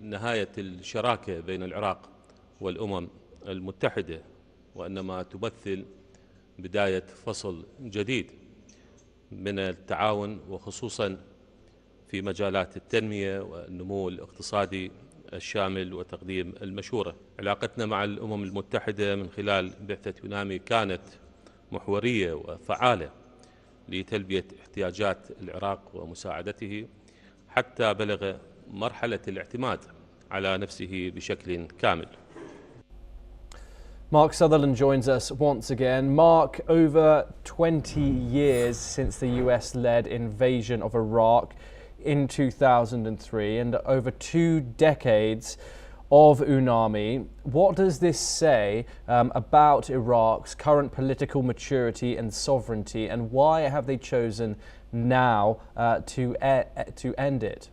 نهاية الشراكة بين العراق والأمم المتحدة، وإنما تمثل بداية فصل جديد من التعاون، وخصوصا في مجالات التنمية والنمو الاقتصادي الشامل وتقديم المشورة. علاقتنا مع الأمم المتحدة من خلال بعثة يونامي كانت محورية وفعالة لتلبية احتياجات العراق ومساعدته حتى بلغ مرحلة الاعتماد على نفسه بشكل كامل. Mark Sutherland joins us once again. Mark, over 20 years since the US-led invasion of Iraq in 2003 and over 2 decades of UNAMI. What does this say about Iraq's current political maturity and sovereignty, and why have they chosen now to end it?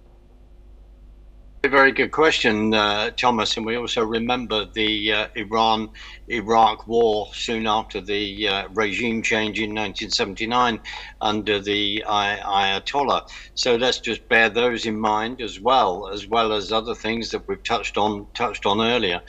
A very good question, Thomas, and we also remember the Iran-Iraq war soon after the regime change in 1979 under the Ayatollah. So let's just bear those in mind as well as other things that we've touched on earlier.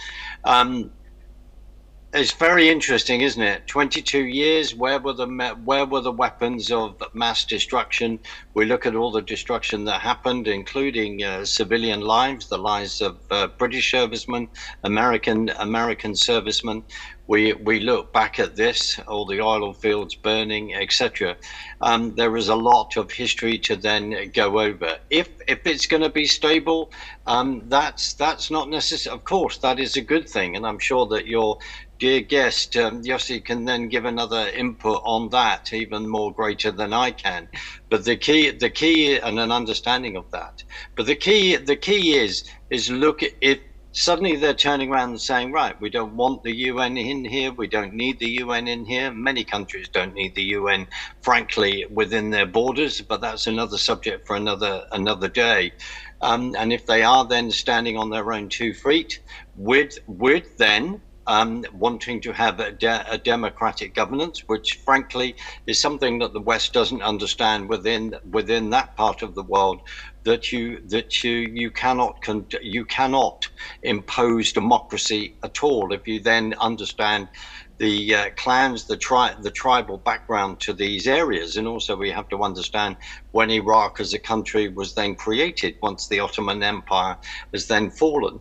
It's very interesting, isn't it? 22 years. Where were the weapons of mass destruction? We look at all the destruction that happened, including civilian lives, the lives of British servicemen, American servicemen. We look back at this, all the oil fields burning, etc. There is a lot of history to then go over. If it's going to be stable, that's not necessary. Of course, that is a good thing, and I'm sure that your dear guest Yossi can then give another input on that, even more greater than I can. But the key, and an understanding of that. But the key is look at it. Suddenly they're turning around and saying, right, we don't want the UN in here. We don't need the UN in here. Many countries don't need the UN, frankly, within their borders. But that's another subject for another day. And if they are then standing on their own 2 feet, with then wanting to have a democratic governance, which frankly is something that the West doesn't understand within that part of the world, that you cannot impose democracy at all. If you then understand the clans, the tribal background to these areas, and also we have to understand when Iraq as a country was then created, once the Ottoman Empire has then fallen.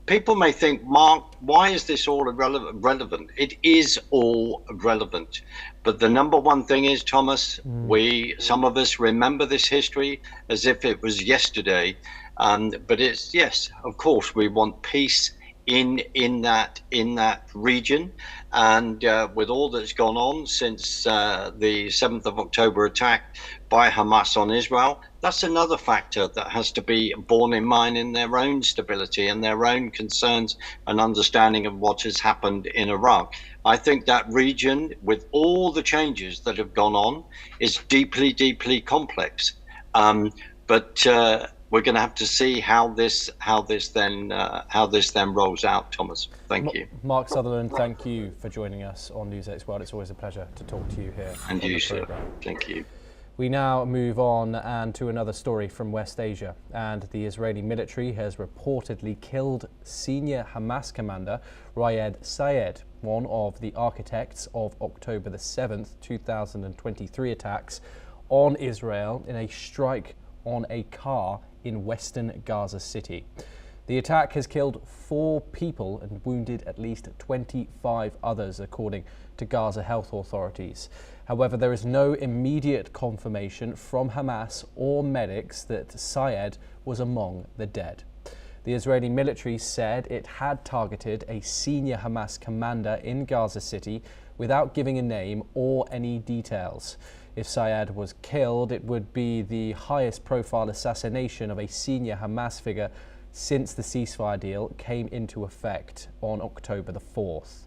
People may think, Mark, why is this all relevant? It is all relevant. But the number one thing is, Thomas, some of us remember this history as if it was yesterday. But it's, yes, of course, we want peace in that region. And with all that's gone on since the 7th of October attack by Hamas on Israel, that's another factor that has to be borne in mind in their own stability and their own concerns and understanding of what has happened in Iraq. I think that region, with all the changes that have gone on, is deeply, deeply complex. But we're going to have to see how this then rolls out, Thomas. Thank you. Mark Sutherland, thank you for joining us on NewsX World. It's always a pleasure to talk to you here. And you, sir. Thank you. We now move on and to another story from West Asia, and the Israeli military has reportedly killed senior Hamas commander Raed Sayed, one of the architects of October the 7th, 2023 attacks on Israel in a strike on a car in western Gaza City. The attack has killed 4 people and wounded at least 25 others, according to Gaza health authorities. However, there is no immediate confirmation from Hamas or medics that Sayed was among the dead. The Israeli military said it had targeted a senior Hamas commander in Gaza City without giving a name or any details. If Sayed was killed, it would be the highest profile assassination of a senior Hamas figure since the ceasefire deal came into effect on October the 4th.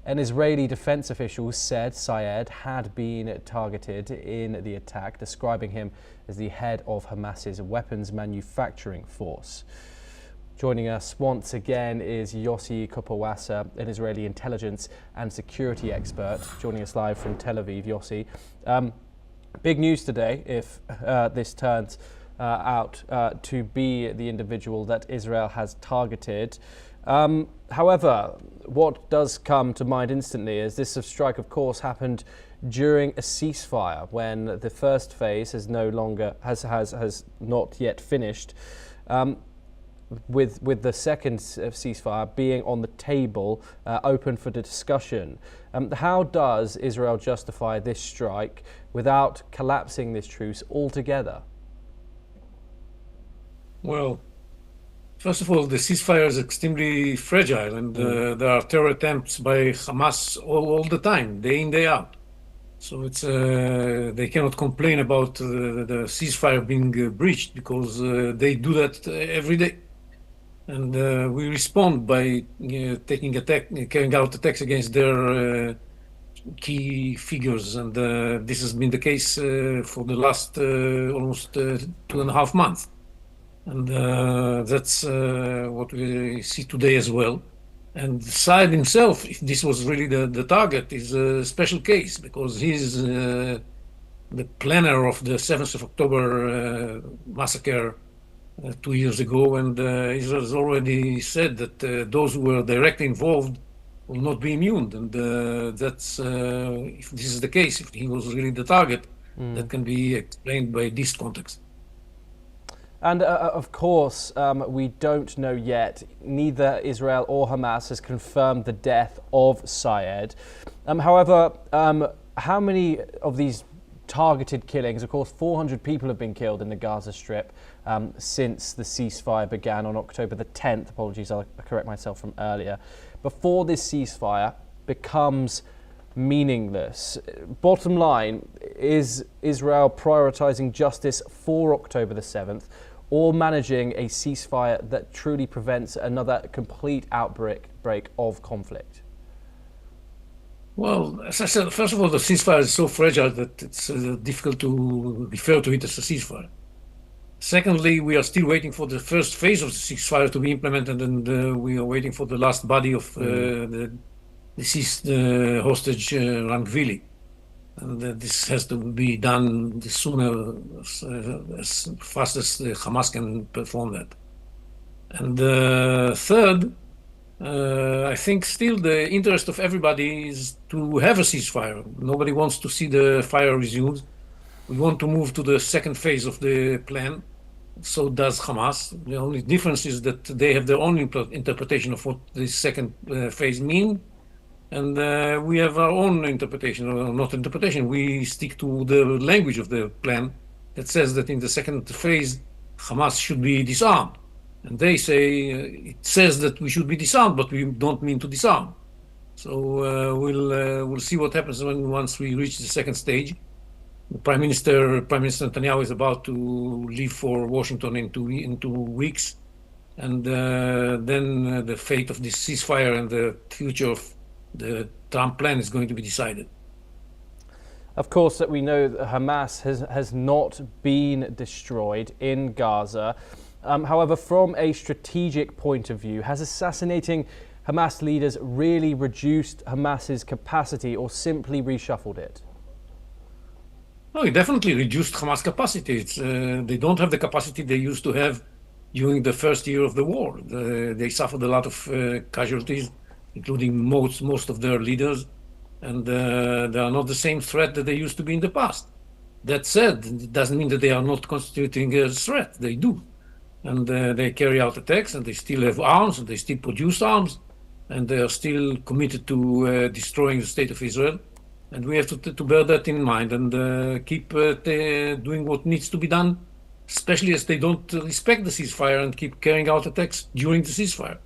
An Israeli defense official said Sayed had been targeted in the attack, describing him as the head of Hamas's weapons manufacturing force. Joining us once again is Yossi Kopawasa, an Israeli intelligence and security expert, joining us live from Tel Aviv. Yossi, big news today if this turns out to be the individual that Israel has targeted. However, what does come to mind instantly is this strike, of course, happened during a ceasefire when the first phase has not yet finished. With the second ceasefire being on the table, open for the discussion. How does Israel justify this strike without collapsing this truce altogether? Well, first of all, the ceasefire is extremely fragile, and there are terror attempts by Hamas all the time, day in, day out. So it's they cannot complain about the ceasefire being breached, because they do that every day. And we respond by carrying out attacks against their key figures, and this has been the case for the last almost 2.5 months. And that's what we see today as well. And Saed himself, if this was really the target, is a special case, because he's the planner of the 7th of October massacre 2 years ago, and Israel has already said that those who were directly involved will not be immune. And that's, if this is the case, if he was really the target, that can be explained by this context. And of course, we don't know yet. Neither Israel or Hamas has confirmed the death of Saed. However, how many of these targeted killings? Of course, 400 people have been killed in the Gaza Strip since the ceasefire began on October the 10th. Apologies, I'll correct myself from earlier. Before this ceasefire becomes meaningless, bottom line, is Israel prioritizing justice for October the 7th, or managing a ceasefire that truly prevents another complete outbreak of conflict? Well, as I said, first of all, the ceasefire is so fragile that it's difficult to refer to it as a ceasefire. Secondly, we are still waiting for the first phase of the ceasefire to be implemented, and we are waiting for the last body of the deceased hostage, Rangvili. And this has to be done sooner, as fast as Hamas can perform that. And third, I think still the interest of everybody is to have a ceasefire. Nobody wants to see the fire resumed. We want to move to the second phase of the plan. So does Hamas. The only difference is that they have their own interpretation of what this second phase means. And we have our own interpretation, or not interpretation. We stick to the language of the plan that says that in the second phase, Hamas should be disarmed. And they say it says that we should be disarmed, but we don't mean to disarm. So we'll see what happens once we reach the second stage. The Prime Minister Netanyahu is about to leave for Washington in 2 weeks, and then the fate of this ceasefire and the future of the Trump plan is going to be decided. Of course, that we know that Hamas has not been destroyed in Gaza. However, from a strategic point of view, has assassinating Hamas leaders really reduced Hamas's capacity, or simply reshuffled it? No, it definitely reduced Hamas capacity. They don't have the capacity they used to have during the first year of the war. They suffered a lot of casualties, including most of their leaders, and they are not the same threat that they used to be in the past. That said, it doesn't mean that they are not constituting a threat. They do. And they carry out attacks, and they still have arms, and they still produce arms, and they are still committed to destroying the state of Israel. And we have to bear that in mind, and keep doing what needs to be done, especially as they don't respect the ceasefire and keep carrying out attacks during the ceasefire.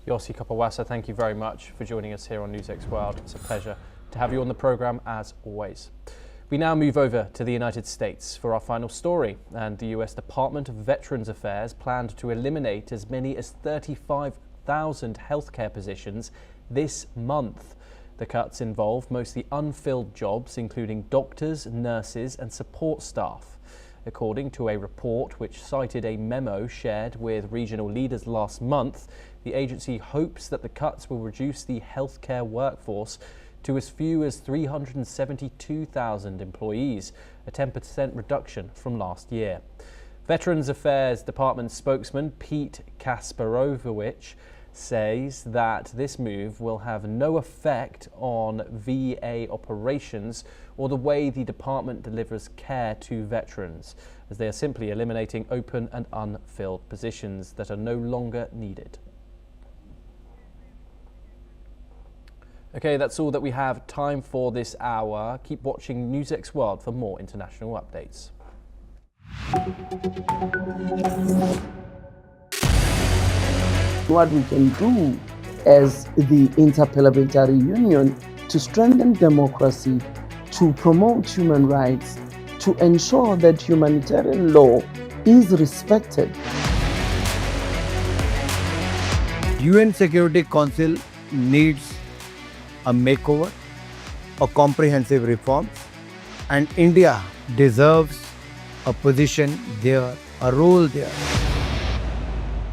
Yossi Kapawasa, thank you very much for joining us here on NewsX World. It's a pleasure to have you on the programme, as always. We now move over to the United States for our final story, and the US Department of Veterans Affairs planned to eliminate as many as 35,000 healthcare positions this month. The cuts involve mostly unfilled jobs, including doctors, nurses and support staff. According to a report which cited a memo shared with regional leaders last month, the agency hopes that the cuts will reduce the healthcare workforce to as few as 372,000 employees, a 10% reduction from last year. Veterans Affairs Department spokesman Pete Kasparovich says that this move will have no effect on VA operations or the way the department delivers care to veterans, as they are simply eliminating open and unfilled positions that are no longer needed. Okay, that's all that we have time for this hour. Keep watching NewsX World for more international updates. What we can do as the Interparliamentary Union to strengthen democracy, to promote human rights, to ensure that humanitarian law is respected. UN Security Council needs a makeover, a comprehensive reform, and India deserves a position there, a role there.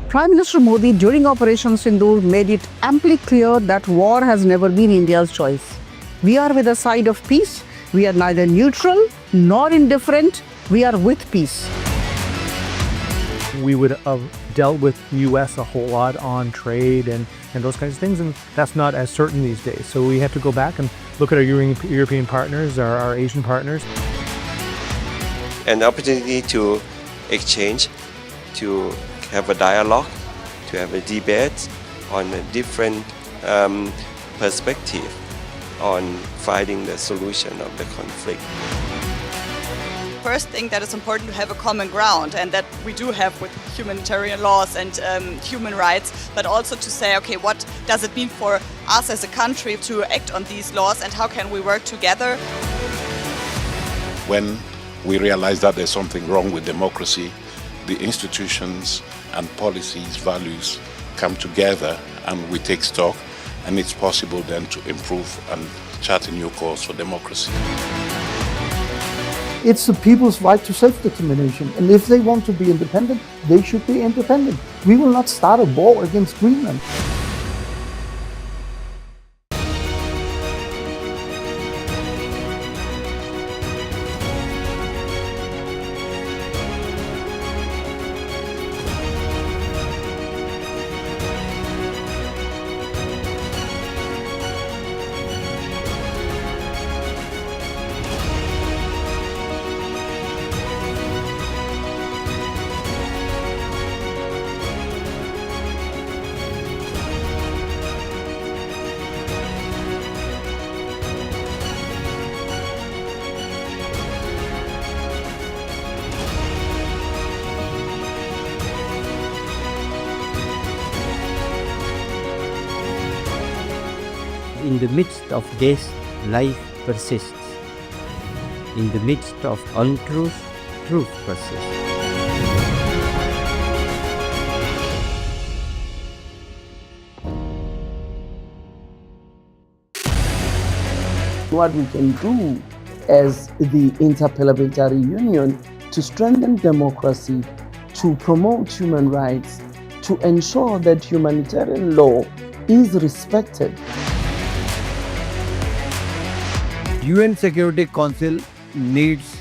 Prime Minister Modi during Operation Sindoor made it amply clear that war has never been India's choice. We are with the side of peace. We are neither neutral nor indifferent. We are with peace. We would have dealt with US a whole lot on trade and those kinds of things, and that's not as certain these days. So we have to go back and look at our European partners, our Asian partners. An opportunity to exchange, to have a dialogue, to have a debate on a different perspective on finding the solution of the conflict. First thing that is important to have a common ground, and that we do have with humanitarian laws and human rights, but also to say, okay, what does it mean for us as a country to act on these laws and how can we work together? When we realize that there's something wrong with democracy, the institutions and policies, values come together and we take stock, and it's possible then to improve and chart a new course for democracy. It's the people's right to self-determination, and if they want to be independent, they should be independent. We will not start a war against Greenland. In the midst of this, life persists. In the midst of untruth, truth persists. What we can do as the Interparliamentary Union to strengthen democracy, to promote human rights, to ensure that humanitarian law is respected. UN Security Council needs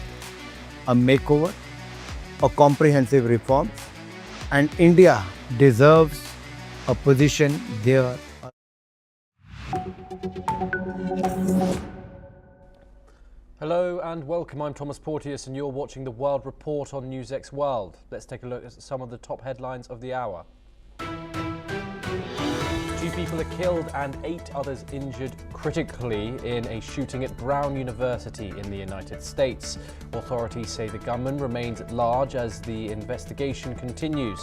a makeover, a comprehensive reform, and India deserves a position there. Hello and welcome. I'm Thomas Porteous and you're watching the World Report on NewsX World. Let's take a look at some of the top headlines of the hour. 2 people are killed and 8 others injured critically in a shooting at Brown University in the United States. Authorities say the gunman remains at large as the investigation continues.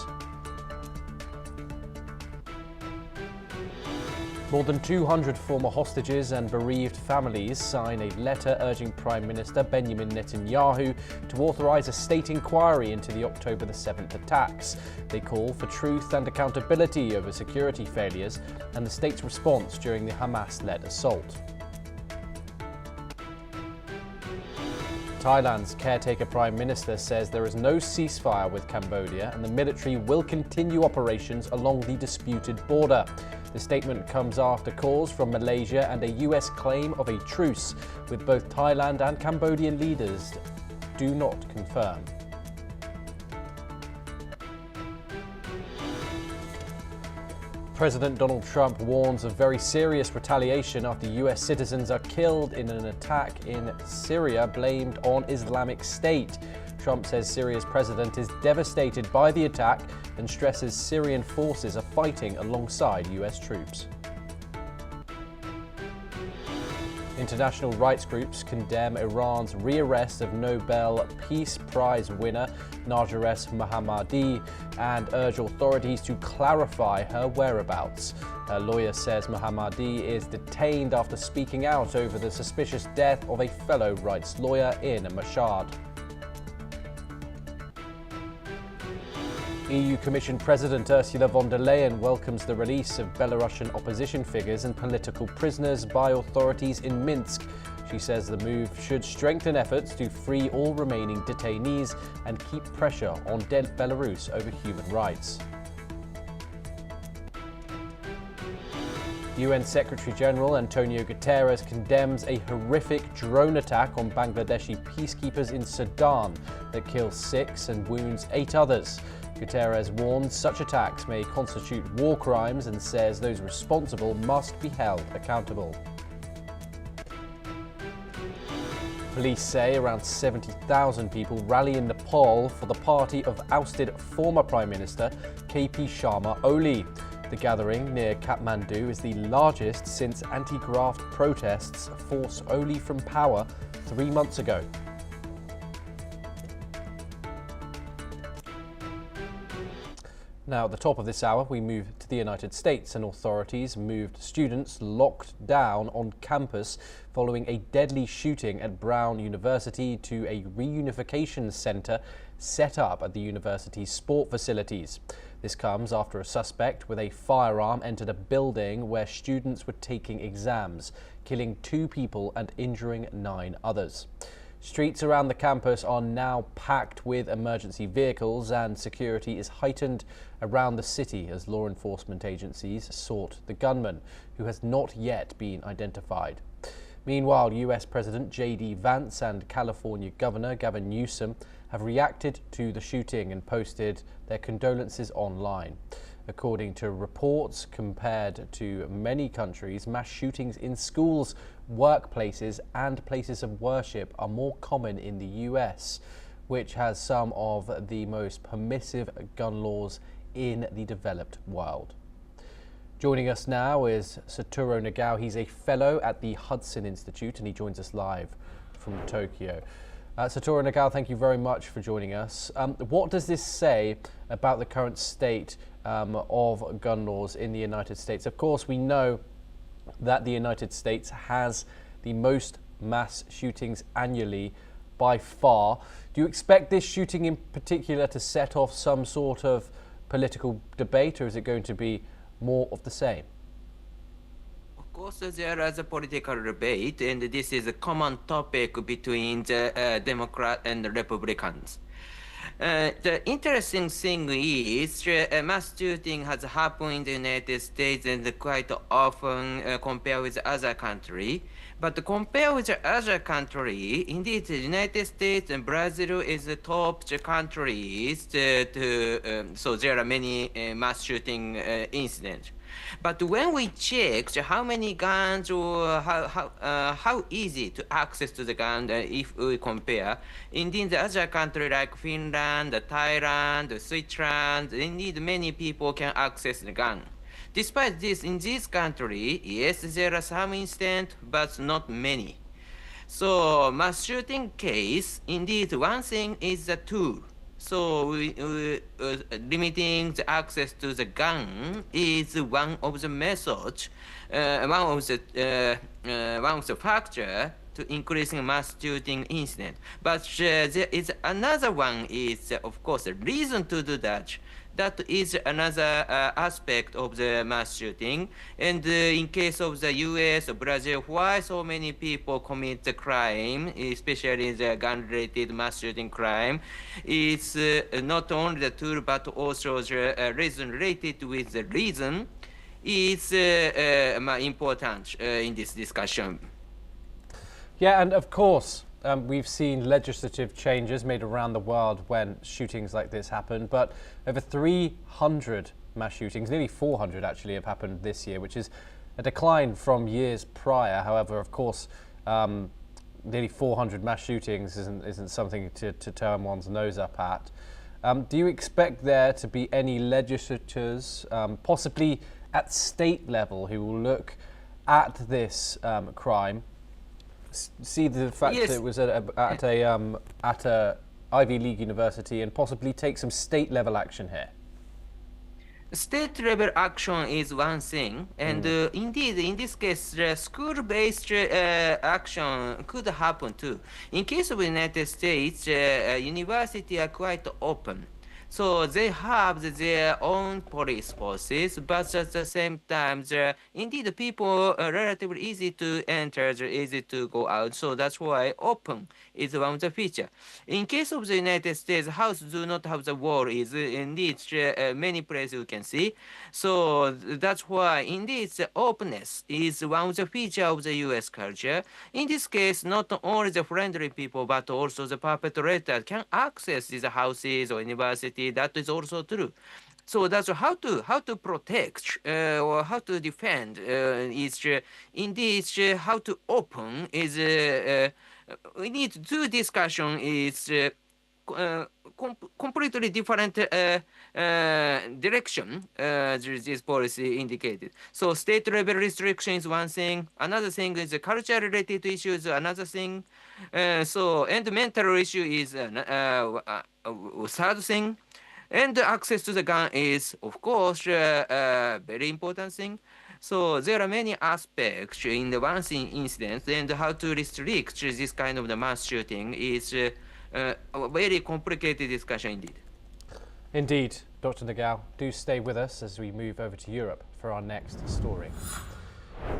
More than 200 former hostages and bereaved families sign a letter urging Prime Minister Benjamin Netanyahu to authorise a state inquiry into the October the 7th attacks. They call for truth and accountability over security failures and the state's response during the Hamas-led assault. Thailand's caretaker prime minister says there is no ceasefire with Cambodia and the military will continue operations along the disputed border. The statement comes after calls from Malaysia and a US claim of a truce, with both Thailand and Cambodian leaders do not confirm. President Donald Trump warns of very serious retaliation after US citizens are killed in an attack in Syria blamed on Islamic State. Trump says Syria's president is devastated by the attack and stresses Syrian forces are fighting alongside US troops. International rights groups condemn Iran's rearrest of Nobel Peace Prize winner Narges Mohammadi and urge authorities to clarify her whereabouts. Her lawyer says Mohammadi is detained after speaking out over the suspicious death of a fellow rights lawyer in Mashhad. EU Commission President Ursula von der Leyen welcomes the release of Belarusian opposition figures and political prisoners by authorities in Minsk. She says the move should strengthen efforts to free all remaining detainees and keep pressure on Belarus over human rights. UN Secretary-General Antonio Guterres condemns a horrific drone attack on Bangladeshi peacekeepers in Sudan that kills 6 and wounds 8 others. Guterres warns such attacks may constitute war crimes and says those responsible must be held accountable. Police say around 70,000 people rally in Nepal for the party of ousted former Prime Minister KP Sharma Oli. The gathering near Kathmandu is the largest since anti-graft protests forced Oli from power 3 months ago. Now, at the top of this hour, we move to the United States, and authorities moved students locked down on campus following a deadly shooting at Brown University to a reunification center set up at the university's sport facilities. This comes after a suspect with a firearm entered a building where students were taking exams, killing 2 people and injuring 9 others. Streets around the campus are now packed with emergency vehicles and security is heightened around the city as law enforcement agencies sought the gunman, who has not yet been identified. Meanwhile, US President J.D. Vance and California Governor Gavin Newsom have reacted to the shooting and posted their condolences online. According to reports, compared to many countries, mass shootings in schools, workplaces and places of worship are more common in the US, which has some of the most permissive gun laws in the developed world. Joining us now is Satoru Nagao. He's a fellow at the Hudson Institute and he joins us live from Tokyo. Satoru Nagao, thank you very much for joining us. What does this say about the current state of gun laws in the United States? Of course, we know that the United States has the most mass shootings annually by far. Do you expect this shooting in particular to set off some sort of political debate, or is it going to be more of the same? Of course, there is a political debate, and this is a common topic between the Democrats and the Republicans. The interesting thing is mass shooting has happened in the United States and quite often compared with other countries. But compared with other countries, indeed, the United States and Brazil is the top countries so there are many mass shooting incidents. But when we check how many guns or how easy to access to the gun if we compare, indeed the other countries like Finland, Thailand, Switzerland, indeed many people can access the gun. Despite this, in this country, yes, there are some incidents, but not many. So mass shooting case, indeed one thing is the tool. So limiting the access to the gun is one of the methods, one of the factors to increasing mass shooting incident. But there is another one is, of course, the reason to do that. That is another aspect of the mass shooting. And in case of the US or Brazil, why so many people commit the crime, especially the gun-related mass shooting crime, it's not only the tool but also the reason related with the reason is important in this discussion. Yeah, and of course, we've seen legislative changes made around the world when shootings like this happen, but over 300 mass shootings, nearly 400 actually, have happened this year, which is a decline from years prior. However, of course, nearly 400 mass shootings isn't something to turn one's nose up at. Do you expect there to be any legislatures, possibly at state level, who will look at this crime, see the fact that it was at a Ivy League university, and possibly take some state level action here? State level action is one thing, and indeed, in this case, school-based action could happen too. In case of the United States, universities are quite open. So they have their own police forces, but at the same time, indeed, people are relatively easy to enter, easy to go out. So that's why open is one of the features. In case of the United States, houses do not have the wall. Is indeed many places you can see. So that's why indeed the openness is one of the features of the U.S. culture. In this case, not only the friendly people, but also the perpetrators can access these houses or universities. That is also true. So that's how to protect or how to defend is indeed how to open is we need two discussion is completely different direction this policy indicated. So state level restriction is one thing. Another thing is the culture related issues. Another thing. And mental issue is third thing. And access to the gun is, of course, a very important thing. So there are many aspects in the one incident, and how to restrict this kind of the mass shooting is a very complicated discussion indeed. Indeed, Dr. Nagao, do stay with us as we move over to Europe for our next story.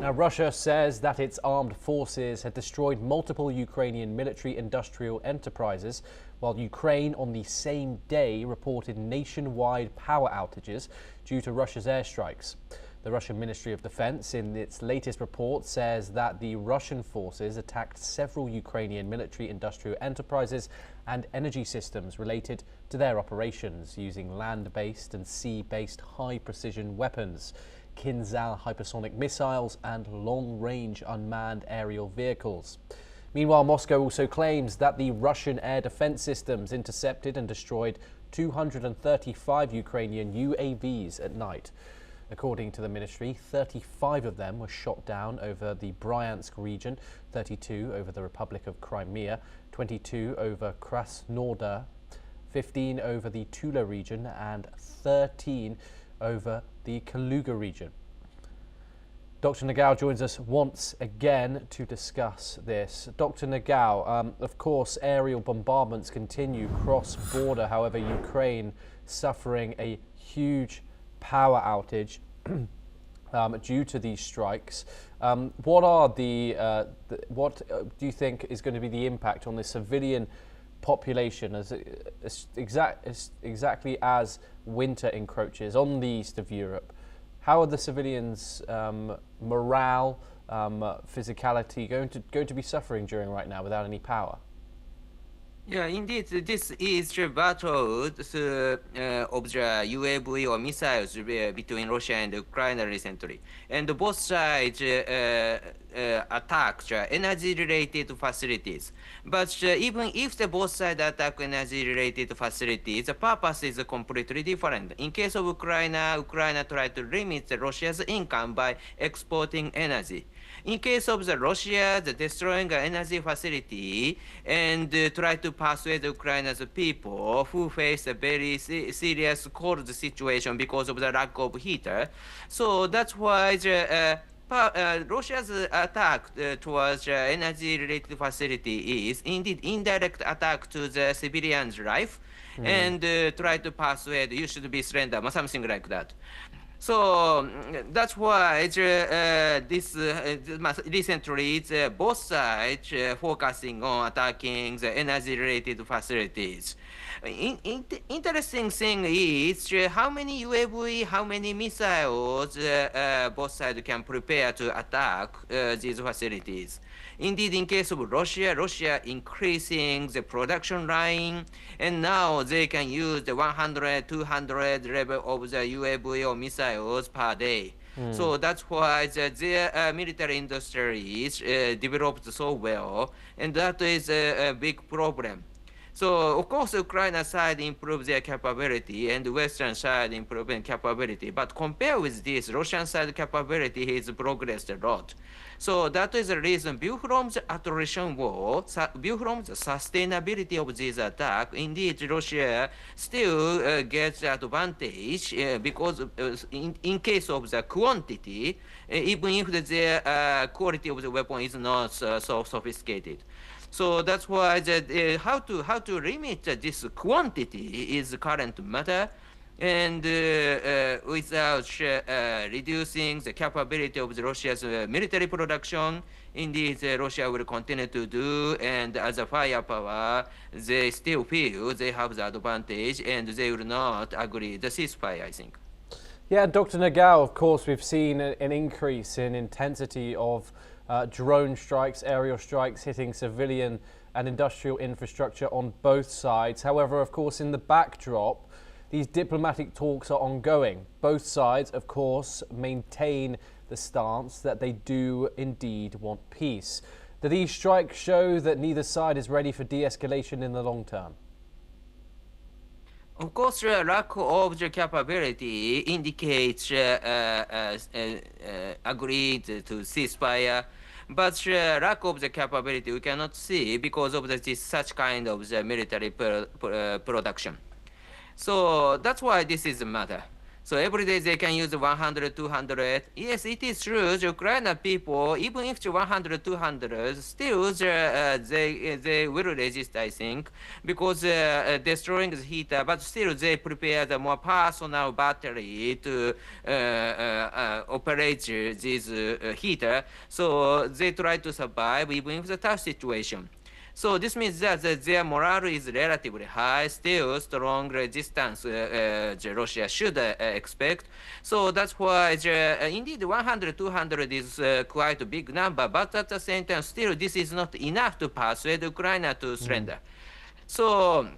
Now, Russia says that its armed forces had destroyed multiple Ukrainian military-industrial enterprises, while Ukraine on the same day reported nationwide power outages due to Russia's airstrikes. The Russian Ministry of Defense, in its latest report, says that the Russian forces attacked several Ukrainian military-industrial enterprises and energy systems related to their operations, using land-based and sea-based high-precision weapons, Kinzhal hypersonic missiles and long-range unmanned aerial vehicles. Meanwhile, Moscow also claims that the Russian air defense systems intercepted and destroyed 235 Ukrainian UAVs at night. According to the ministry, 35 of them were shot down over the Bryansk region, 32 over the Republic of Crimea, 22 over Krasnodar, 15 over the Tula region, and 13 over the Kaluga region. Dr. Nagao joins us once again to discuss this. Dr. Nagao, of course, aerial bombardments continue cross-border. However, Ukraine suffering a huge power outage due to these strikes. What do you think is going to be the impact on the civilian population exactly as winter encroaches on the east of Europe? How are the civilians' morale, physicality going to be suffering during right now without any power? Yeah, indeed, this is the battle of the UAV or missiles between Russia and Ukraine recently. And both sides attacked energy-related facilities. But even if the both sides attack energy-related facilities, the purpose is completely different. In case of Ukraine tried to limit Russia's income by exporting energy. In case of Russia, destroying an energy facility and try to persuade Ukraine's people who face a very serious cold situation because of the lack of heater. So that's why Russia's attack towards energy-related facility is indeed indirect attack to the civilians' life. and try to persuade you should be surrender, something like that. So that's why recently both sides focusing on attacking the energy-related facilities. Interesting thing is how many UAV, how many missiles both sides can prepare to attack these facilities. Indeed, in case of Russia increasing the production line, and now they can use the 100, 200 level of the UAV or missiles per day. So that's why their military industry is developed so well, and that is a big problem. So of course, Ukraine side improve their capability and Western side improving capability. But compared with this, Russian side capability has progressed a lot. So that is the reason, view from the attrition war, view from the sustainability of this attack, indeed Russia still gets advantage because in case of the quantity, even if the quality of the weapon is not so sophisticated. So that's why how to limit this quantity is the current matter, and without reducing the capability of the Russia's military production, indeed Russia will continue to do, and as a firepower, they still feel they have the advantage, and they will not agree the ceasefire, I think. Yeah, Dr. Nagao, of course, we've seen an increase in intensity of drone strikes, aerial strikes hitting civilian and industrial infrastructure on both sides. However, of course, in the backdrop, these diplomatic talks are ongoing. Both sides, of course, maintain the stance that they do indeed want peace. Do these strikes show that neither side is ready for de-escalation in the long term? Of course, the lack of the capability indicates agreed to ceasefire, but the lack of the capability we cannot see because of this such kind of the military production. So that's why this is a matter. So every day they can use 100, 200. Yes, it is true. The Ukrainian people, even if the 100, 200, still they will resist, I think, because destroying the heater. But still, they prepare the more personal battery to operate this heater. So they try to survive even if the tough situation. So this means that their morale is relatively high, still strong resistance Russia should expect. So that's why indeed 100, 200 is quite a big number, but at the same time, still this is not enough to persuade Ukraine to surrender. So,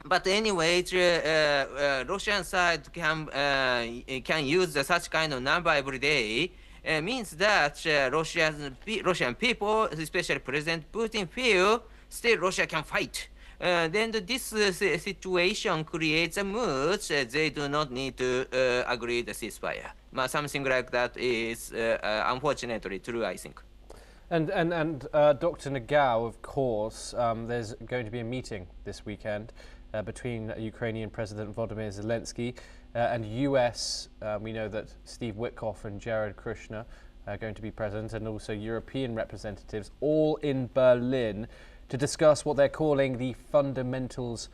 but anyway, Russian side can use such kind of number every day. Means that Russian people, especially President Putin, feel still Russia can fight. Then this situation creates a mood they do not need to agree the ceasefire. Something like that is unfortunately true, I think. And Dr. Nagao, of course, there's going to be a meeting this weekend between Ukrainian President Volodymyr Zelensky and US. We know that Steve Witkoff and Jared Kushner are going to be present, and also European representatives, all in Berlin, to discuss what they're calling the fundamentals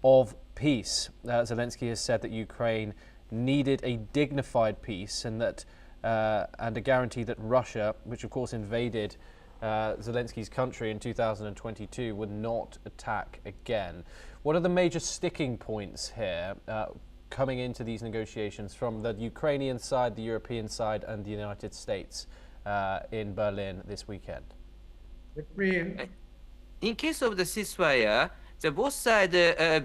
of peace. Zelensky has said that Ukraine needed a dignified peace, and that and a guarantee that Russia, which of course invaded Zelensky's country in 2022, would not attack again. What are the major sticking points here coming into these negotiations from the Ukrainian side, the European side, and the United States in Berlin this weekend? In case of the ceasefire, both sides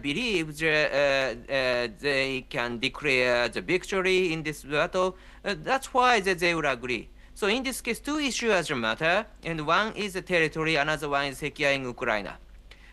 believe they can declare the victory in this battle. That's why they will agree. So in this case, two issues matter, and one is the territory, another one is securing Ukraine.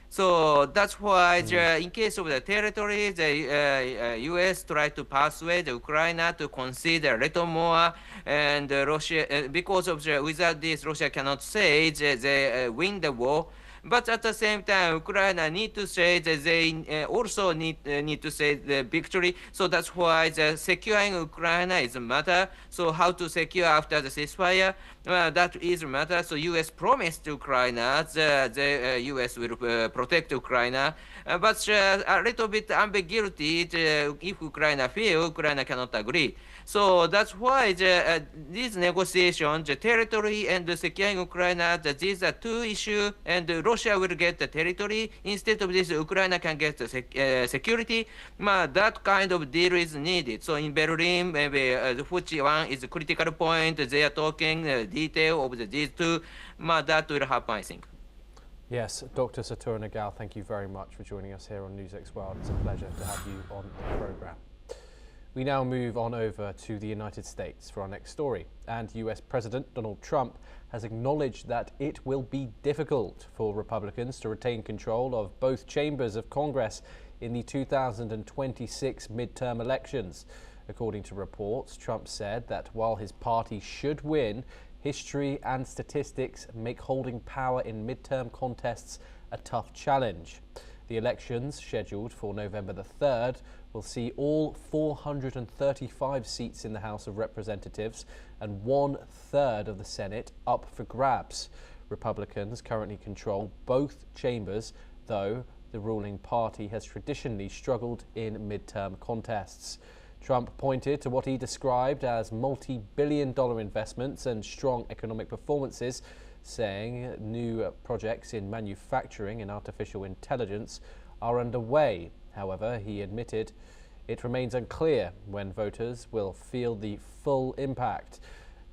So that's why in case of the territory, the U.S. tried to persuade Ukraine to consider a little more, and Russia, because of without this, Russia cannot say they win the war. But at the same time, Ukraine need to say that they also need to say the victory. So that's why the securing Ukraine is a matter. So how to secure after the ceasefire, that is a matter. So U.S. promised Ukraine the U.S. will protect Ukraine, but a little bit ambiguity. If Ukraine feel, Ukraine cannot agree. So that's why these negotiations, the territory and the securing Ukraine, these are two issues, and Russia will get the territory. Instead of this, Ukraine can get the security. That kind of deal is needed. So in Berlin, maybe which one is a critical point, they are talking detail of these two. That will happen, I think. Yes, Dr. Satoru Nagal, thank you very much for joining us here on NewsX World. It's a pleasure to have you on the programme. We now move on over to the United States for our next story. And US President Donald Trump has acknowledged that it will be difficult for Republicans to retain control of both chambers of Congress in the 2026 midterm elections. According to reports, Trump said that while his party should win, history and statistics make holding power in midterm contests a tough challenge. The elections, scheduled for November the 3rd, will see all 435 seats in the House of Representatives and 1/3 of the Senate up for grabs. Republicans currently control both chambers, though the ruling party has traditionally struggled in midterm contests. Trump pointed to what he described as multi-billion-dollar investments and strong economic performances, saying new projects in manufacturing and artificial intelligence are underway. However, he admitted it remains unclear when voters will feel the full impact.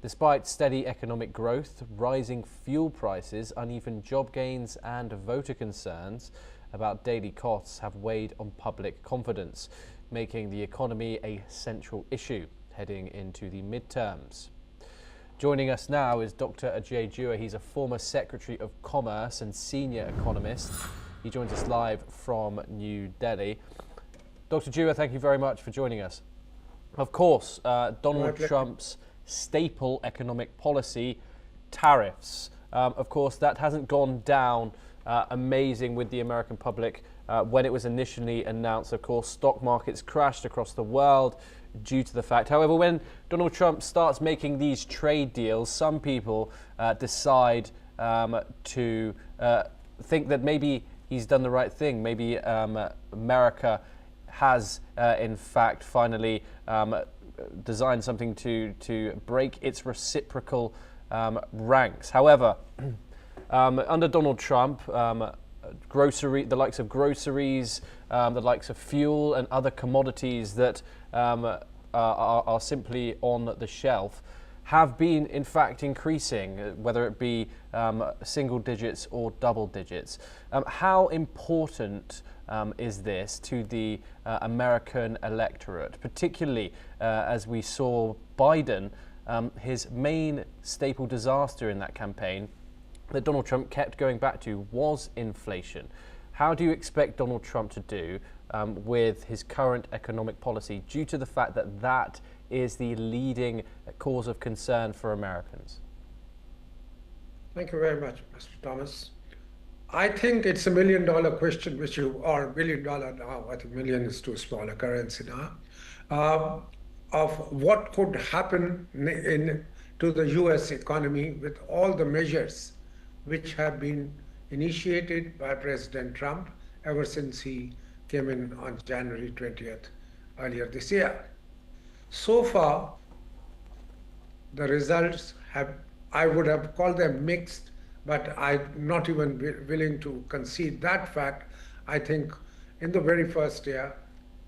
Despite steady economic growth, rising fuel prices, uneven job gains and voter concerns about daily costs have weighed on public confidence, making the economy a central issue heading into the midterms. Joining us now is Dr. Ajay Jua. He's a former Secretary of Commerce and senior economist. He joins us live from New Delhi. Dr. Jua, thank you very much for joining us. Of course, Donald Trump's staple economic policy, tariffs. Of course, that hasn't gone down amazing with the American public when it was initially announced. Of course, stock markets crashed across the world due to the fact. However, when Donald Trump starts making these trade deals, some people decide to think that maybe he's done the right thing. Maybe America has, in fact, finally designed something to break its reciprocal ranks. However, under Donald Trump, the likes of groceries, the likes of fuel and other commodities that are simply on the shelf have been in fact increasing, whether it be single digits or double digits. How important is this to the American electorate, particularly as we saw Biden, his main staple disaster in that campaign that Donald Trump kept going back to was inflation. How do you expect Donald Trump to do with his current economic policy, due to the fact that that is the leading cause of concern for Americans? Thank you very much, Mr. Thomas. I think it's $1 million question, which you are $1 billion now. I think million is too small a currency now. Of what could happen to the U.S. economy with all the measures which have been initiated by President Trump ever since he came in on January 20th earlier this year. So far, the results I would have called them mixed, but I'm not even willing to concede that fact. I think in the very first year,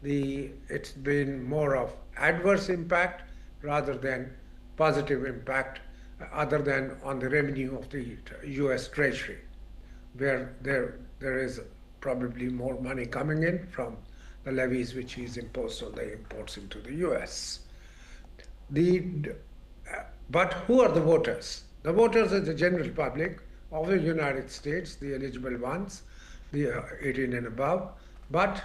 it's been more of adverse impact rather than positive impact, other than on the revenue of the U.S. Treasury, where there is probably more money coming in from the levies which he's imposed on the imports into the U.S. But who are the voters? The voters are the general public of the United States, the eligible ones, the 18 and above. But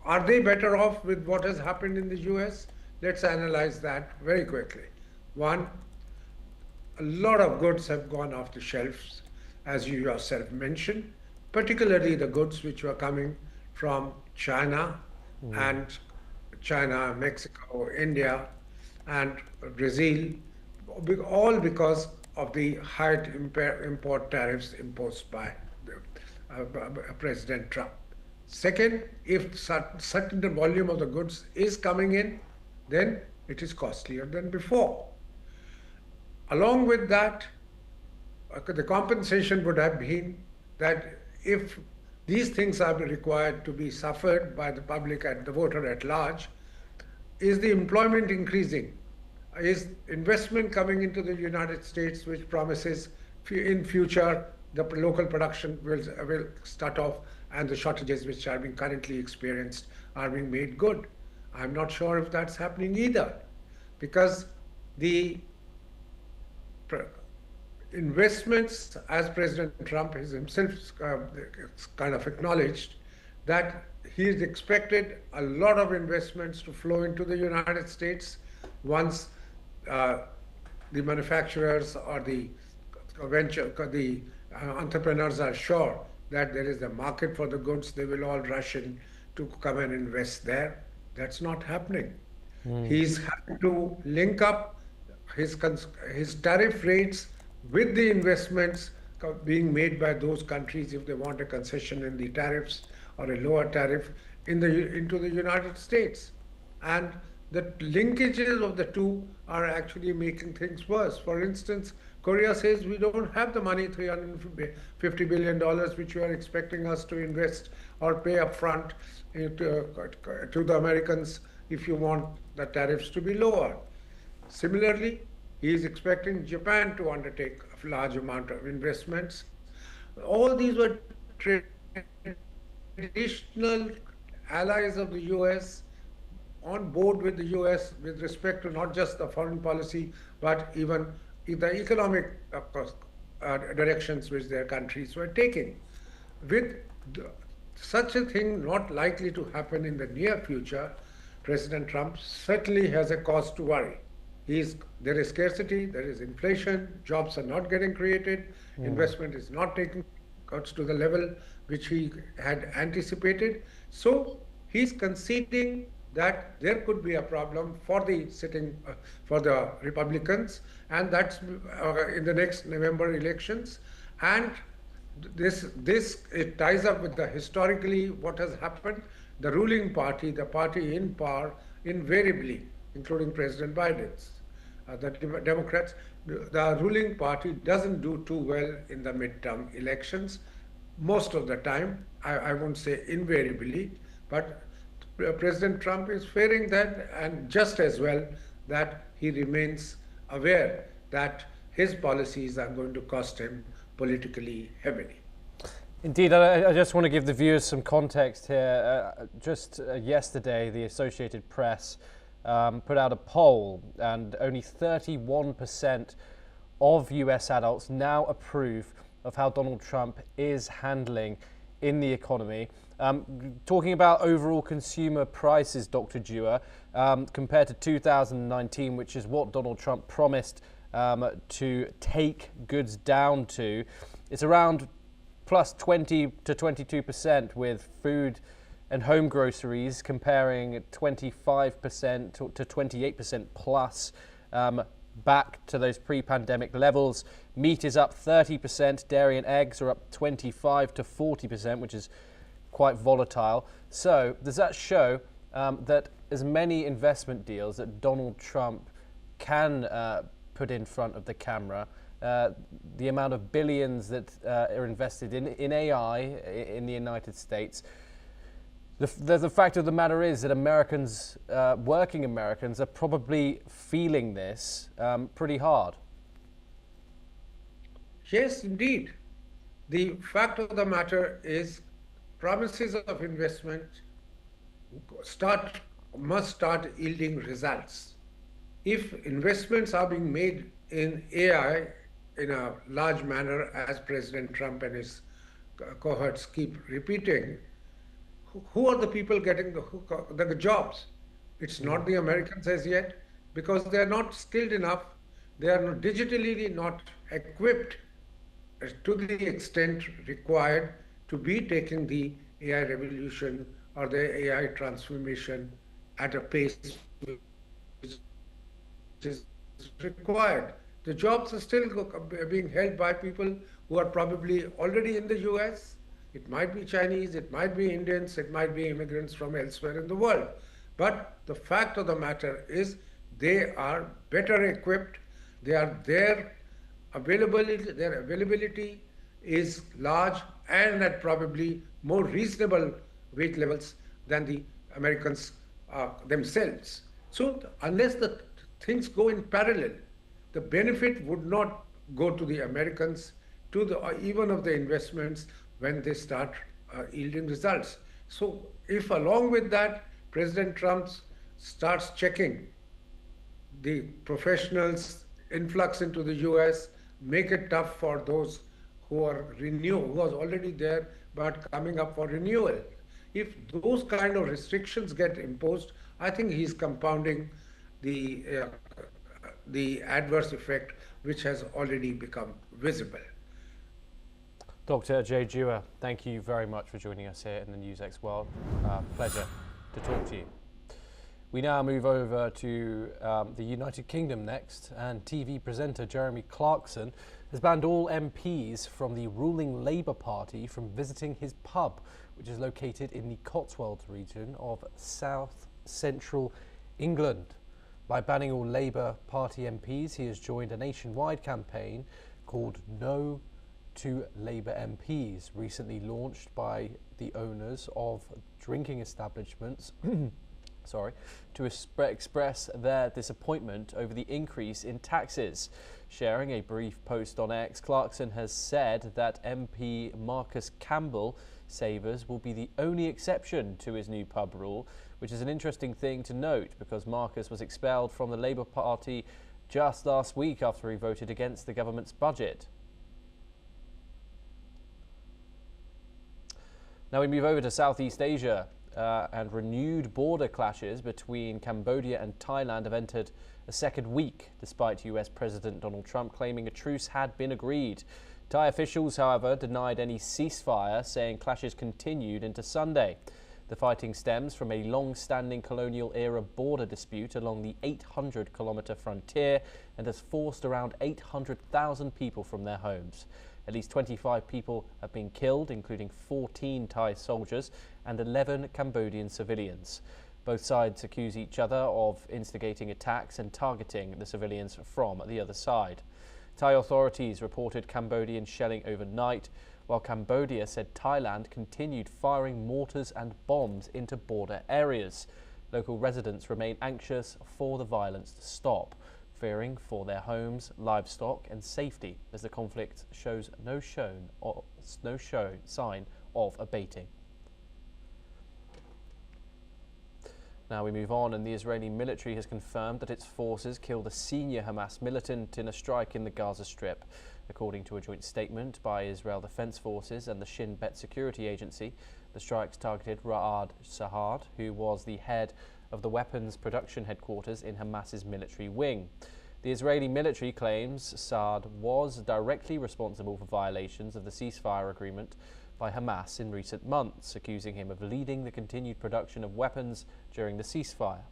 are they better off with what has happened in the U.S.? Let's analyze that very quickly. One, a lot of goods have gone off the shelves. as you yourself mentioned, particularly the goods which were coming from China and China, Mexico, India, and Brazil, all because of the high import tariffs imposed by President Trump. Second, if certain volume of the goods is coming in, then it is costlier than before. Along with that, the compensation would have been that if these things are required to be suffered by the public and the voter at large, is the employment increasing? Is investment coming into the United States, which promises in future the local production will start off and the shortages which are being currently experienced are being made good? I'm not sure if that's happening either, because the investments, as President Trump has himself kind of acknowledged, that he's expected a lot of investments to flow into the United States once the manufacturers or the entrepreneurs are sure that there is a market for the goods. They will all rush in to come and invest there. That's not happening. He's having to link up his tariff rates with the investments being made by those countries if they want a concession in the tariffs or a lower tariff into the United States. And the linkages of the two are actually making things worse. For instance, Korea says we don't have the money, $350 billion, which you are expecting us to invest or pay upfront to the Americans if you want the tariffs to be lower. Similarly, he is expecting Japan to undertake a large amount of investments. All these were traditional allies of the US, on board with the US with respect to not just the foreign policy, but even the economic directions which their countries were taking. With such a thing not likely to happen in the near future, President Trump certainly has a cause to worry. There is scarcity, there is inflation, jobs are not getting created, investment is not taking cuts to the level which he had anticipated. So he's conceding that there could be a problem for the for the Republicans, and that's in the next November elections. And it ties up with the historically what has happened. The ruling party, the party in power, invariably, including President Biden's, the Democrats, the ruling party doesn't do too well in the midterm elections most of the time. I won't say invariably, but President Trump is fearing that, and just as well that he remains aware that his policies are going to cost him politically heavily. Indeed, I just want to give the viewers some context here. Just yesterday, the Associated Press put out a poll, and only 31% of US adults now approve of how Donald Trump is handling in the economy. Talking about overall consumer prices, Dr. Dewar, compared to 2019, which is what Donald Trump promised to take goods down to, it's around plus 20 to 22%, with food and home groceries comparing 25% to 28% plus back to those pre-pandemic levels. Meat is up 30%, dairy and eggs are up 25 to 40%, which is quite volatile. So does that show that as many investment deals that Donald Trump can put in front of the camera, the amount of billions that are invested in AI in the United States, the fact of the matter is that Americans, working Americans, are probably feeling this pretty hard. Yes, indeed. The fact of the matter is promises of investment must start yielding results. If investments are being made in AI in a large manner, as President Trump and his cohorts keep repeating, who are the people getting the jobs? It's not the Americans as yet, because they're not skilled enough, they are digitally not equipped to the extent required to be taking the AI revolution or the AI transformation at a pace which is required. The jobs are still being held by people who are probably already in the US. It might be Chinese, it might be Indians, it might be immigrants from elsewhere in the world. But the fact of the matter is they are better equipped, their availability is large and at probably more reasonable wage levels than the Americans themselves. So unless the things go in parallel, the benefit would not go to the Americans, to the even of the investments when they start yielding results. So if along with that, President Trump starts checking the professionals' influx into the US, make it tough for those who are already there but coming up for renewal. If those kind of restrictions get imposed, I think he's compounding the adverse effect which has already become visible. Dr. Jay Dewar, thank you very much for joining us here in the NewsX World. Pleasure to talk to you. We now move over to the United Kingdom next, and TV presenter Jeremy Clarkson has banned all MPs from the ruling Labour Party from visiting his pub, which is located in the Cotswolds region of south central England. By banning all Labour Party MPs, he has joined a nationwide campaign called No to Labour MPs, recently launched by the owners of drinking establishments to express their disappointment over the increase in taxes. Sharing a brief post on X, Clarkson has said that MP Marcus Campbell Savers will be the only exception to his new pub rule, which is an interesting thing to note because Marcus was expelled from the Labour Party just last week after he voted against the government's budget. Now we move over to Southeast Asia, and renewed border clashes between Cambodia and Thailand have entered a second week, despite US President Donald Trump claiming a truce had been agreed. Thai officials, however, denied any ceasefire, saying clashes continued into Sunday. The fighting stems from a long-standing colonial-era border dispute along the 800-kilometre frontier and has forced around 800,000 people from their homes. At least 25 people have been killed, including 14 Thai soldiers and 11 Cambodian civilians. Both sides accuse each other of instigating attacks and targeting the civilians from the other side. Thai authorities reported Cambodian shelling overnight, while Cambodia said Thailand continued firing mortars and bombs into border areas. Local residents remain anxious for the violence to stop, fearing for their homes, livestock and safety as the conflict shows no sign of abating. Now we move on, and the Israeli military has confirmed that its forces killed a senior Hamas militant in a strike in the Gaza Strip. According to a joint statement by Israel Defense Forces and the Shin Bet Security Agency, the strikes targeted Ra'ad Sahad, who was the head of the weapons production headquarters in Hamas's military wing. The Israeli military claims Saad was directly responsible for violations of the ceasefire agreement by Hamas in recent months, accusing him of leading the continued production of weapons during the ceasefire.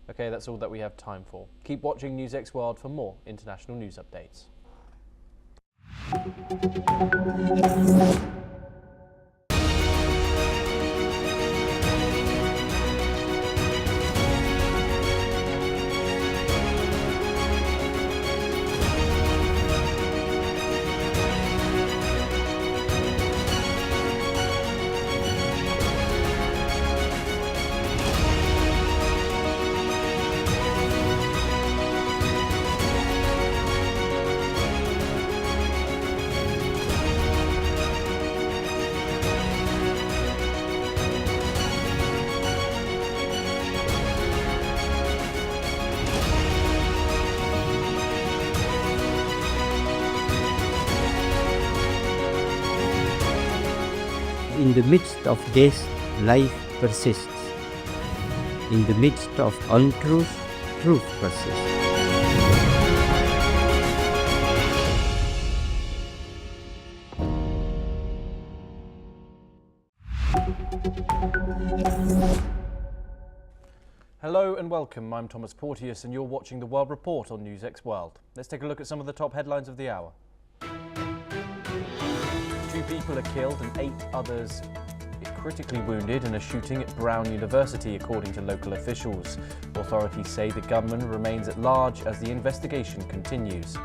Okay, that's all that we have time for. Keep watching NewsX World for more international news updates. In the midst of death, life persists. In the midst of untruth, truth persists. Hello and welcome, I'm Thomas Porteous and you're watching the World Report on NewsX World. Let's take a look at some of the top headlines of the hour. 2 people are killed and 8 others critically wounded in a shooting at Brown University, according to local officials. Authorities say the gunman remains at large as the investigation continues.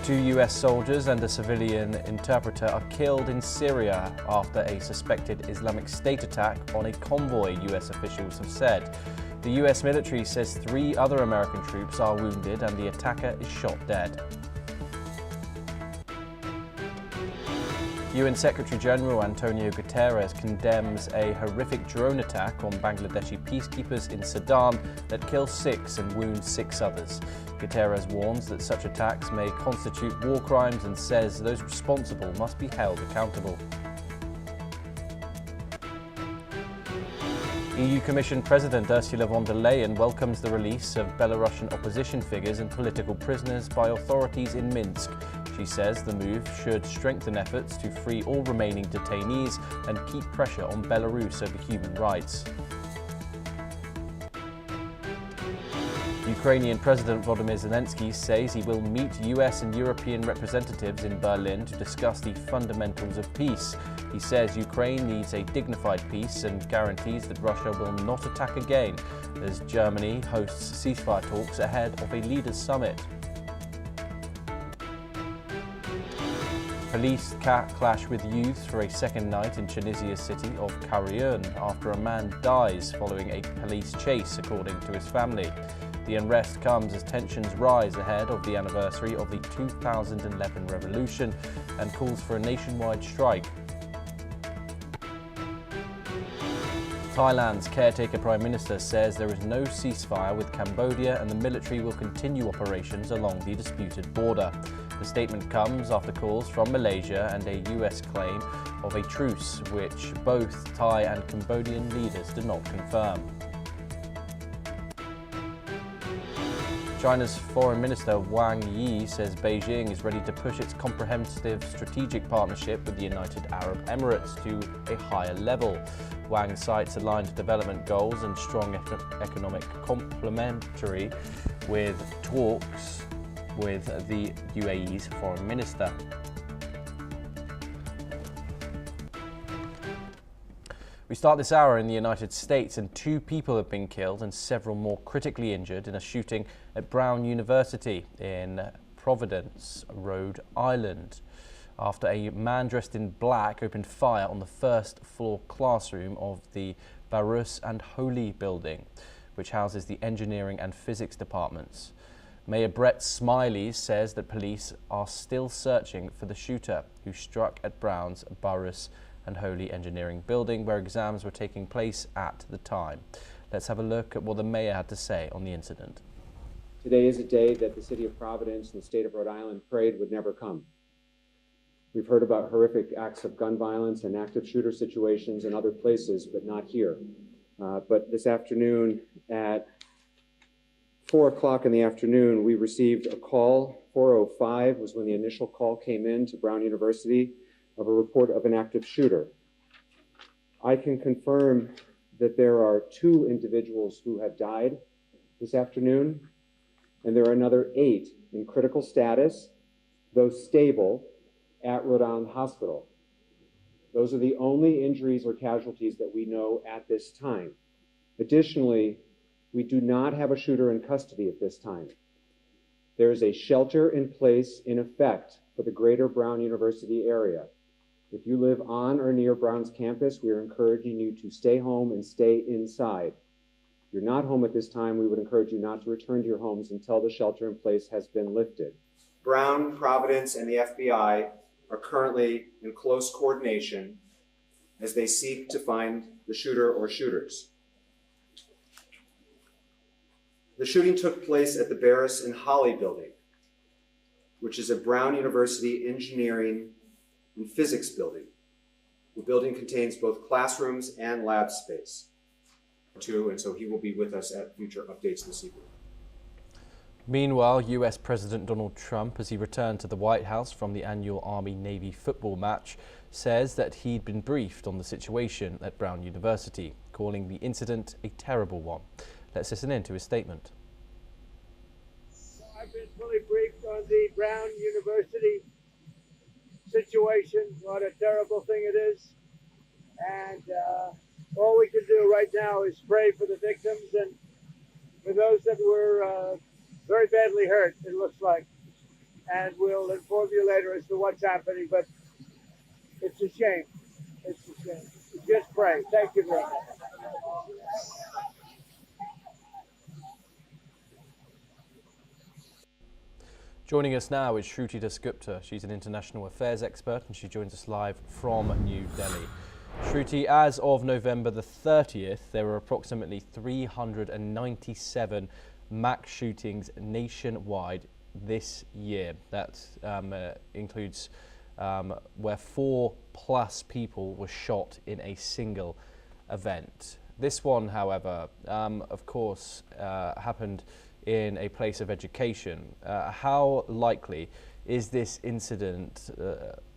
2 US soldiers and a civilian interpreter are killed in Syria after a suspected Islamic State attack on a convoy, US officials have said. The US military says 3 other American troops are wounded and the attacker is shot dead. UN Secretary-General Antonio Guterres condemns a horrific drone attack on Bangladeshi peacekeepers in Sudan that kills 6 and wounds 6 others. Guterres warns that such attacks may constitute war crimes and says those responsible must be held accountable. EU Commission President Ursula von der Leyen welcomes the release of Belarusian opposition figures and political prisoners by authorities in Minsk. She says the move should strengthen efforts to free all remaining detainees and keep pressure on Belarus over human rights. Ukrainian President Volodymyr Zelensky says he will meet US and European representatives in Berlin to discuss the fundamentals of peace. He says Ukraine needs a dignified peace and guarantees that Russia will not attack again as Germany hosts ceasefire talks ahead of a leaders' summit. Police clash with youth for a second night in Tunisia's city of Karaoun after a man dies following a police chase, according to his family. The unrest comes as tensions rise ahead of the anniversary of the 2011 revolution and calls for a nationwide strike. Thailand's caretaker Prime Minister says there is no ceasefire with Cambodia and the military will continue operations along the disputed border. The statement comes after calls from Malaysia and a US claim of a truce, which both Thai and Cambodian leaders did not confirm. China's Foreign Minister Wang Yi says Beijing is ready to push its comprehensive strategic partnership with the United Arab Emirates to a higher level. Wang cites aligned development goals and strong economic complementary with talks with the UAE's foreign minister. We start this hour in the United States and 2 people have been killed and several more critically injured in a shooting at Brown University in Providence, Rhode Island, after a man dressed in black opened fire on the first-floor classroom of the Barus and Holy building, which houses the engineering and physics departments. Mayor Brett Smiley says that police are still searching for the shooter who struck at Brown's Barus and Holy Engineering building where exams were taking place at the time. Let's have a look at what the mayor had to say on the incident. Today is a day that the city of Providence and the state of Rhode Island prayed would never come. We've heard about horrific acts of gun violence and active shooter situations in other places, but not here. But this afternoon at 4 o'clock in the afternoon, we received a call. 4:05 was when the initial call came in to Brown University of a report of an active shooter. I can confirm that there are 2 individuals who have died this afternoon, and there are another 8 in critical status, though stable, at Rhode Island Hospital. Those are the only injuries or casualties that we know at this time. Additionally, we do not have a shooter in custody at this time. There is a shelter in place in effect for the greater Brown University area. If you live on or near Brown's campus, we are encouraging you to stay home and stay inside. If you're not home at this time, we would encourage you not to return to your homes until the shelter in place has been lifted. Brown, Providence, and the FBI are currently in close coordination as they seek to find the shooter or shooters. The shooting took place at the Barris and Holly building, which is a Brown University engineering and physics building. The building contains both classrooms and lab space. too, and so he will be with us at future updates this evening. Meanwhile, US President Donald Trump, as he returned to the White House from the annual Army-Navy football match, says that he'd been briefed on the situation at Brown University, calling the incident a terrible one. Let's listen in to his statement. I've been fully briefed on the Brown University situation, what a terrible thing it is. And all we can do right now is pray for the victims and for those that were very badly hurt, it looks like. And we'll inform you later as to what's happening, but it's a shame. It's a shame. Just pray. Thank you very much. Joining us now is Shruti Dasgupta. She's an international affairs expert and she joins us live from New Delhi. Shruti, as of November the 30th, there were approximately 397 mass shootings nationwide this year. That includes where 4+ people were shot in a single event. This one, however, of course, happened in a place of education. How likely is this incident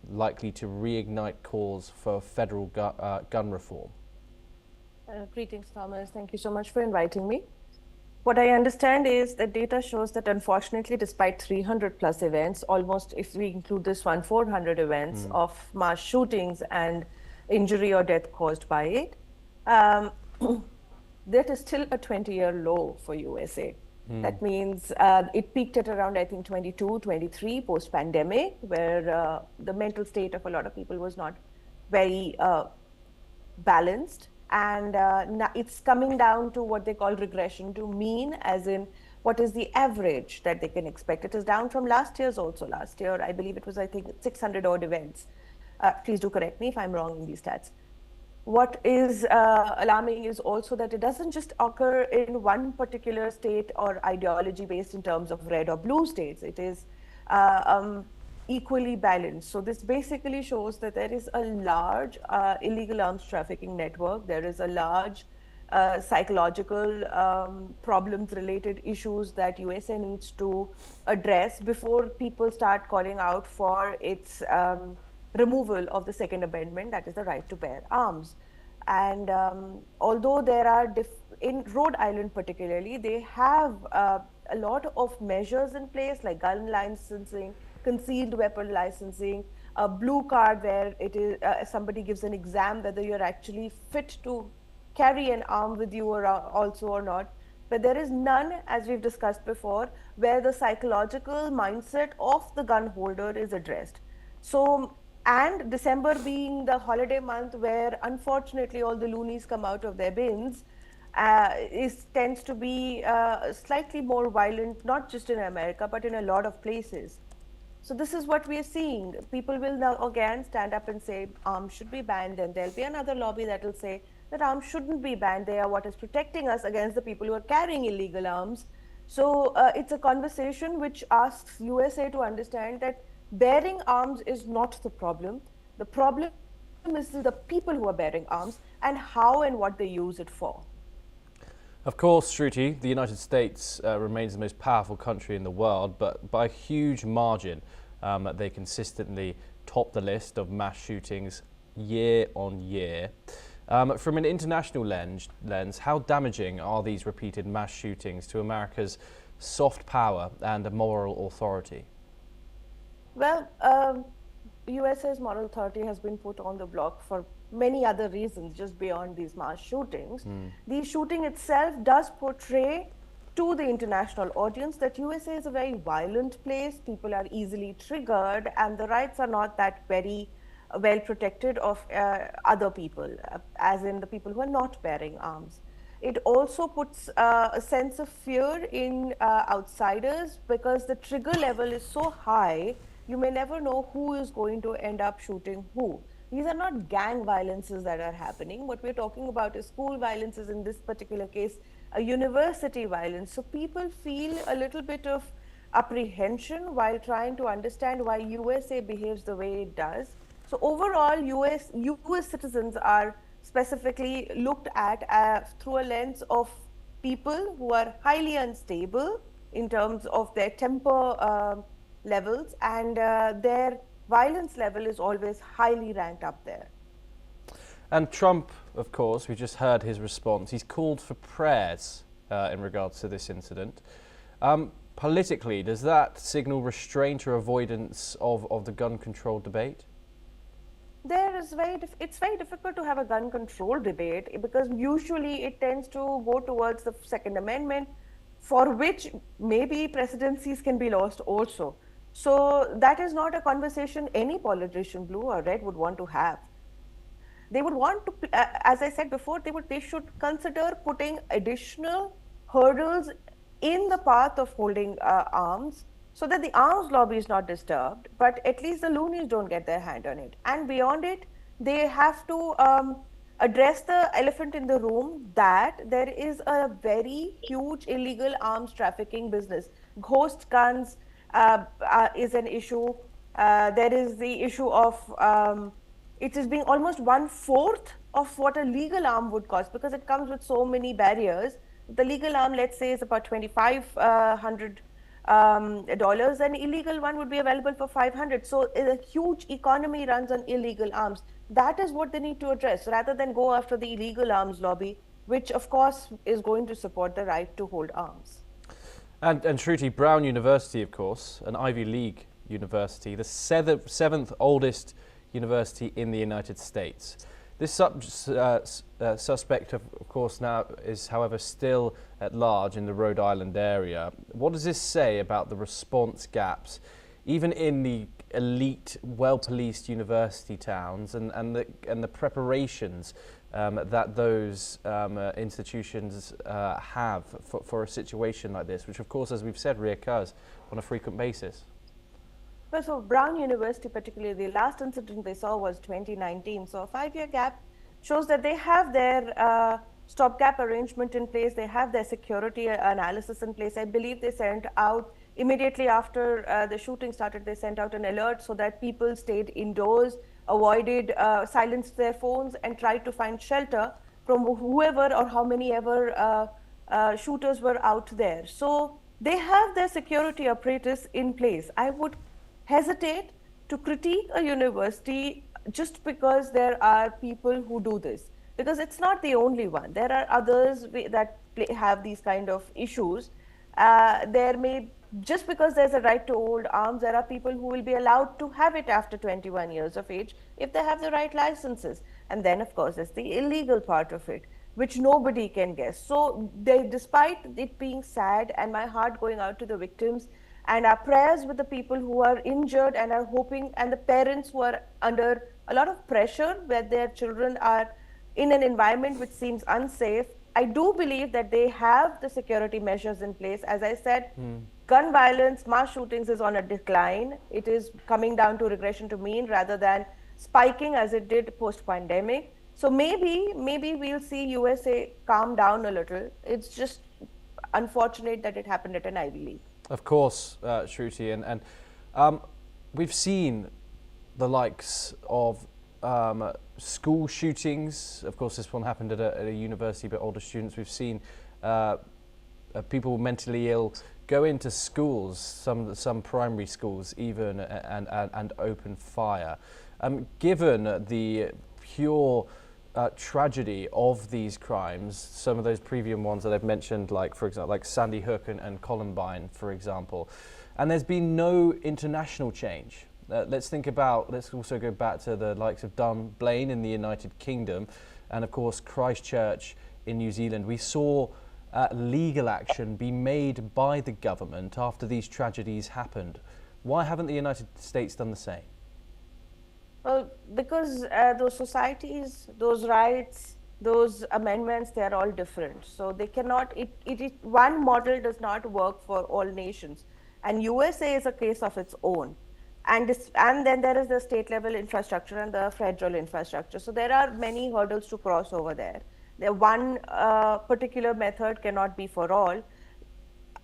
likely to reignite calls for federal gun reform? Greetings, Thomas. Thank you so much for inviting me. What I understand is that data shows that unfortunately, despite 300+ events, almost, if we include this one, 400 events of mass shootings and injury or death caused by it, that is still a 20-year low for USA. That means it peaked at around, I think, 22, 23 post-pandemic, where the mental state of a lot of people was not very balanced. And now it's coming down to what they call regression to mean, as in what is the average that they can expect. It is down from last year's also. Last year, I believe it was, I think, 600 odd events. Please do correct me if I'm wrong in these stats. What is alarming is also that it doesn't just occur in one particular state or ideology based in terms of red or blue states. It is equally balanced. So this basically shows that there is a large illegal arms trafficking network. There is a large psychological problems related issues that USA needs to address before people start calling out for its removal of the Second Amendment, that is the right to bear arms. And although there are, in Rhode Island particularly, they have a lot of measures in place like gun licensing, concealed weapon licensing, a blue card where it is somebody gives an exam whether you're actually fit to carry an arm with you or also or not. But there is none, as we've discussed before, where the psychological mindset of the gun holder is addressed. So, and December being the holiday month where unfortunately all the loonies come out of their bins, tends to be slightly more violent, not just in America, but in a lot of places. So this is what we are seeing. People will now again stand up and say arms should be banned, and there'll be another lobby that will say that arms shouldn't be banned. They are what is protecting us against the people who are carrying illegal arms. So it's a conversation which asks USA to understand that bearing arms is not the problem. The problem is the people who are bearing arms and how and what they use it for. Of course, Shruti, the United States remains the most powerful country in the world, but by a huge margin, they consistently top the list of mass shootings year on year. From an international lens, how damaging are these repeated mass shootings to America's soft power and moral authority? Well, USA's moral authority has been put on the block for many other reasons, just beyond these mass shootings. The shooting itself does portray to the international audience that USA is a very violent place, people are easily triggered, and the rights are not that very well protected of other people, as in the people who are not bearing arms. It also puts a sense of fear in outsiders because the trigger level is so high, you may never know who is going to end up shooting who. These are not gang violences that are happening. What we're talking about is school violences, in this particular case, a university violence. So people feel a little bit of apprehension while trying to understand why USA behaves the way it does. So overall, US citizens are specifically looked at through a lens of people who are highly unstable in terms of their temper levels, and their violence level is always highly ranked up there. And Trump, of course, we just heard his response. He's called for prayers in regards to this incident. Politically, does that signal restraint or avoidance of the gun control debate? It's very difficult to have a gun control debate because usually it tends to go towards the Second Amendment, for which maybe presidencies can be lost also. So that is not a conversation any politician, blue or red, would want to have. They would want to, as I said before, they should consider putting additional hurdles in the path of holding arms, so that the arms lobby is not disturbed, but at least the loonies don't get their hand on it. And beyond it, they have to address the elephant in the room, that there is a very huge illegal arms trafficking business. Ghost guns is an issue. There is the issue of it is being almost 1/4 of what a legal arm would cost, because it comes with so many barriers. The legal arm, let's say, is about $2,500. An illegal one would be available for 500. So a huge economy runs on illegal arms. That is what they need to address, rather than go after the illegal arms lobby, which of course is going to support the right to hold arms. And Shruti, Brown University, of course, an Ivy League university, the seventh oldest university in the United States. This suspect, of course, now is, however, still at large in the Rhode Island area. What does this say about the response gaps, even in the elite, well-policed university towns, and the preparations that those institutions have for a situation like this, which, of course, as we've said, reoccurs on a frequent basis? Well, so Brown University, particularly, the last incident they saw was 2019. So a 5-year gap shows that they have their stopgap arrangement in place. They have their security analysis in place. I believe they sent out immediately after the shooting started, they sent out an alert so that people stayed indoors, avoided, silenced their phones, and tried to find shelter from whoever or how many ever shooters were out there. So they have their security apparatus in place. I would hesitate to critique a university just because there are people who do this, because it's not the only one. There are others that have these kind of issues. Just because there's a right to hold arms, there are people who will be allowed to have it after 21 years of age if they have the right licenses. And then, of course, there's the illegal part of it, which nobody can guess. So despite it being sad, and my heart going out to the victims, and our prayers with the people who are injured and are hoping, and the parents who are under a lot of pressure where their children are in an environment which seems unsafe, I do believe that they have the security measures in place. As I said, gun violence, mass shootings is on a decline. It is coming down to regression to mean rather than spiking as it did post-pandemic. So maybe we'll see USA calm down a little. It's just unfortunate that it happened at an Ivy League. Of course, Shruti, and we've seen the likes of school shootings. Of course, this one happened at a university, but older students. We've seen people mentally ill go into schools, some primary schools even, and open fire. Given the pure tragedy of these crimes, some of those previous ones that I've mentioned, like, for example, like Sandy Hook and Columbine, for example, and there's been no international change. Let's also go back to the likes of Dunblane in the United Kingdom, and of course Christchurch in New Zealand. We saw legal action be made by the government after these tragedies happened. Why haven't the United States done the same? Well, because those societies, those rights, those amendments, they are all different. So they cannot, one model does not work for all nations. And USA is a case of its own. And then there is the state level infrastructure and the federal infrastructure. So there are many hurdles to cross over there. One particular method cannot be for all.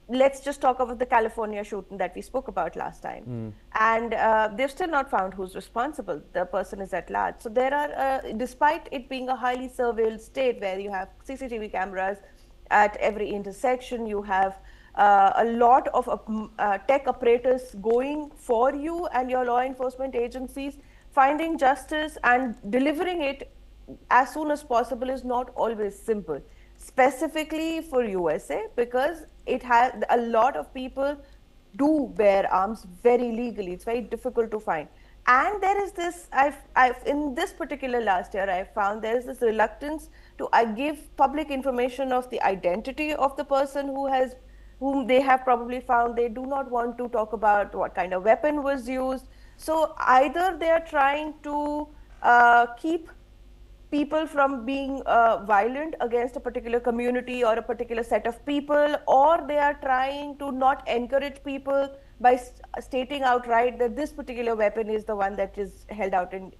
let's just talk about the California shooting that we spoke about last time. And they've still not found who's responsible. The person is at large. So there are, despite it being a highly surveilled state where you have CCTV cameras at every intersection, you have a lot of tech operators going for you and your law enforcement agencies, finding justice and delivering it as soon as possible is not always simple, specifically for USA, because it has a lot of people do bear arms very legally. It's very difficult to find. And there is this, in this particular last year, I found there is this reluctance to give public information of the identity of the person whom they have probably found. They do not want to talk about what kind of weapon was used. So either they are trying to keep people from being violent against a particular community or a particular set of people, or they are trying to not encourage people by stating outright that this particular weapon is the one that is held out in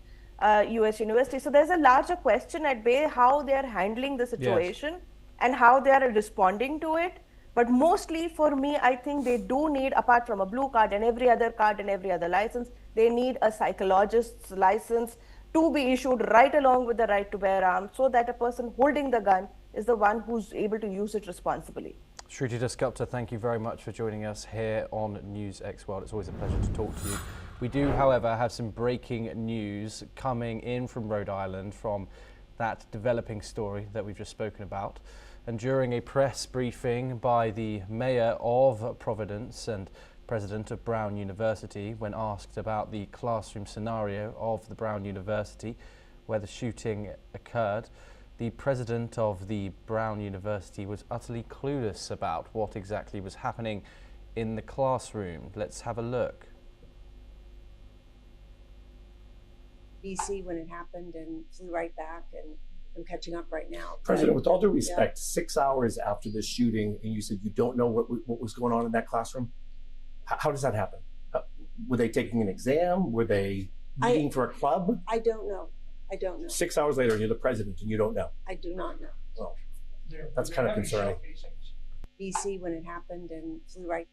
US university. So there's a larger question at bay, how they are handling the situation and how they are responding to it. But mostly for me, I think they do need, apart from a blue card and every other card and every other license, they need a psychologist's license to be issued right along with the right to bear arms, so that a person holding the gun is the one who's able to use it responsibly. Shruti Dasgupta, thank you very much for joining us here on News X World. It's always a pleasure to talk to you. We do, however, have some breaking news coming in from Rhode Island from that developing story that we've just spoken about. And during a press briefing by the mayor of Providence and president of Brown University, when asked about the classroom scenario of the Brown University where the shooting occurred, the president of the Brown University was utterly clueless about what exactly was happening in the classroom. Let's have a look. BC when it happened and flew right back, and I'm catching up right now. President, with all due respect, 6 hours after the shooting, and you said you don't know what was going on in that classroom. How does that happen? Were they taking an exam? Were they meeting for a club? I don't know. 6 hours later, you're the president and you don't know. I do not know. Well, that's kind of concerning. BC when it happened and flew right.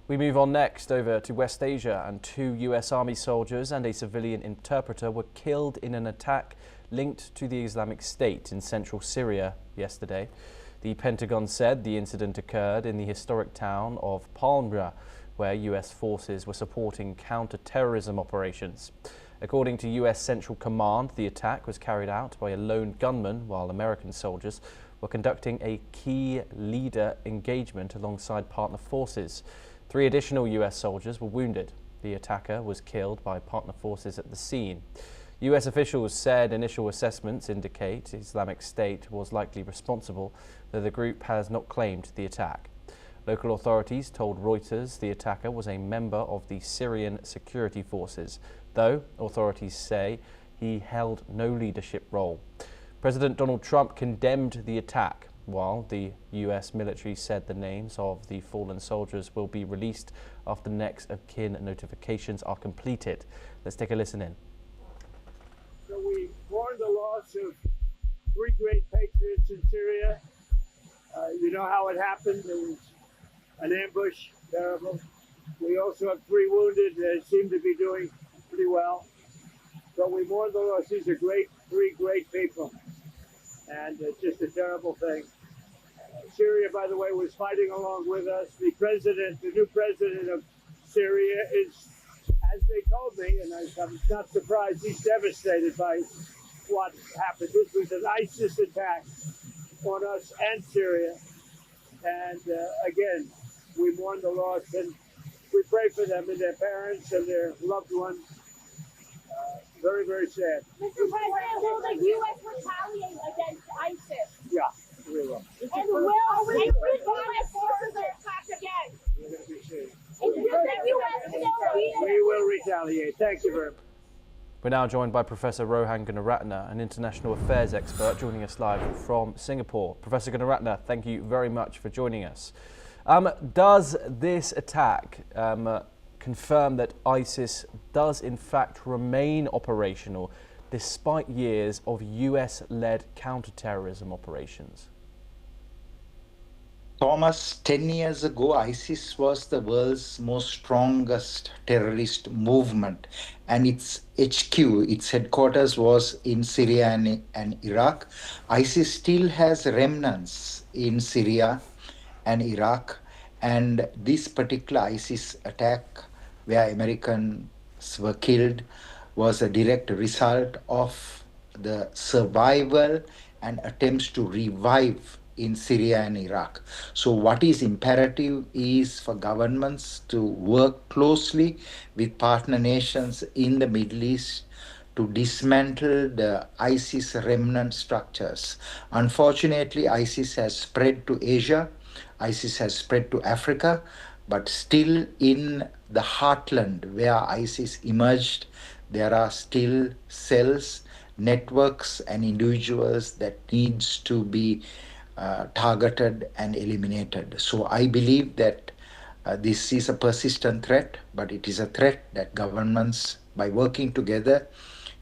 We move on next over to West Asia, and 2 US Army soldiers and a civilian interpreter were killed in an attack linked to the Islamic State in central Syria yesterday. The Pentagon said the incident occurred in the historic town of Palmyra, where US forces were supporting counter-terrorism operations. According to US Central Command, the attack was carried out by a lone gunman while American soldiers were conducting a key leader engagement alongside partner forces. 3 additional US soldiers were wounded. The attacker was killed by partner forces at the scene. US officials said initial assessments indicate Islamic State was likely responsible, though the group has not claimed the attack. Local authorities told Reuters the attacker was a member of the Syrian security forces, though authorities say he held no leadership role. President Donald Trump condemned the attack, while the US military said the names of the fallen soldiers will be released after next of kin notifications are completed. Let's take a listen in. So we mourn the loss of 3 great patriots in Syria. You know how it happened. It was an ambush, terrible. We also have 3 wounded. They seem to be doing pretty well. So we mourn the loss. These are 3 great people. And it's just a terrible thing. Syria, by the way, was fighting along with us. The new president of Syria is, as they told me, and I'm not surprised, he's devastated by what happened. This was an ISIS attack on us and Syria. And again, we mourn the loss and we pray for them and their parents and their loved ones. Very, very sad. Mr. President, will the U.S. retaliate against ISIS? Yeah, we will. And will the U.S. forces attack again? Will the U.S. still be there? We will retaliate. Thank you very much. We're now joined by Professor Rohan Gunaratne, an international affairs expert, joining us live from Singapore. Professor Gunaratne, thank you very much for joining us. Does this attack confirm that ISIS does in fact remain operational despite years of US-led counter-terrorism operations? Thomas, 10 years ago, ISIS was the world's most strongest terrorist movement, and its HQ, its headquarters was in Syria and Iraq. ISIS still has remnants in Syria and Iraq, and this particular ISIS attack, where Americans were killed, was a direct result of the survival and attempts to revive in Syria and Iraq. So what is imperative is for governments to work closely with partner nations in the Middle East to dismantle the ISIS remnant structures. Unfortunately, ISIS has spread to Asia, ISIS has spread to Africa, but still in the heartland where ISIS emerged, there are still cells, networks, and individuals that needs to be targeted and eliminated. So I believe that this is a persistent threat, but it is a threat that governments, by working together,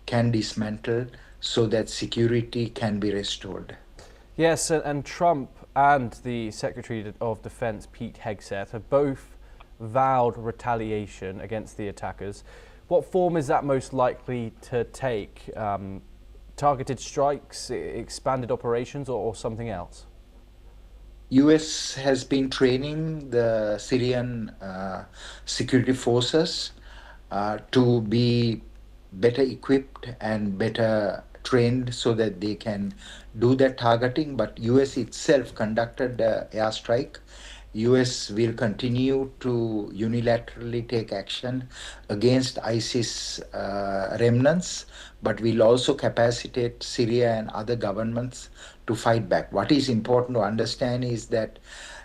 can dismantle so that security can be restored. Yes, and Trump and the Secretary of Defense, Pete Hegseth, have both vowed retaliation against the attackers. What form is that most likely to take? Targeted strikes, expanded operations, or something else? US has been training the Syrian security forces to be better equipped and better trained so that they can do that targeting, but US itself conducted the airstrike. US will continue to unilaterally take action against ISIS remnants, but will also capacitate Syria and other governments to fight back. What is important to understand is that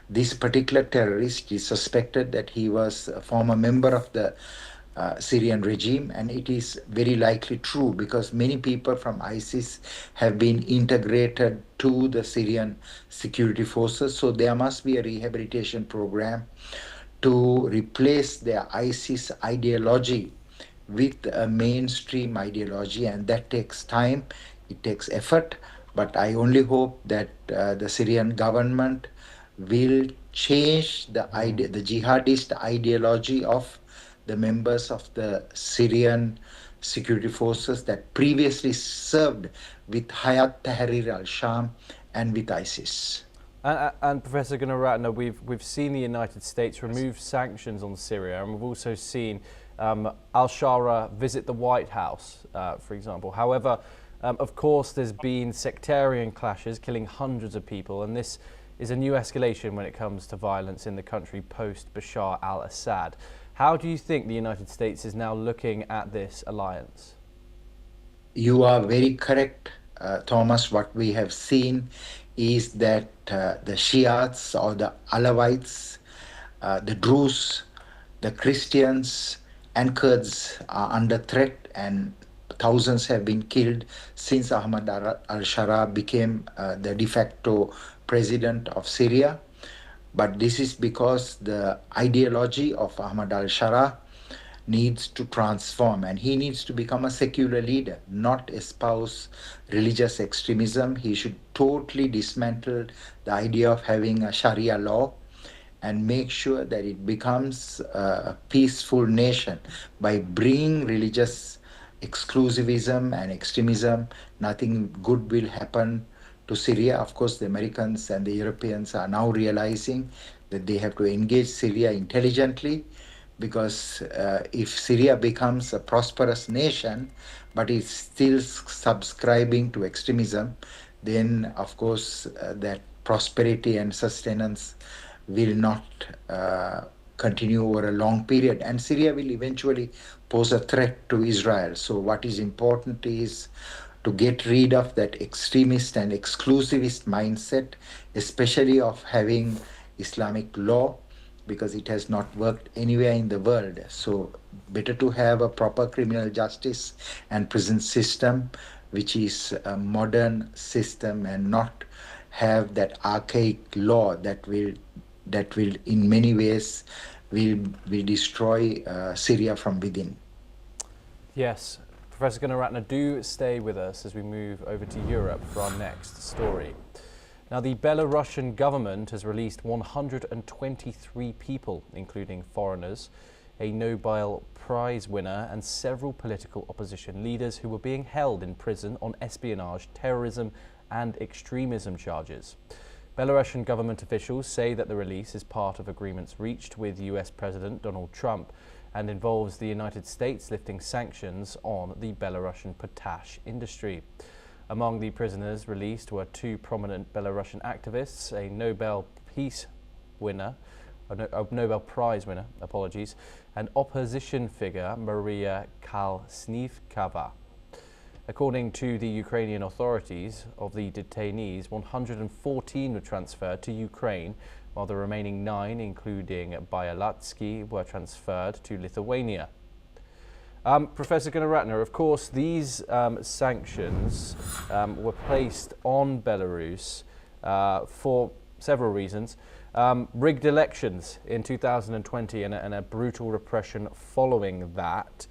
this particular terrorist is suspected that he was a former member of the Syrian regime, and it is very likely true because many people from ISIS have been integrated to the Syrian security forces. So there must be a rehabilitation program to replace their ISIS ideology with a mainstream ideology, and that takes time, it takes effort, but I only hope that the Syrian government will change the jihadist ideology of the members of the Syrian security forces that previously served with Hayat Tahrir al-Sham and with ISIS. And Professor Gunaratne, we've seen the United States remove sanctions on Syria, and we've also seen al-Shara visit the White House, for example. However, of course, there's been sectarian clashes killing hundreds of people, and this is a new escalation when it comes to violence in the country post Bashar al-Assad. How do you think the United States is now looking at this alliance? You are very correct, Thomas. What we have seen is that the Shiites or the Alawites, the Druze, the Christians and Kurds are under threat, and thousands have been killed since Ahmad al-Shara became the de facto president of Syria. But this is because the ideology of Ahmad al-Shara needs to transform, and he needs to become a secular leader, not espouse religious extremism. He should totally dismantle the idea of having a Sharia law and make sure that it becomes a peaceful nation by bringing religious exclusivism and extremism. Nothing good will happen to Syria. Of course, the Americans and the Europeans are now realizing that they have to engage Syria intelligently, because if Syria becomes a prosperous nation but is still subscribing to extremism, then of course that prosperity and sustenance will not continue over a long period, and Syria will eventually pose a threat to Israel. So what is important is to get rid of that extremist and exclusivist mindset, especially of having Islamic law, because it has not worked anywhere in the world. So better to have a proper criminal justice and prison system, which is a modern system, and not have that archaic law that will in many ways will destroy Syria from within. Yes. Professor Gunaratne, do stay with us as we move over to Europe for our next story. Now, the Belarusian government has released 123 people, including foreigners, a Nobel Prize winner and several political opposition leaders who were being held in prison on espionage, terrorism and extremism charges. Belarusian government officials say that the release is part of agreements reached with US President Donald Trump and involves the United States lifting sanctions on the Belarusian potash industry. Among the prisoners released were two prominent Belarusian activists, a Nobel Prize winner, and opposition figure Maria Kalesnikava. According to the Ukrainian authorities, of the detainees, 114 were transferred to Ukraine, while the remaining 9, including Bialatsky, were transferred to Lithuania. Professor Gunaratne, of course, these sanctions were placed on Belarus for several reasons. Rigged elections in 2020 and a brutal repression following that,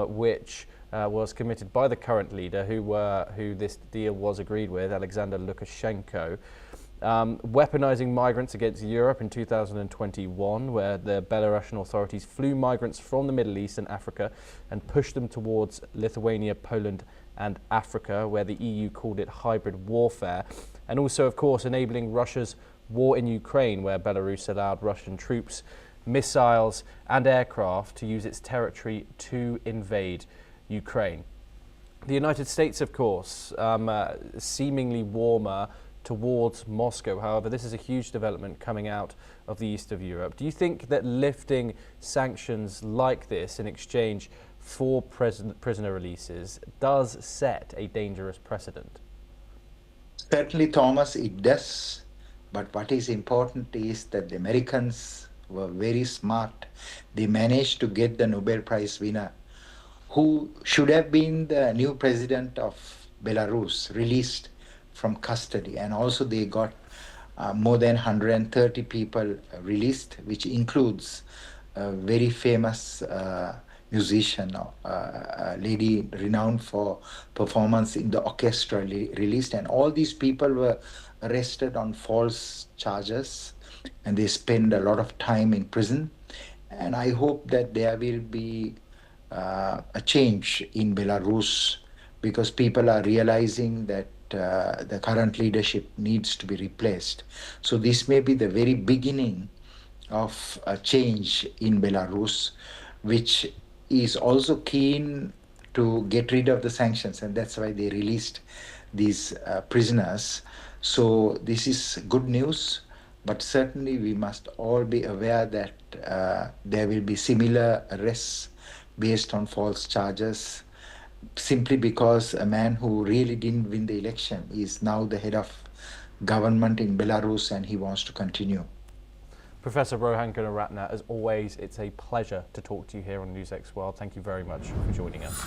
which was committed by the current leader who this deal was agreed with, Alexander Lukashenko. Weaponizing migrants against Europe in 2021, where the Belarusian authorities flew migrants from the Middle East and Africa and pushed them towards Lithuania, Poland and Africa, where the EU called it hybrid warfare. And also, of course, enabling Russia's war in Ukraine, where Belarus allowed Russian troops, missiles and aircraft to use its territory to invade Ukraine. The United States, of course, seemingly warmer towards Moscow. However, this is a huge development coming out of the east of Europe. Do you think that lifting sanctions like this in exchange for prisoner releases does set a dangerous precedent? Certainly, Thomas, it does. But what is important is that the Americans were very smart. They managed to get the Nobel Prize winner, who should have been the new president of Belarus, released from custody. And also they got more than 130 people released, which includes a very famous musician, a lady renowned for performance in the orchestra released. And all these people were arrested on false charges and they spend a lot of time in prison. And I hope that there will be a change in Belarus, because people are realizing that the current leadership needs to be replaced. So this may be the very beginning of a change in Belarus, which is also keen to get rid of the sanctions, and that's why they released these prisoners. So this is good news, but certainly we must all be aware that there will be similar arrests based on false charges, simply because a man who really didn't win the election is now the head of government in Belarus and he wants to continue. Professor Rohan Gunaratne, as always, it's a pleasure to talk to you here on NewsX World. Thank you very much for joining us.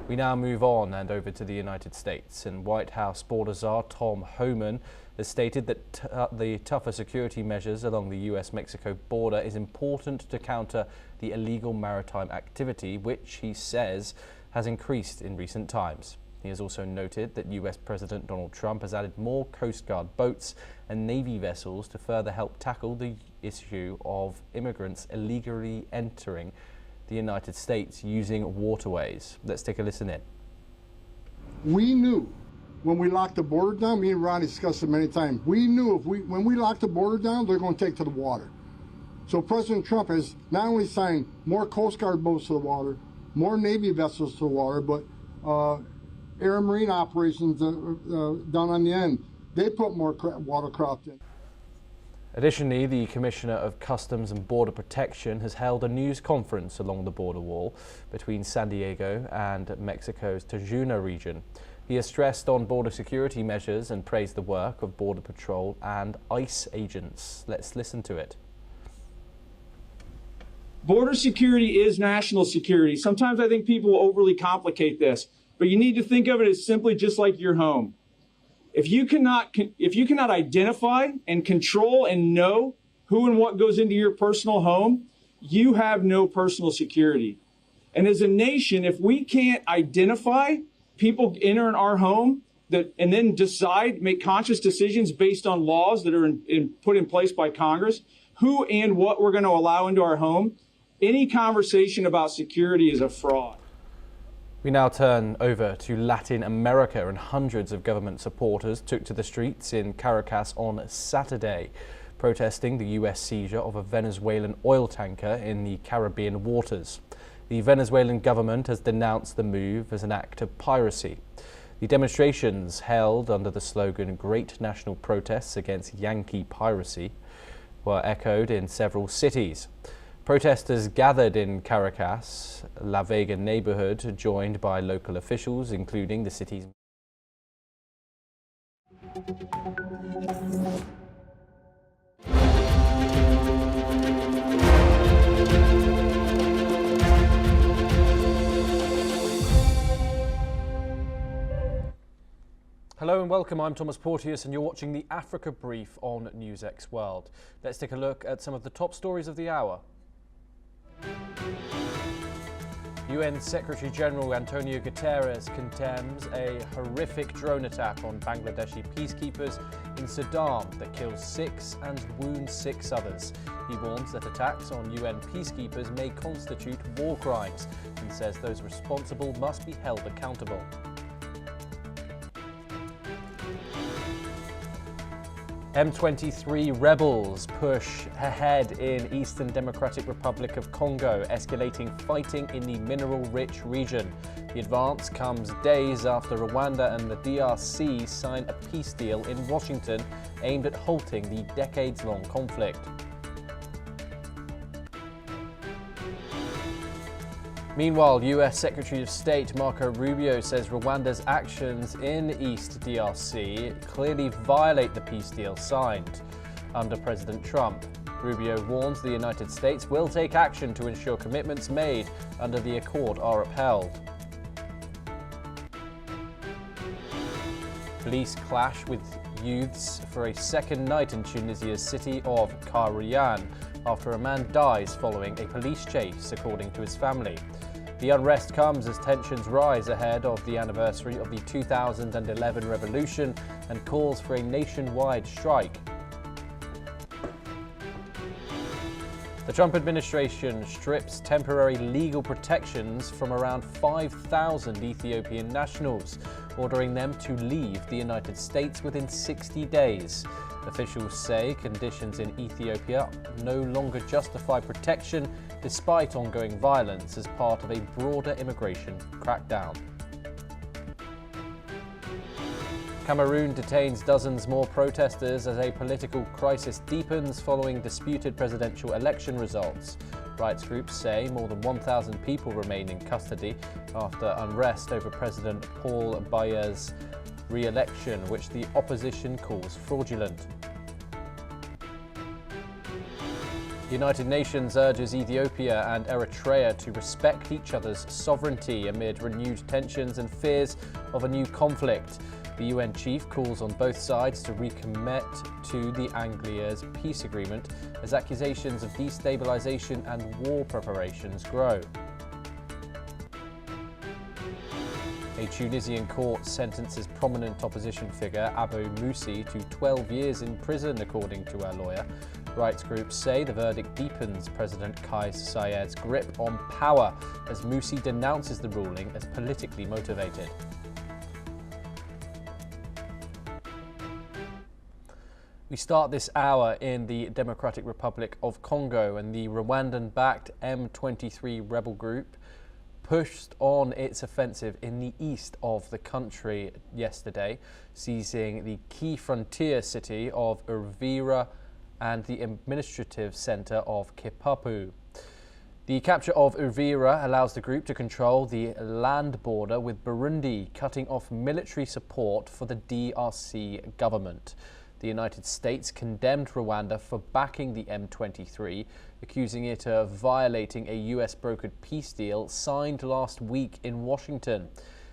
We now move on and over to the United States, and White House border czar Tom Homan has stated that the tougher security measures along the US-Mexico border is important to counter the illegal maritime activity, which he says has increased in recent times. He has also noted that US President Donald Trump has added more Coast Guard boats and Navy vessels to further help tackle the issue of immigrants illegally entering the United States using waterways. Let's take a listen in. We knew when we locked the border down, me and Ronnie discussed it many times, we knew when we locked the border down, they're going to take to the water. So President Trump has not only signed more Coast Guard boats to the water, more Navy vessels to the water, but air and marine operations down on the end, they put more watercraft in. Additionally, the Commissioner of Customs and Border Protection has held a news conference along the border wall between San Diego and Mexico's Tijuana region. He has stressed on border security measures and praised the work of Border Patrol and ICE agents. Let's listen to it. Border security is national security. Sometimes I think people overly complicate this, but you need to think of it as simply just like your home. If you cannot identify and control and know who and what goes into your personal home, you have no personal security. And as a nation, if we can't identify people entering our home and then make conscious decisions based on laws that are put in place by Congress, who and what we're going to allow into our home, any conversation about security is a fraud. We now turn over to Latin America, and hundreds of government supporters took to the streets in Caracas on Saturday, protesting the US seizure of a Venezuelan oil tanker in the Caribbean waters. The Venezuelan government has denounced the move as an act of piracy. The demonstrations, held under the slogan "Great National Protests Against Yankee Piracy," were echoed in several cities. Protesters gathered in Caracas, La Vega neighborhood, joined by local officials, including the city's Hello and welcome, I'm Thomas Porteous and you're watching the Africa Brief on NewsX World. Let's take a look at some of the top stories of the hour. UN Secretary General Antonio Guterres condemns a horrific drone attack on Bangladeshi peacekeepers in Sudan that kills 6 and wounds 6 others. He warns that attacks on UN peacekeepers may constitute war crimes and says those responsible must be held accountable. M23 rebels push ahead in Eastern Democratic Republic of Congo, escalating fighting in the mineral-rich region. The advance comes days after Rwanda and the DRC sign a peace deal in Washington aimed at halting the decades-long conflict. Meanwhile, US Secretary of State Marco Rubio says Rwanda's actions in East DRC clearly violate the peace deal signed under President Trump. Rubio warns the United States will take action to ensure commitments made under the accord are upheld. Police clash with youths for a second night in Tunisia's city of Karayan after a man dies following a police chase, according to his family. The unrest comes as tensions rise ahead of the anniversary of the 2011 revolution and calls for a nationwide strike. The Trump administration strips temporary legal protections from around 5,000 Ethiopian nationals, ordering them to leave the United States within 60 days. Officials say conditions in Ethiopia no longer justify protection despite ongoing violence as part of a broader immigration crackdown. Cameroon detains dozens more protesters as a political crisis deepens following disputed presidential election results. Rights groups say more than 1,000 people remain in custody after unrest over President Paul Biya's re-election, which the opposition calls fraudulent. The United Nations urges Ethiopia and Eritrea to respect each other's sovereignty amid renewed tensions and fears of a new conflict. The UN chief calls on both sides to recommit to the Anglia's peace agreement as accusations of destabilization and war preparations grow. A Tunisian court sentences prominent opposition figure Abu Musi to 12 years in prison, according to our lawyer. Rights groups say the verdict deepens President Kais Saied's grip on power as Musi denounces the ruling as politically motivated. We start this hour in the Democratic Republic of Congo, and the Rwandan-backed M23 rebel group pushed on its offensive in the east of the country yesterday, seizing the key frontier city of Uvira and the administrative centre of Kipapu. The capture of Uvira allows the group to control the land border with Burundi, cutting off military support for the DRC government. The United States condemned Rwanda for backing the M23, accusing it of violating a US-brokered peace deal signed last week in Washington.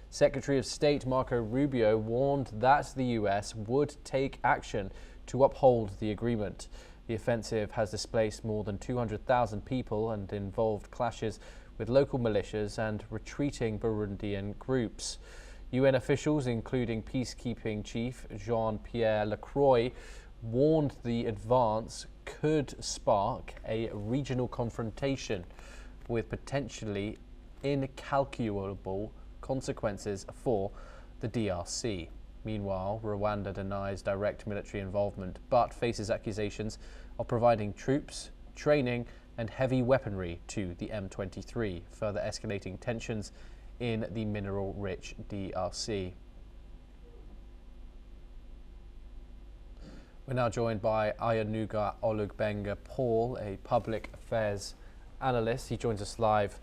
Secretary of State Marco Rubio warned that the US would take action to uphold the agreement. The offensive has displaced more than 200,000 people and involved clashes with local militias and retreating Burundian groups. UN officials, including peacekeeping chief Jean-Pierre Lacroix, warned the advance could spark a regional confrontation with potentially incalculable consequences for the DRC. Meanwhile, Rwanda denies direct military involvement but faces accusations of providing troops, training and heavy weaponry to the M23, further escalating tensions in the mineral-rich DRC. We're now joined by Ayanuga Olugbenga Paul, a public affairs analyst. He joins us live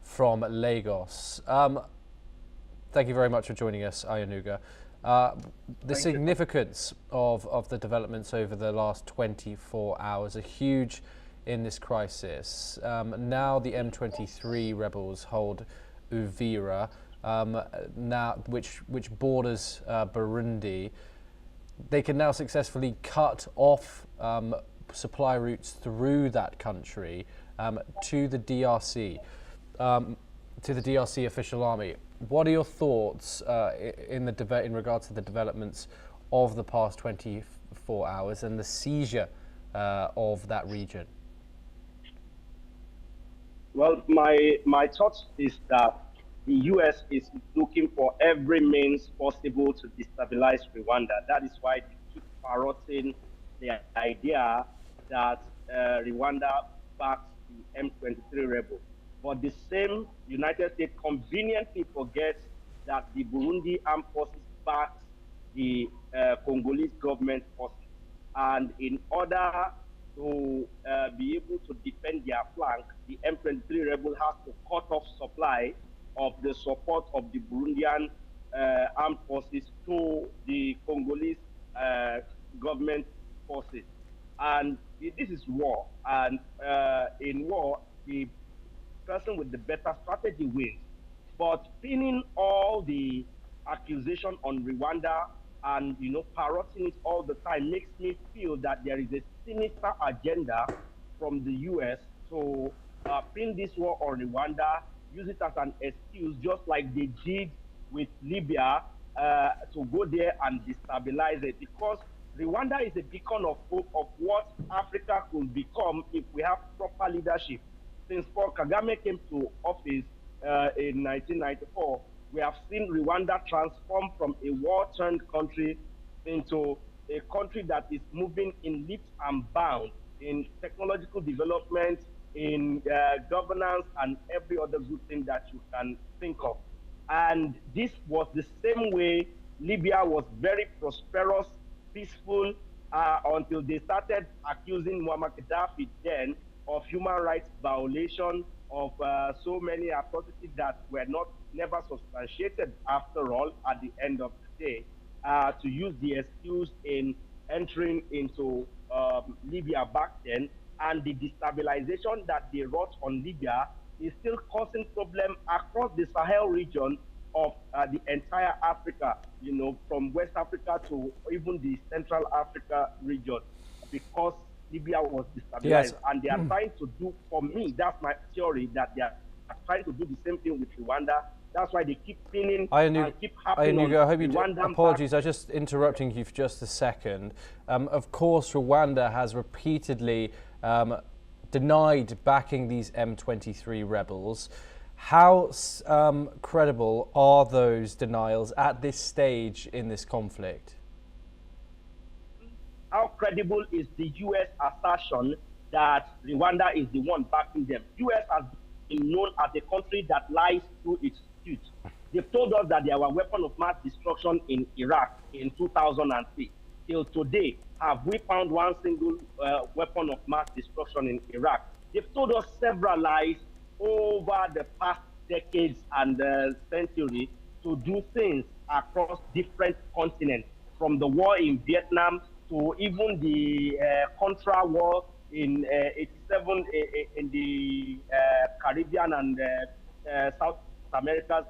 from Lagos. Thank you very much for joining us, Ayanuga. The significance of the developments over the last 24 hours are huge in this crisis. Now the M23 rebels hold Uvira, which borders Burundi. They can now successfully cut off supply routes through that country to the DRC, official army. What are your thoughts in regards to the developments of the past 24 hours and the seizure of that region? Well, my thoughts is that the U.S. is looking for every means possible to destabilize Rwanda. That is why they keep parroting the idea that Rwanda backs the M23 rebels. But the same United States conveniently forgets that the Burundi armed forces backs the Congolese government forces. And in order to be able to defend their flank, the M23 rebel has to cut off supply of the support of the Burundian armed forces to the Congolese government forces. And this is war. And in war, the person with the better strategy wins. But pinning all the accusation on Rwanda and parroting it all the time makes me feel that there is a sinister agenda from the U.S. to pin this war on Rwanda, use it as an excuse, just like they did with Libya, to go there and destabilize it. Because Rwanda is a beacon of hope of what Africa could become if we have proper leadership. Since Paul Kagame came to office in 1994, we have seen Rwanda transform from a war-torn country into a country that is moving in leaps and bounds in technological development, in governance, and every other good thing that you can think of. And this was the same way Libya was very prosperous, peaceful, until they started accusing Muammar Gaddafi then of human rights violation, of so many atrocities that were never substantiated after all at the end of the day, to use the excuse in entering into Libya back then. And the destabilization that they wrought on Libya is still causing problems across the Sahel region of the entire Africa, from West Africa to even the Central Africa region, because Libya was destabilized. Yes. And they are trying to do, for me, that's my theory, that they are trying to do the same thing with Rwanda. That's why they keep pinning and keep happening on Rwandan. Apologies, I was just interrupting you for just a second. Of course, Rwanda has repeatedly denied backing these M23 rebels. How credible are those denials at this stage in this conflict? How credible is the U.S. assertion that Rwanda is the one backing them? U.S. has been known as a country that lies through its teeth. They've told us that there were weapons of mass destruction in Iraq in 2003. Till today, have we found one single weapon of mass destruction in Iraq? They've told us several lies over the past decades and century to do things across different continents, from the war in Vietnam to even the Contra war in 87 in the Caribbean and South America.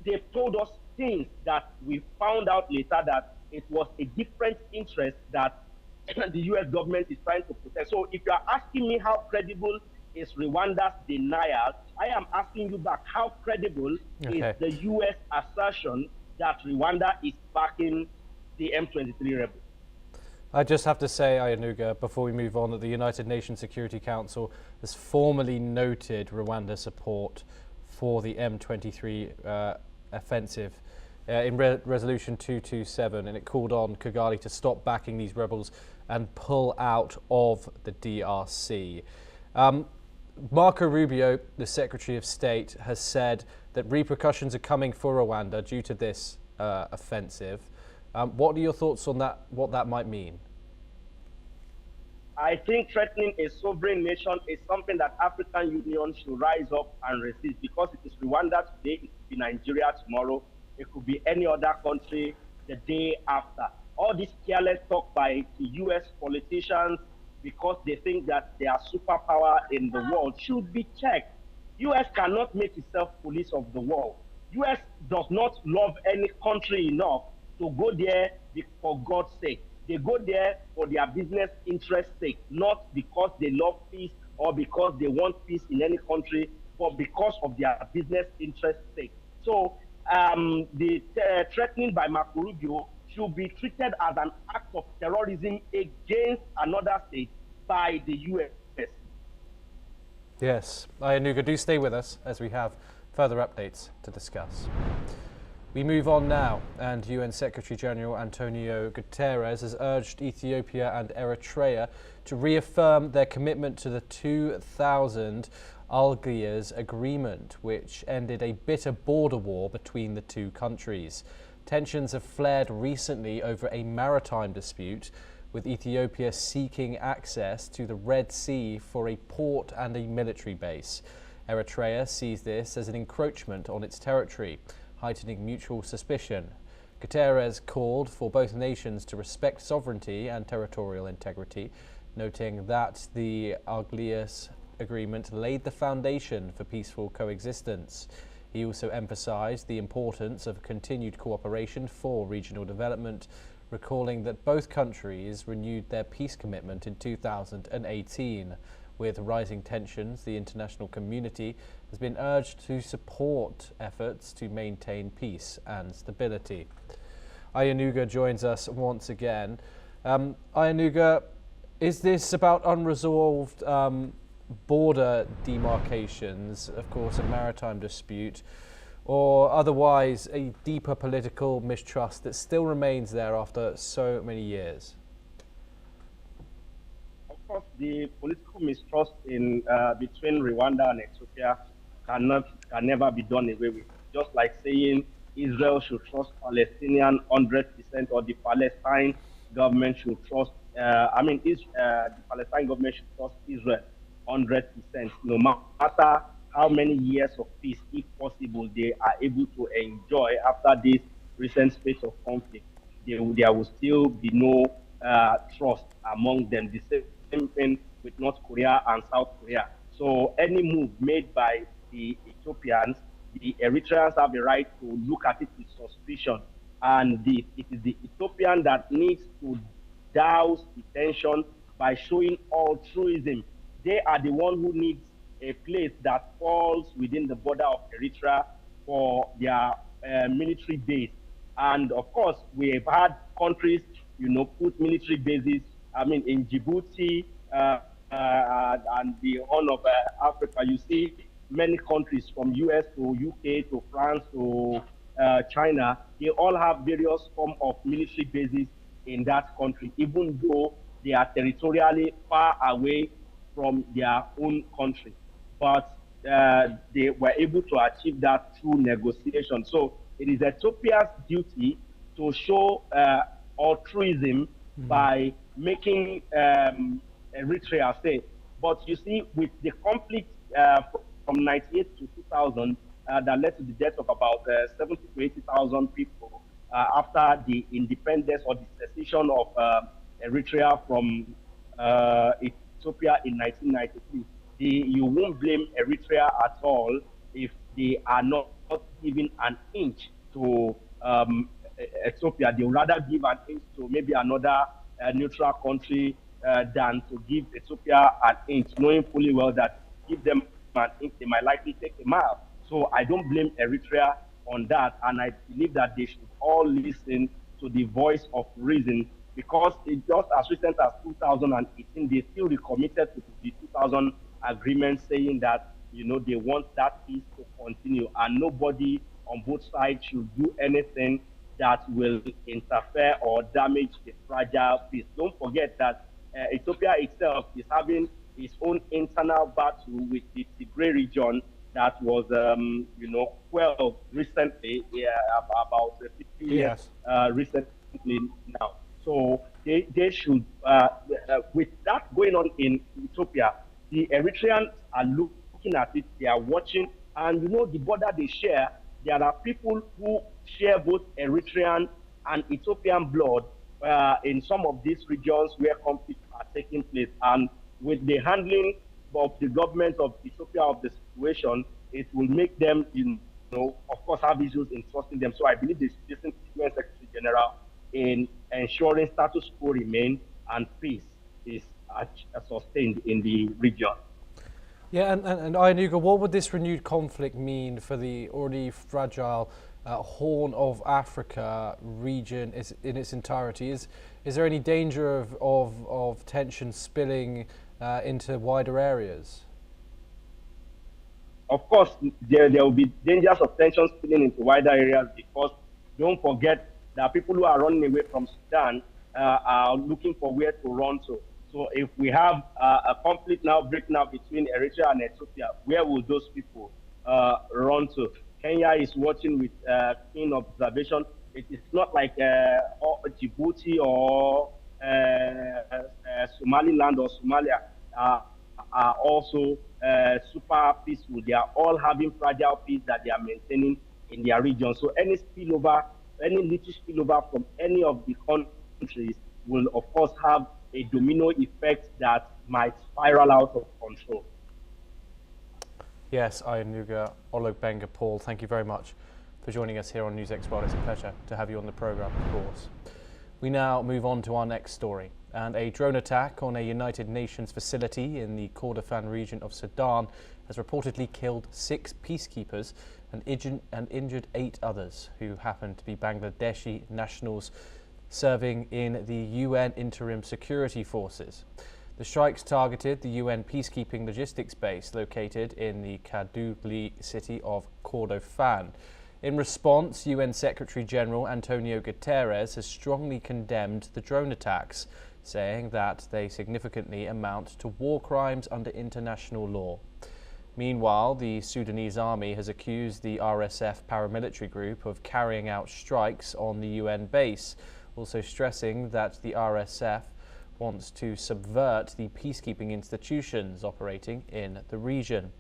They've told us things that we found out later that it was a different interest that the U.S. government is trying to protect. So if you are asking me how credible is Rwanda's denial. I am asking you back, how credible is the U.S. assertion that Rwanda is backing the M23 rebels? I just have to say, Ayanuga, before we move on, that the United Nations Security Council has formally noted Rwanda's support for the M23 offensive in Resolution 227, and it called on Kigali to stop backing these rebels and pull out of the DRC. Marco Rubio, the Secretary of State, has said that repercussions are coming for Rwanda due to this offensive. What are your thoughts on that, what that might mean? I think threatening a sovereign nation is something that African Union should rise up and resist, because it is Rwanda today, it could be Nigeria tomorrow, it could be any other country the day after. All this careless talk by the US politicians because they think that they are superpower in the world should be checked. US cannot make itself police of the world. US does not love any country enough to go there for God's sake. They go there for their business interest sake, not because they love peace or because they want peace in any country, but because of their business interest sake. So the threatening by Marco Rubio should be treated as an act of terrorism against another state by the US. Yes, Ayanuga, do stay with us as we have further updates to discuss. We move on now, and UN Secretary General Antonio Guterres has urged Ethiopia and Eritrea to reaffirm their commitment to the 2000 Algiers Agreement, which ended a bitter border war between the two countries. Tensions have flared recently over a maritime dispute, with Ethiopia seeking access to the Red Sea for a port and a military base. Eritrea sees this as an encroachment on its territory, heightening mutual suspicion. Guterres called for both nations to respect sovereignty and territorial integrity, noting that the Algiers Agreement laid the foundation for peaceful coexistence. He also emphasized the importance of continued cooperation for regional development, recalling that both countries renewed their peace commitment in 2018. With rising tensions, the international community has been urged to support efforts to maintain peace and stability. Ayanuga joins us once again. Ayanuga, is this about unresolved border demarcations, of course a maritime dispute, or otherwise a deeper political mistrust that still remains there after so many years? Of course, the political mistrust in between Rwanda and Ethiopia can never be done away with. Just like saying Israel should trust Palestinian 100%, or the Palestine government should trust, the Palestine government should trust Israel 100%. No matter how many years of peace, if possible, they are able to enjoy after this recent space of conflict, there will still be no trust among them. The same thing with North Korea and South Korea. So any move made by the Ethiopians, the Eritreans have the right to look at it with suspicion. And it is the Ethiopian that needs to douse the tension by showing altruism. They are the one who needs a place that falls within the border of Eritrea for their military base. And of course, we have had countries, put military bases, in Djibouti and the Horn of Africa. You see many countries from US to UK to France to China, they all have various forms of military bases in that country, even though they are territorially far away from their own country. But they were able to achieve that through negotiation. So it is Ethiopia's duty to show altruism by making Eritrea safe. But you see, with the conflict from 98 to 2000, that led to the death of about 70 to 80,000 people after the independence or the secession of Eritrea from Ethiopia in 1993. You won't blame Eritrea at all if they are not giving an inch to Ethiopia. They would rather give an inch to maybe another neutral country than to give Ethiopia an inch, knowing fully well that give them an inch, they might likely take a mile. So I don't blame Eritrea on that, and I believe that they should all listen to the voice of reason, because it just as recent as 2018, they still recommitted to the 2000 agreement, saying that they want that peace to continue, and nobody on both sides should do anything that will interfere or damage the fragile peace. Don't forget that Ethiopia itself is having its own internal battle with the Tigray region that was, quelled recently, about 50 years recently now. So they should, with that going on in Ethiopia, the Eritreans are looking at it, they are watching, and the border they share, there are people who share both Eritrean and Ethiopian blood in some of these regions where conflicts are taking place. And with the handling of the government of Ethiopia of the situation, it will make them, of course, have issues in trusting them. So I believe they should listen to the UN Secretary General in ensuring status quo remain and peace is sustained in the region. Yeah, and Ayanuga, what would this renewed conflict mean for the already fragile Horn of Africa region in its entirety? Is there any danger of tension spilling into wider areas? Of course, there will be dangers of tension spilling into wider areas, because don't forget that people who are running away from Sudan are looking for where to run to. So if we have a conflict now breaking out between Eritrea and Ethiopia, where will those people run to? Kenya is watching with keen observation. It is not like Djibouti or Somaliland or Somalia are also super peaceful. They are all having fragile peace that they are maintaining in their region. So any spillover, any little spillover from any of the countries will, of course, have a domino effect that might spiral out of control. Yes, Ayanuga Olugbenga Paul, thank you very much for joining us here on NewsX World. It's a pleasure to have you on the programme, of course. We now move on to our next story. And a drone attack on a United Nations facility in the Kordofan region of Sudan has reportedly killed 6 peacekeepers and injured 8 others who happened to be Bangladeshi nationals serving in the UN Interim Security Forces. The strikes targeted the UN peacekeeping logistics base located in the Kadugli city of Kordofan. In response, UN Secretary General Antonio Guterres has strongly condemned the drone attacks, saying that they significantly amount to war crimes under international law. Meanwhile, the Sudanese army has accused the RSF paramilitary group of carrying out strikes on the UN base, also stressing that the RSF wants to subvert the peacekeeping institutions operating in the region.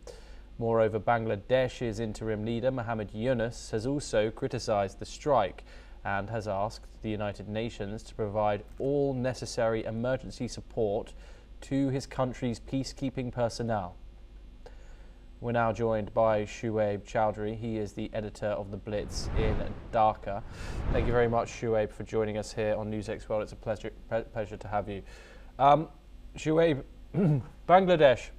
Moreover, Bangladesh's interim leader Mohammed Yunus has also criticised the strike and has asked the United Nations to provide all necessary emergency support to his country's peacekeeping personnel. We're now joined by Shuaib Chowdhury. He is the editor of The Blitz in Dhaka. Thank you very much, Shuaib, for joining us here on NewsX World. It's a pleasure to have you. Shuaib, Bangladesh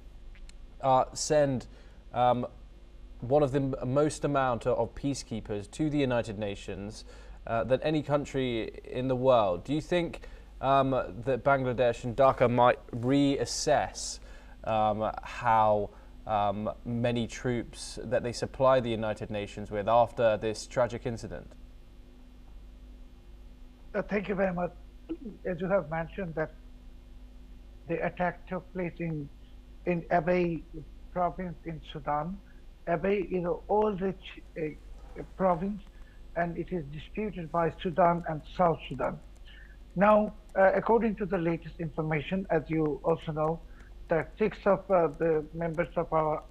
send one of the most amount of peacekeepers to the United Nations than any country in the world. Do you think that Bangladesh and Dhaka might reassess how many troops that they supply the United Nations with after this tragic incident? Thank you very much. As you have mentioned, that the attack took place in Abay province in Sudan. Abay is an oil-rich province, and it is disputed by Sudan and South Sudan. Now, according to the latest information, as you also know, that 6 of the members of our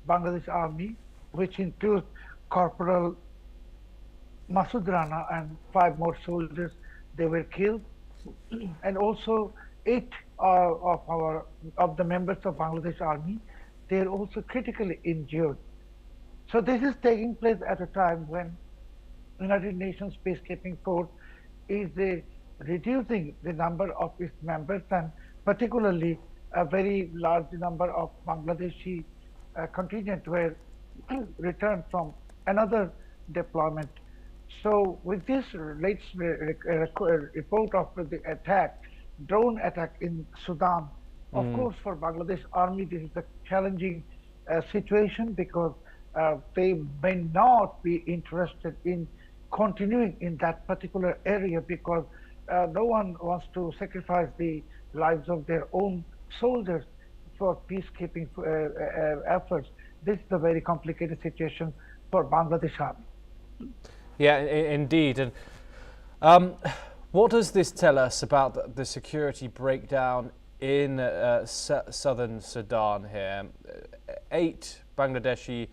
Bangladesh army, which includes Corporal Masood Rana and 5 more soldiers, they were killed, and also 8 of the members of Bangladesh army, they are also critically injured. So this is taking place at a time when United Nations peacekeeping force is reducing the number of its members, and particularly a very large number of Bangladeshi contingent were returned from another deployment. So with this latest report of the attack, drone attack in Sudan, of course for Bangladesh Army this is a challenging situation because they may not be interested in continuing in that particular area because no one wants to sacrifice the lives of their own soldiers for peacekeeping efforts. This is a very complicated situation for Bangladesh Army. Yeah, indeed. And what does this tell us about the security breakdown in southern Sudan here? 6 Bangladeshi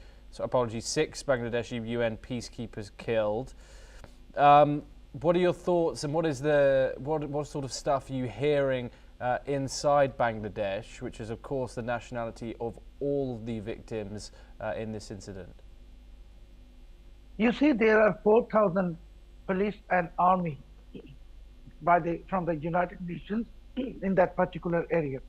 UN peacekeepers killed. What are your thoughts, and what sort of stuff are you hearing inside Bangladesh, which is of course the nationality of all the victims in this incident? You see, there are 4,000 police and army from the United Nations in that particular area.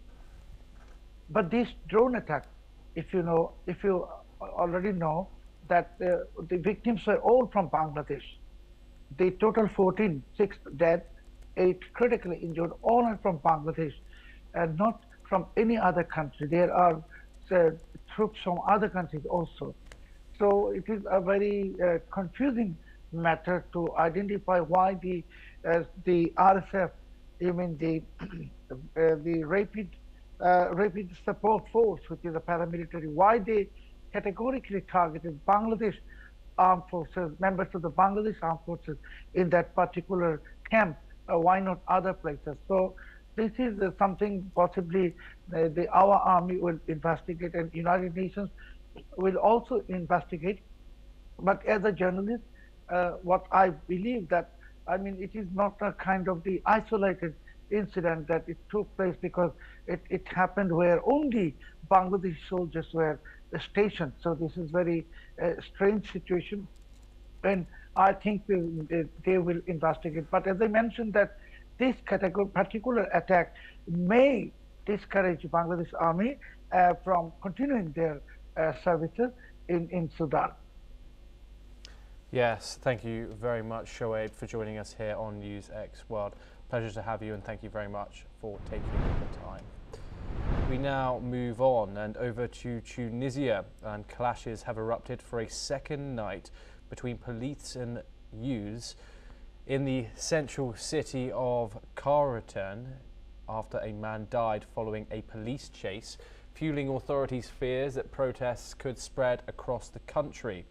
But this drone attack, if you already know that the victims were all from Bangladesh. The total 14, 6 dead, 8 critically injured, all are from Bangladesh and not from any other country. There are troops from other countries also. So it is a very confusing matter to identify why the RSF, the rapid support force, which is a paramilitary, why they categorically targeted Bangladesh armed forces, members of the Bangladesh armed forces in that particular camp. Why not other places? So this is something possibly our army will investigate, and United Nations will also investigate. But as a journalist, what I believe that, it is not a kind of the isolated incident that it took place because it happened where only Bangladesh soldiers were stationed. So this is very strange situation, and I think they will investigate. But as I mentioned, that this particular attack may discourage Bangladesh Army from continuing their services in Sudan. Yes, thank you very much, Shoaib, for joining us here on News X World. Pleasure to have you, and thank you very much for taking the time. We now move on and over to Tunisia, and clashes have erupted for a second night between police and youths in the central city of Khartoum after a man died following a police chase, fueling authorities' fears that protests could spread across the country.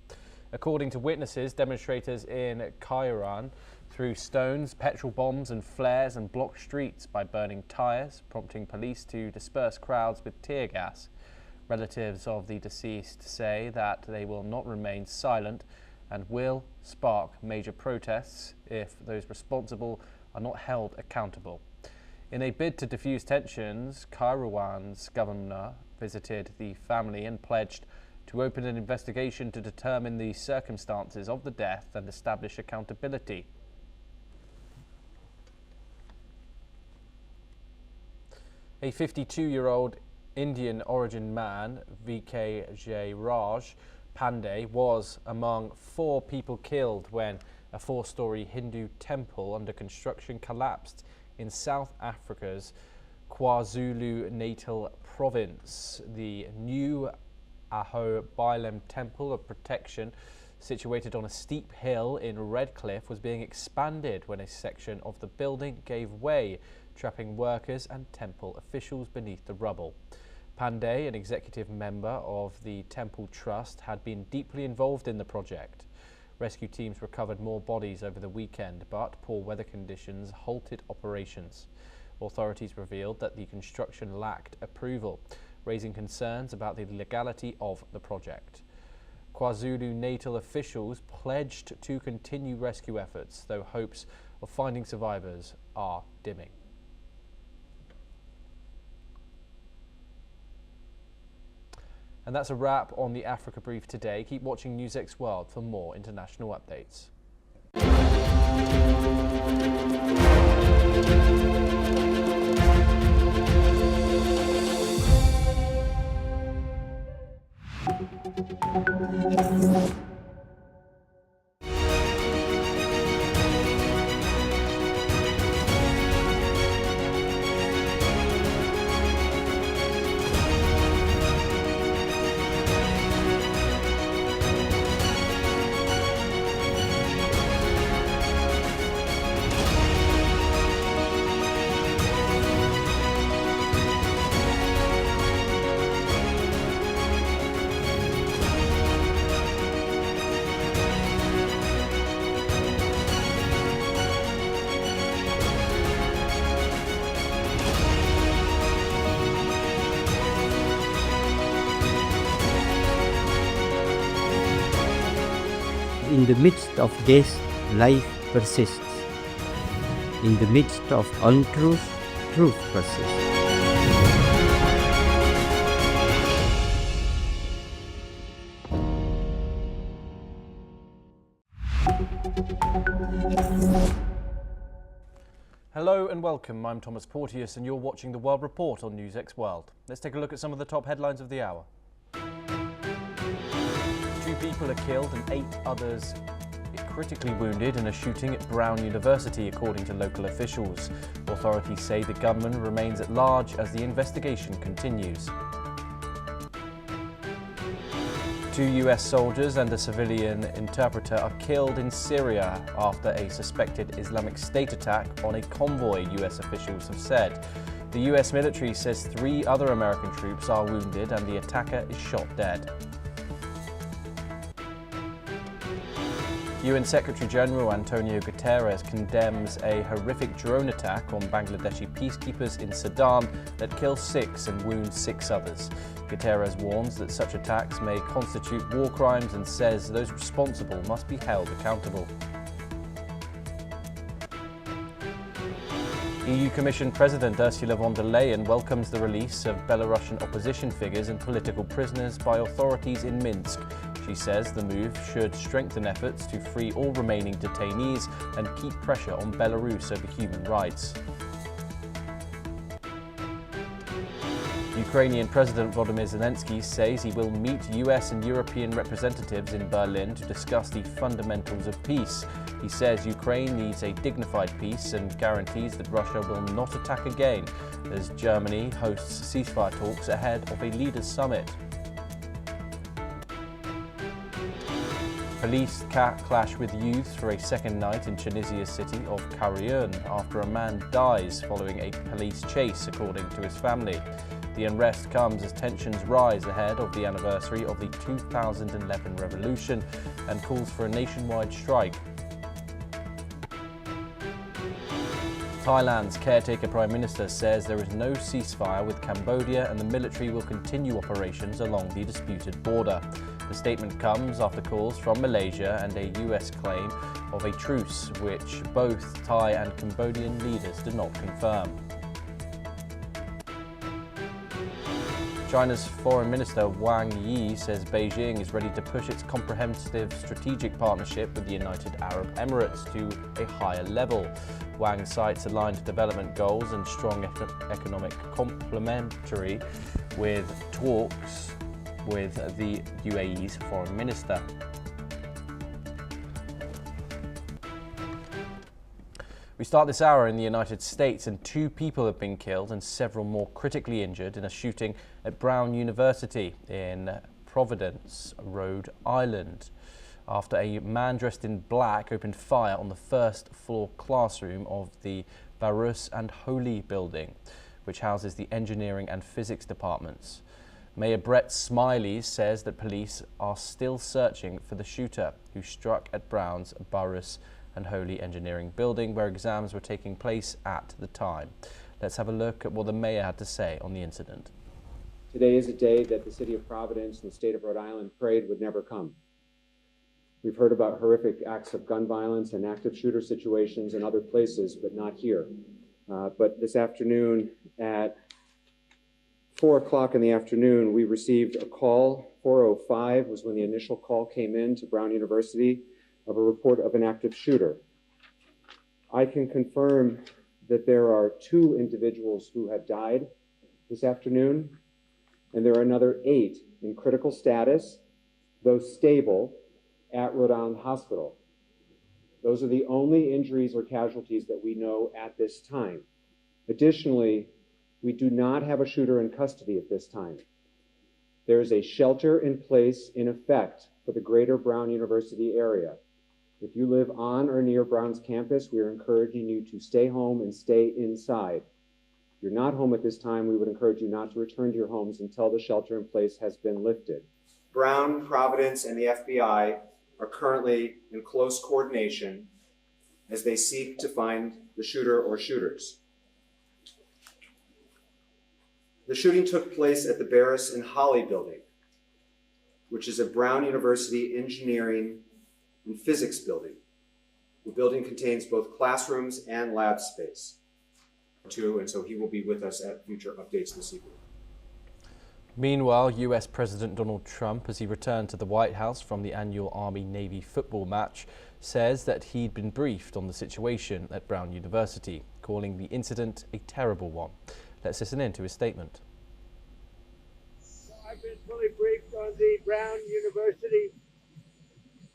According to witnesses, demonstrators in Kairouan threw stones, petrol bombs and flares and blocked streets by burning tyres, prompting police to disperse crowds with tear gas. Relatives of the deceased say that they will not remain silent and will spark major protests if those responsible are not held accountable. In a bid to diffuse tensions, Kairouan's governor visited the family and pledged to open an investigation to determine the circumstances of the death and establish accountability. A 52-year-old Indian origin man, VKJ Raj Pandey, was among 4 people killed when a 4-story Hindu temple under construction collapsed in South Africa's KwaZulu-Natal province. The new Aho Bylem Temple of Protection, situated on a steep hill in Redcliffe, was being expanded when a section of the building gave way, trapping workers and temple officials beneath the rubble. Pandey, an executive member of the Temple Trust, had been deeply involved in the project. Rescue teams recovered more bodies over the weekend, but poor weather conditions halted operations. Authorities revealed that the construction lacked approval, raising concerns about the legality of the project. KwaZulu-Natal officials pledged to continue rescue efforts, though hopes of finding survivors are dimming. And that's a wrap on the Africa Brief today. Keep watching News X World for more international updates. In the midst of death, life persists. In the midst of untruth, truth persists. Hello and welcome, I'm Thomas Porteous and you're watching The World Report on NewsX World. Let's take a look at some of the top headlines of the hour. 2 people are killed and 8 others critically wounded in a shooting at Brown University, according to local officials. Authorities say the gunman remains at large as the investigation continues. 2 US soldiers and a civilian interpreter are killed in Syria after a suspected Islamic State attack on a convoy, US officials have said. The US military says 3 other American troops are wounded and the attacker is shot dead. UN Secretary-General Antonio Guterres condemns a horrific drone attack on Bangladeshi peacekeepers in Sudan that kills 6 and wounds 6 others. Guterres warns that such attacks may constitute war crimes and says those responsible must be held accountable. EU Commission President Ursula von der Leyen welcomes the release of Belarusian opposition figures and political prisoners by authorities in Minsk. She says the move should strengthen efforts to free all remaining detainees and keep pressure on Belarus over human rights. Ukrainian President Volodymyr Zelensky says he will meet US and European representatives in Berlin to discuss the fundamentals of peace. He says Ukraine needs a dignified peace and guarantees that Russia will not attack again as Germany hosts ceasefire talks ahead of a leaders' summit. Police clash with youth for a second night in Tunisia's city of Karaoun after a man dies following a police chase, according to his family. The unrest comes as tensions rise ahead of the anniversary of the 2011 revolution and calls for a nationwide strike. Thailand's caretaker Prime Minister says there is no ceasefire with Cambodia and the military will continue operations along the disputed border. The statement comes after calls from Malaysia and a US claim of a truce, which both Thai and Cambodian leaders did not confirm. China's Foreign Minister Wang Yi says Beijing is ready to push its comprehensive strategic partnership with the United Arab Emirates to a higher level. Wang cites aligned development goals and strong economic complementary with talks with the UAE's foreign minister. We start this hour in the United States and 2 people have been killed and several more critically injured in a shooting at Brown University in Providence, Rhode Island, after a man dressed in black opened fire on the first floor classroom of the Barus and Holy building, which houses the engineering and physics departments. Mayor Brett Smiley says that police are still searching for the shooter who struck at Brown's Barus and Holy Engineering building where exams were taking place at the time. Let's have a look at what the mayor had to say on the incident. Today is a day that the city of Providence and the state of Rhode Island prayed would never come. We've heard about horrific acts of gun violence and active shooter situations in other places, but not here. But this afternoon at 4 o'clock in the afternoon, we received a call. 4:05 was when the initial call came in to Brown University of a report of an active shooter. I can confirm that there are 2 individuals who have died this afternoon, and there are another 8 in critical status, though stable, at Rhode Island Hospital. Those are the only injuries or casualties that we know at this time. Additionally, we do not have a shooter in custody at this time. There is a shelter in place in effect for the greater Brown University area. If you live on or near Brown's campus, we are encouraging you to stay home and stay inside. If you're not home at this time, we would encourage you not to return to your homes until the shelter in place has been lifted. Brown, Providence, and the FBI are currently in close coordination as they seek to find the shooter or shooters. The shooting took place at the Barris and Holly building, which is a Brown University engineering and physics building. The building contains both classrooms and lab space, too, and so he will be with us at future updates this evening. Meanwhile, US President Donald Trump, as he returned to the White House from the annual Army-Navy football match, says that he'd been briefed on the situation at Brown University, calling the incident a terrible one. Let's listen in to his statement. I've been fully briefed on the Brown University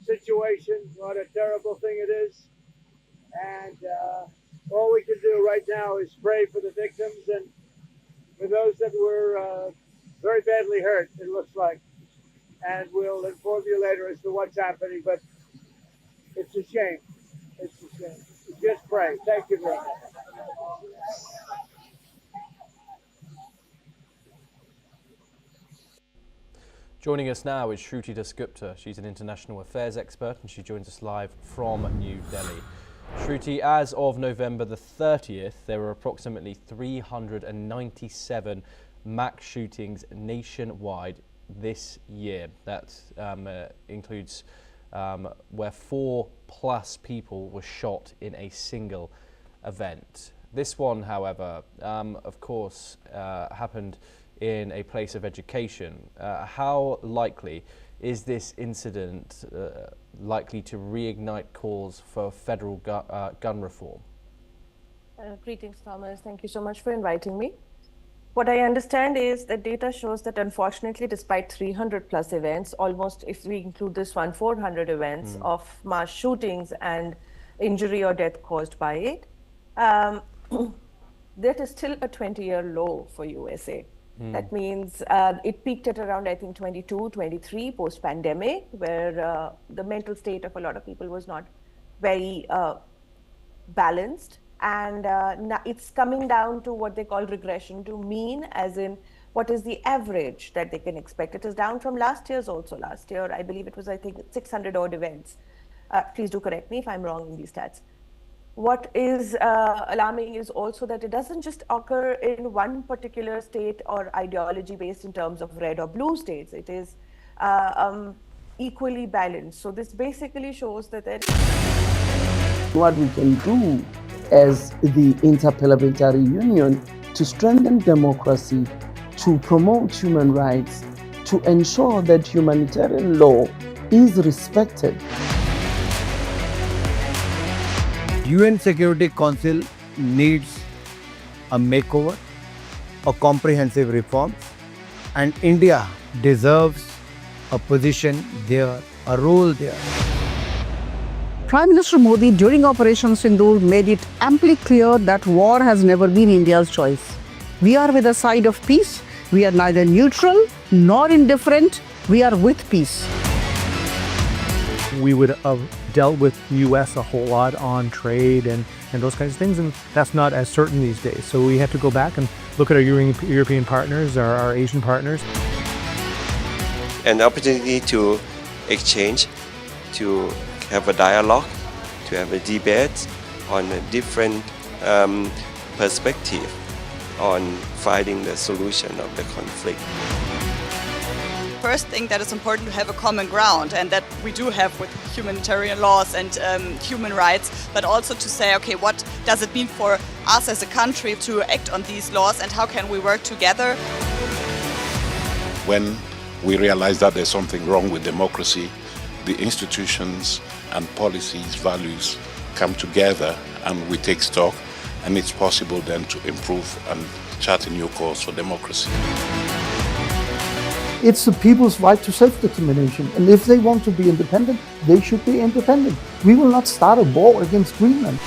situation, what a terrible thing it is. And all we can do right now is pray for the victims and for those that were very badly hurt, it looks like. And we'll inform you later as to what's happening, but it's a shame. It's a shame. Just pray. Thank you very much. Joining us now is Shruti Dasgupta. She's an international affairs expert and she joins us live from New Delhi. Shruti, as of November the 30th, there were approximately 397 mass shootings nationwide this year. That includes where 4+ people were shot in a single event. This one, however, of course, happened in a place of education. How likely is this incident likely to reignite calls for federal gun reform? Greetings, Thomas. Thank you so much for inviting me. What I understand is that data shows that unfortunately, despite 300+ events, almost, if we include this one, 400 events of mass shootings and injury or death caused by it, that is still a 20-year low for USA. That means it peaked at around, I think, 22, 23 post-pandemic, where the mental state of a lot of people was not very balanced. And now it's coming down to what they call regression to mean, as in what is the average that they can expect. It is down from last year's also. Last year, I believe it was, 600 odd events. Please do correct me if I'm wrong in these stats. What is alarming is also that it doesn't just occur in one particular state or ideology based in terms of red or blue states. It is equally balanced. So this basically shows that what we can do as the Interparliamentary Union to strengthen democracy, to promote human rights, to ensure that humanitarian law is respected. UN Security Council needs a makeover, a comprehensive reform, and India deserves a position there, a role there. Prime Minister Modi during Operation Sindoor made it amply clear that war has never been India's choice. We are with the side of peace. We are neither neutral nor indifferent. We are with peace. We would have dealt with US a whole lot on trade and those kinds of things, and that's not as certain these days. So we have to go back and look at our European partners, our Asian partners. An opportunity to exchange, to have a dialogue, to have a debate on a different perspective on finding the solution of the conflict. First thing that is important to have a common ground, and that we do have with humanitarian laws and human rights, but also to say, okay, what does it mean for us as a country to act on these laws and how can we work together? When we realize that there's something wrong with democracy, the institutions and policies, values come together and we take stock, and it's possible then to improve and chart a new course for democracy. It's the people's right to self-determination, and if they want to be independent, they should be independent. We will not start a war against Greenland.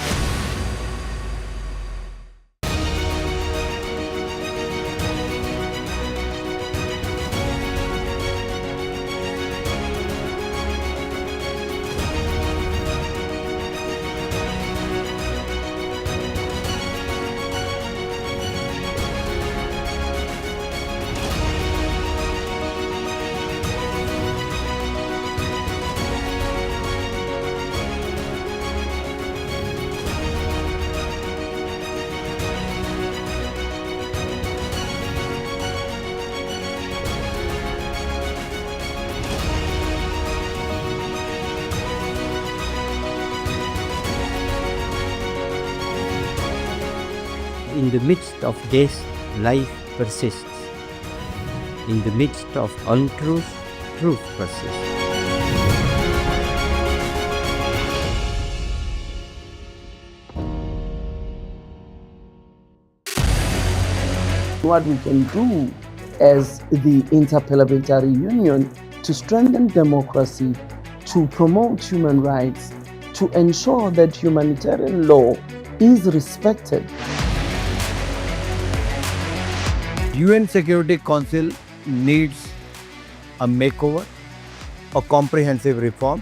In the midst of death, life persists. In the midst of untruth, truth persists. What we can do as the Interparliamentary Union to strengthen democracy, to promote human rights, to ensure that humanitarian law is respected. UN Security Council needs a makeover, a comprehensive reform,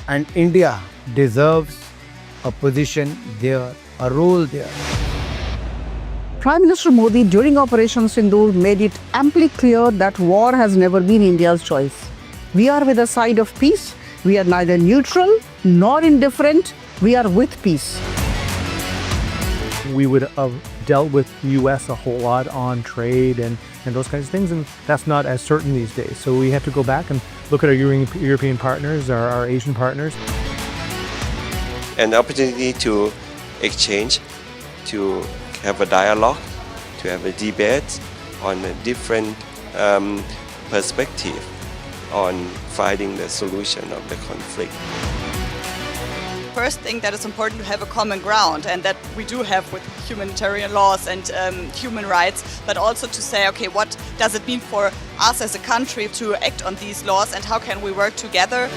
and India deserves a position there, a role there. Prime Minister Modi during Operation Sindoor made it amply clear that war has never been India's choice. We are with the side of peace. We are neither neutral nor indifferent. We are with peace. We would have dealt with the US a whole lot on trade and those kinds of things, and that's not as certain these days. So we have to go back and look at our European partners, our Asian partners. An opportunity to exchange, to have a dialogue, to have a debate on a different perspective on finding the solution of the conflict. First thing that is important to have a common ground, and that we do have with humanitarian laws and human rights, but also to say, okay, what does it mean for us as a country to act on these laws and how can we work together?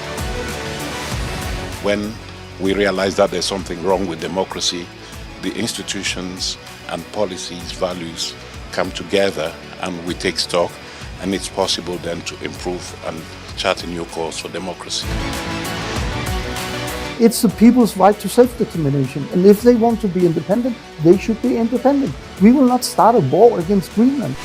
When we realize that there's something wrong with democracy, the institutions and policies, values come together and we take stock, and it's possible then to improve and chart a new course for democracy. It's the people's right to self-determination, and if they want to be independent, they should be independent. We will not start a war against Greenland.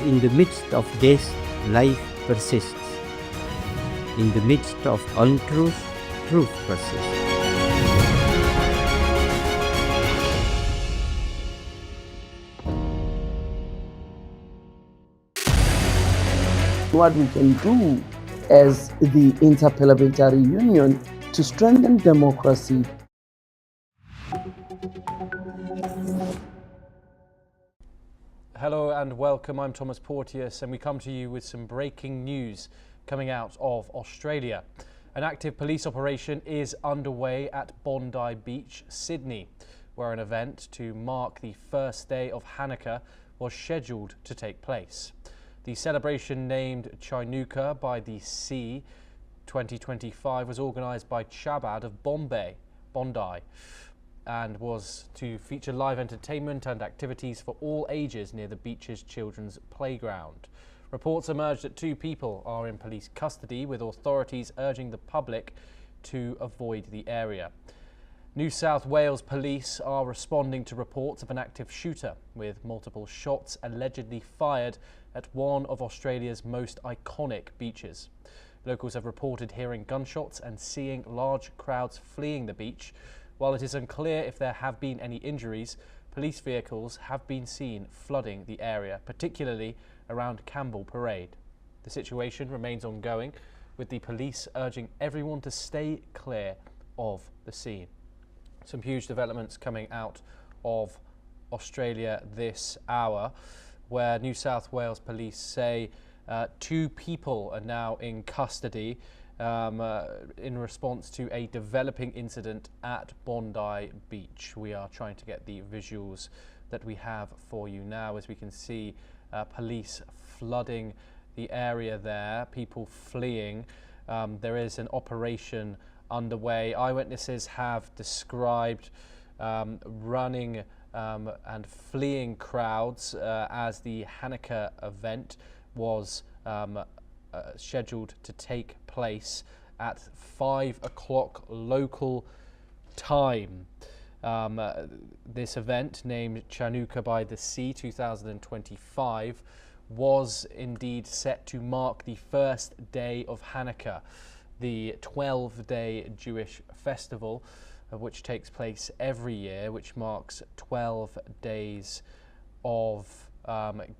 In the midst of death, life persists. In the midst of untruth, truth persists. What we can do as the Interparliamentary Union to strengthen democracy. Hello and welcome, I'm Thomas Porteous and we come to you with some breaking news coming out of Australia. An active police operation is underway at Bondi Beach, Sydney, where an event to mark the first day of Hanukkah was scheduled to take place. The celebration, named Chinooka by the Sea 2025, was organised by Chabad of Bondi, and was to feature live entertainment and activities for all ages near the beach's children's playground. Reports emerged that 2 people are in police custody, with authorities urging the public to avoid the area. New South Wales police are responding to reports of an active shooter, with multiple shots allegedly fired at one of Australia's most iconic beaches. Locals have reported hearing gunshots and seeing large crowds fleeing the beach. While it is unclear if there have been any injuries, police vehicles have been seen flooding the area, particularly around Campbell Parade. The situation remains ongoing, with the police urging everyone to stay clear of the scene. Some huge developments coming out of Australia this hour, where New South Wales police say 2 people are now in custody in response to a developing incident at Bondi Beach. We are trying to get the visuals that we have for you now, as we can see police flooding the area there, people fleeing. There is an operation underway. Eyewitnesses have described running and fleeing crowds as the Hanukkah event was scheduled to take place at 5 o'clock local time. This event, named Chanukah by the Sea 2025, was indeed set to mark the first day of Hanukkah, the 12-day Jewish festival, which takes place every year, which marks 12 days of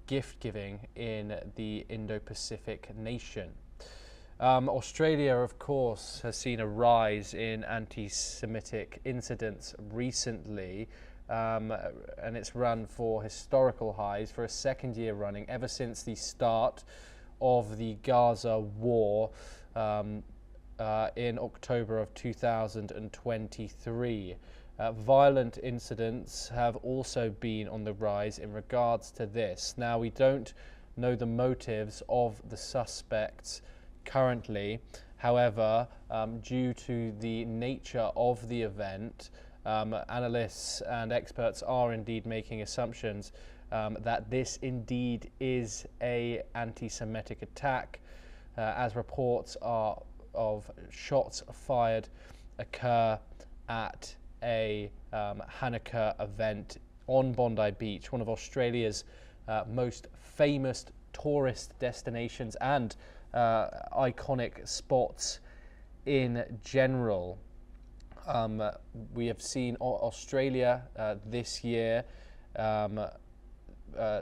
gift giving in the Indo-Pacific nation. Australia, of course, has seen a rise in anti-Semitic incidents recently, and it's run for historical highs for a second year running ever since the start of the Gaza war in October of 2023. Violent incidents have also been on the rise in regards to this. Now, we don't know the motives of the suspects currently. However, due to the nature of the event, analysts and experts are indeed making assumptions that this indeed is an anti-Semitic attack, as reports are of shots fired occur at a Hanukkah event on Bondi Beach, one of Australia's most famous tourist destinations and iconic spots in general. We have seen Australia this year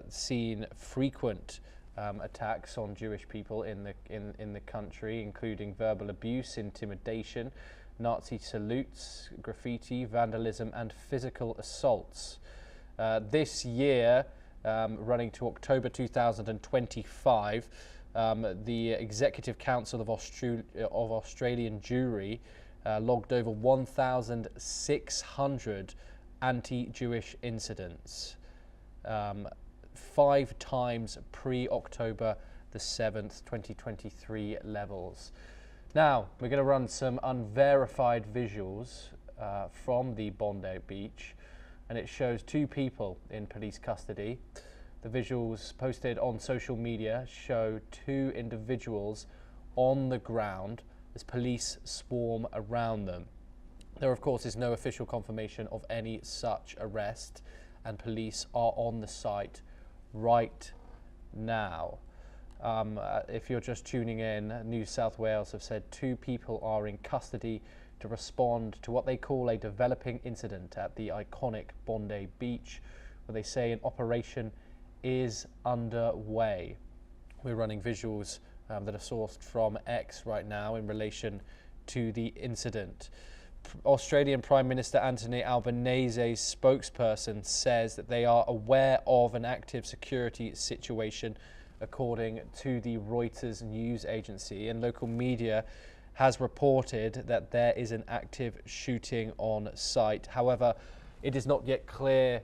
seen frequent attacks on Jewish people in the country, including verbal abuse, intimidation, Nazi salutes, graffiti, vandalism, and physical assaults. This year, running to October 2025, the Executive Council of Australian Jewry logged over 1,600 anti-Jewish incidents, 5 times pre-October the 7th, 2023 levels. Now, we're going to run some unverified visuals from the Bondi Beach, and it shows 2 people in police custody. The visuals posted on social media show 2 individuals on the ground as police swarm around them. There, of course, is no official confirmation of any such arrest, and police are on the site right now. If you're just tuning in, New South Wales have said 2 people are in custody to respond to what they call a developing incident at the iconic Bondi Beach, where they say an operation is underway. We're running visuals that are sourced from X right now in relation to the incident. Australian Prime Minister Anthony Albanese's spokesperson says that they are aware of an active security situation, according to the Reuters news agency, and local media has reported that there is an active shooting on site. However, it is not yet clear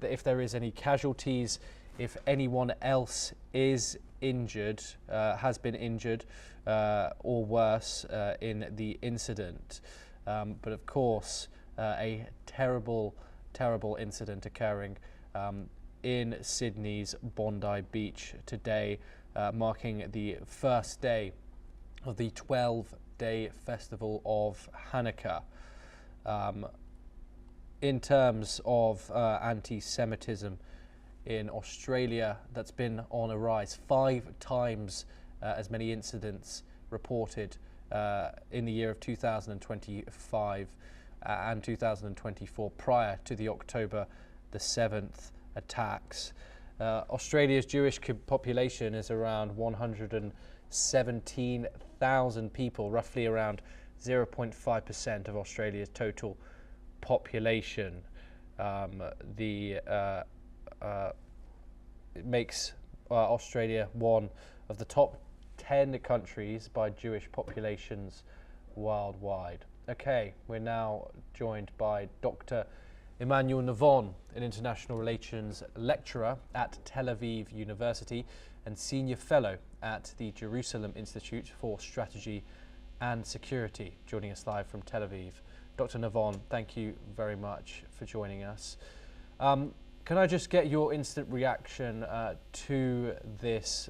if there is any casualties, if anyone else is injured, has been injured or worse in the incident. But of course, a terrible, terrible incident occurring in Sydney's Bondi Beach today, marking the first day of the 12-day festival of Hanukkah. In terms of anti-Semitism in Australia, that's been on a rise. 5 times as many incidents reported in the year of 2025 and 2024 prior to the October the 7th attacks. Australia's Jewish population is around 117,000 people, roughly around 0.5% of Australia's total population. It makes Australia one of the top 10 countries by Jewish populations worldwide. Okay, we're now joined by Dr. Emmanuel Navon, an international relations lecturer at Tel Aviv University and senior fellow at the Jerusalem Institute for Strategy and Security, joining us live from Tel Aviv. Dr. Navon, thank you very much for joining us. Can I just get your instant reaction to this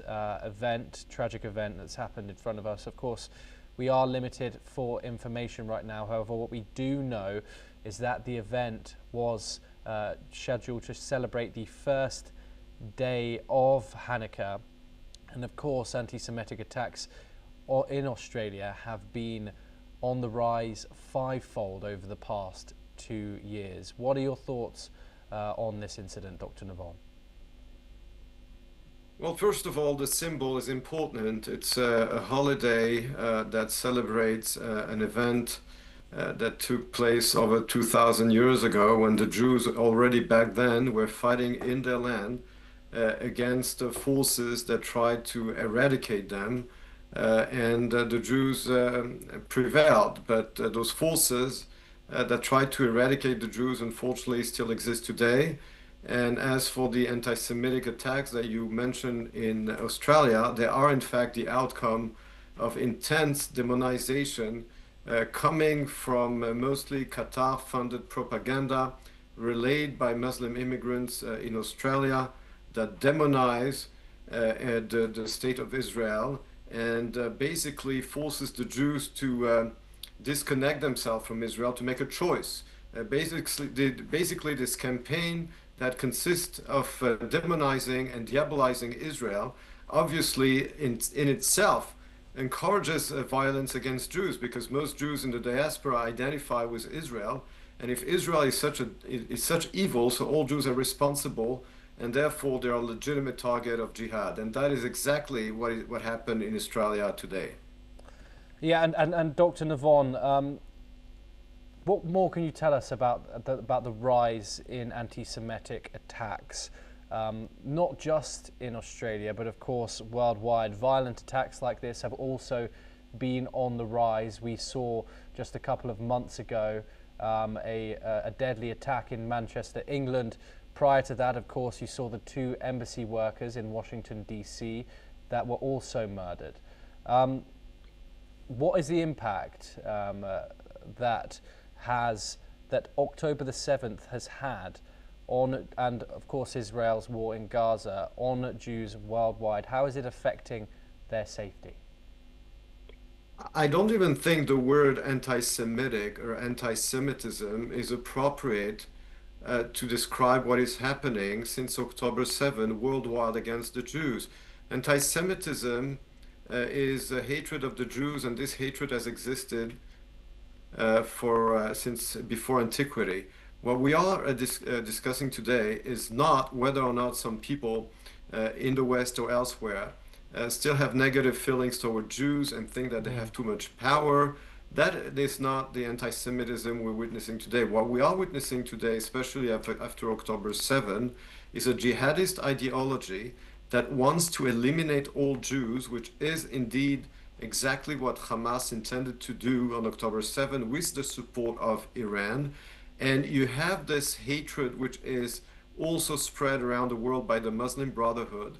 tragic event that's happened in front of us? Of course, we are limited for information right now. However, what we do know is that the event was scheduled to celebrate the first day of Hanukkah. And of course, anti-Semitic attacks in Australia have been on the rise fivefold over the past 2 years. What are your thoughts on this incident, Dr. Navon? Well, first of all, the symbol is important. It's a holiday that celebrates an event that took place over 2,000 years ago, when the Jews already back then were fighting in their land against the forces that tried to eradicate them. And the Jews prevailed, but those forces that tried to eradicate the Jews unfortunately still exist today. And as for the anti-Semitic attacks that you mentioned in Australia, they are in fact the outcome of intense demonization coming from mostly Qatar-funded propaganda relayed by Muslim immigrants in Australia that demonize the state of Israel and basically forces the Jews to disconnect themselves from Israel, to make a choice. Basically this campaign that consists of demonizing and diabolizing Israel, obviously in itself encourages violence against Jews, because most Jews in the diaspora identify with Israel, and if Israel is such evil, so all Jews are responsible, and therefore they are a legitimate target of jihad. And that is exactly what happened in Australia today. Yeah, and Dr. Navon, what more can you tell us about the rise in anti-Semitic attacks, not just in Australia, but of course worldwide? Violent attacks like this have also been on the rise. We saw just a couple of months ago a deadly attack in Manchester, England. Prior to that, of course, you saw the 2 embassy workers in Washington, D.C. that were also murdered. What is the impact that October the 7th has had on, and of course Israel's war in Gaza, on Jews worldwide? How is it affecting their safety? I don't even think the word anti-Semitic or anti-Semitism is appropriate to describe what is happening since October 7 worldwide against the Jews. Anti-Semitism is a hatred of the Jews, and this hatred has existed since before antiquity. What we are discussing today is not whether or not some people in the West or elsewhere still have negative feelings toward Jews and think that they have too much power. That is not the anti-Semitism we're witnessing today. What we are witnessing today, especially after October 7, is a jihadist ideology that wants to eliminate all Jews, which is indeed exactly what Hamas intended to do on October 7 with the support of Iran. And you have this hatred which is also spread around the world by the Muslim Brotherhood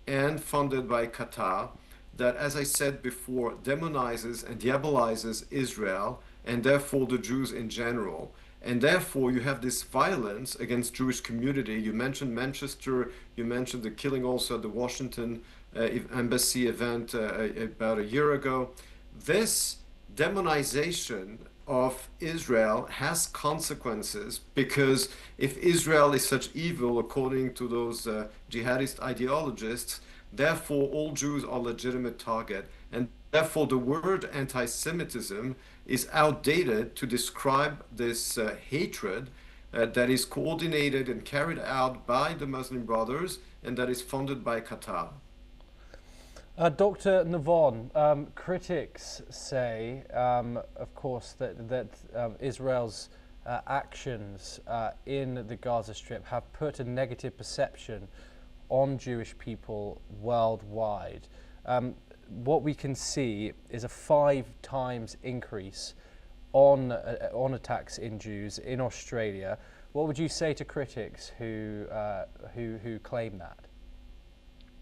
and funded by Qatar, that, as I said before, demonizes and diabolizes Israel and therefore the Jews in general. And therefore you have this violence against Jewish community. You mentioned Manchester, you mentioned the killing also at the Washington embassy event about a year ago. This demonization of Israel has consequences, because if Israel is such evil according to those jihadist ideologists, therefore all Jews are a legitimate target, and therefore the word anti-Semitism is outdated to describe this hatred that is coordinated and carried out by the Muslim Brothers and that is funded by Qatar. Dr. Navon, critics say, of course, that Israel's actions in the Gaza Strip have put a negative perception on Jewish people worldwide. What we can see is a 5 times increase on attacks in Jews in Australia. What would you say to critics who claim that?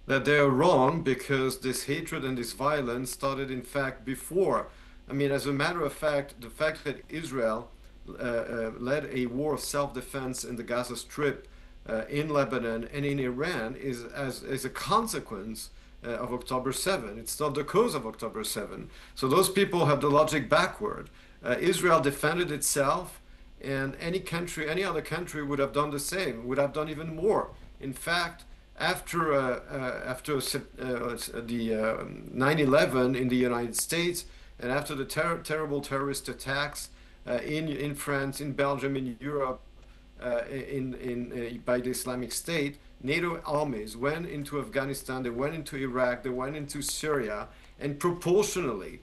That they are wrong, because this hatred and this violence started in fact before. I mean, as a matter of fact, the fact that Israel led a war of self-defense in the Gaza Strip, in Lebanon, and in Iran is a consequence of October 7. It's not the cause of October 7. So those people have the logic backward. Israel defended itself, and any other country would have done the same, would have done even more. In fact, after the 9/11 in the United States, and after the terrible terrorist attacks in France, in Belgium, in Europe, by the Islamic State, NATO armies went into Afghanistan, they went into Iraq, they went into Syria, and proportionally,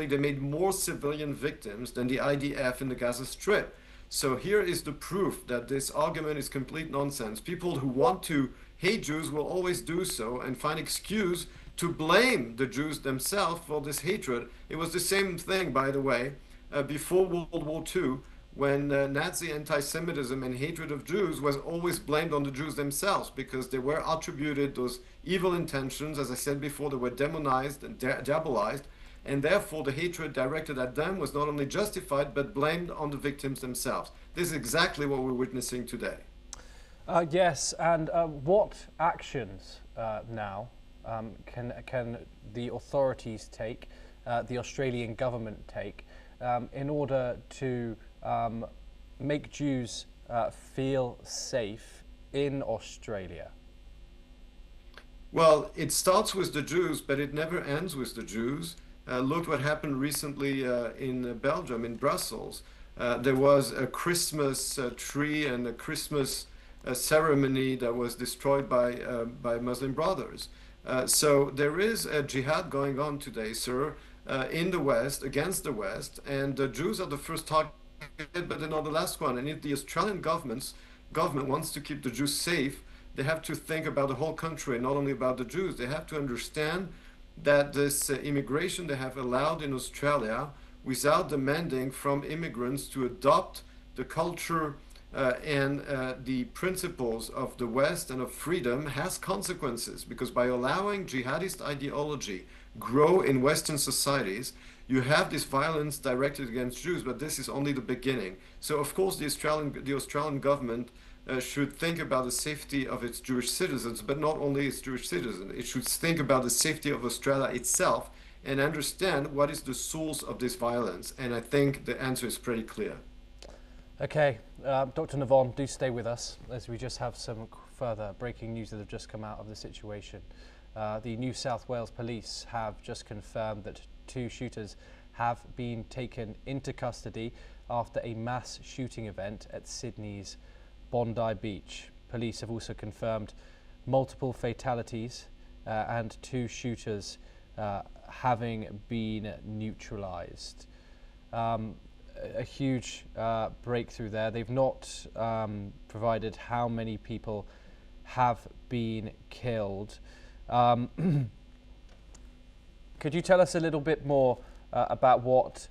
they made more civilian victims than the IDF in the Gaza Strip. So here is the proof that this argument is complete nonsense. People who want to hate Jews will always do so and find excuse to blame the Jews themselves for this hatred. It was the same thing, by the way, before World War II, when Nazi anti-Semitism and hatred of Jews was always blamed on the Jews themselves, because they were attributed those evil intentions. As I said before, they were demonized and diabolized, and therefore the hatred directed at them was not only justified, but blamed on the victims themselves. This is exactly what we're witnessing today. Yes, and what actions now can the authorities take, the Australian government take, in order to make Jews feel safe in Australia? Well, it starts with the Jews, but it never ends with the Jews. Look what happened recently in Belgium, in Brussels. There was a Christmas tree and a Christmas ceremony that was destroyed by Muslim Brothers. So there is a jihad going on today, sir, in the West, against the West, and the Jews are the first target, but they're not the last one. And if the Australian government wants to keep the Jews safe, they have to think about the whole country, not only about the Jews. They have to understand that this immigration they have allowed in Australia without demanding from immigrants to adopt the culture and the principles of the West and of freedom has consequences, because by allowing jihadist ideology grow in Western societies, you have this violence directed against Jews, but this is only the beginning. So of course the Australian government should think about the safety of its Jewish citizens, but not only its Jewish citizens. It should think about the safety of Australia itself and understand what is the source of this violence. And I think the answer is pretty clear. Okay, Dr. Navon, do stay with us as we just have some further breaking news that have just come out of the situation. The New South Wales Police have just confirmed that 2 shooters have been taken into custody after a mass shooting event at Sydney's Bondi Beach. Police have also confirmed multiple fatalities and 2 shooters having been neutralised. A huge breakthrough there. They've not provided how many people have been killed. Could you tell us a little bit more about what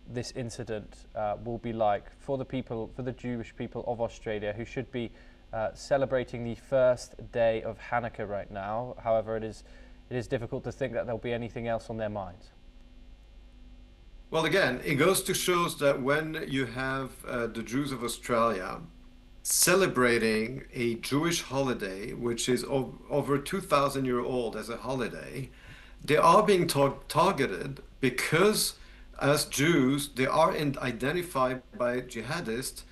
this incident will be like for the Jewish people of Australia, who should be celebrating the first day of Hanukkah right now? However, it is difficult to think that there'll be anything else on their minds. Well, again, it goes to show that when you have the Jews of Australia celebrating a Jewish holiday, which is over 2,000 years old as a holiday, they are being targeted because as Jews, they are identified by jihadists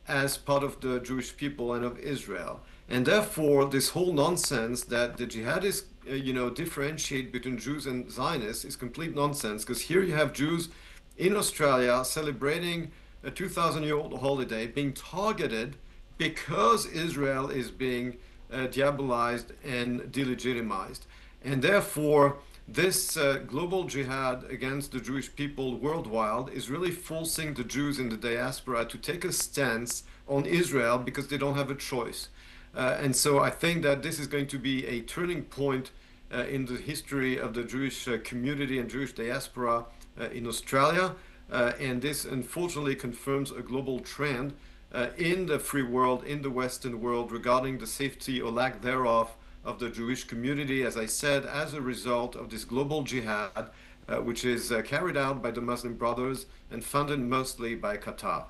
as part of the Jewish people and of Israel. And therefore, this whole nonsense that the jihadists, differentiate between Jews and Zionists is complete nonsense, because here you have Jews in Australia celebrating a 2,000-year-old holiday being targeted because Israel is being diabolized and delegitimized. And therefore, this global jihad against the Jewish people worldwide is really forcing the Jews in the diaspora to take a stance on Israel because they don't have a choice. And so I think that this is going to be a turning point in the history of the Jewish community and Jewish diaspora in Australia. And this unfortunately confirms a global trend in the free world, in the Western world, regarding the safety or lack thereof of the Jewish community, as I said, as a result of this global jihad which is carried out by the Muslim Brothers and funded mostly by Qatar.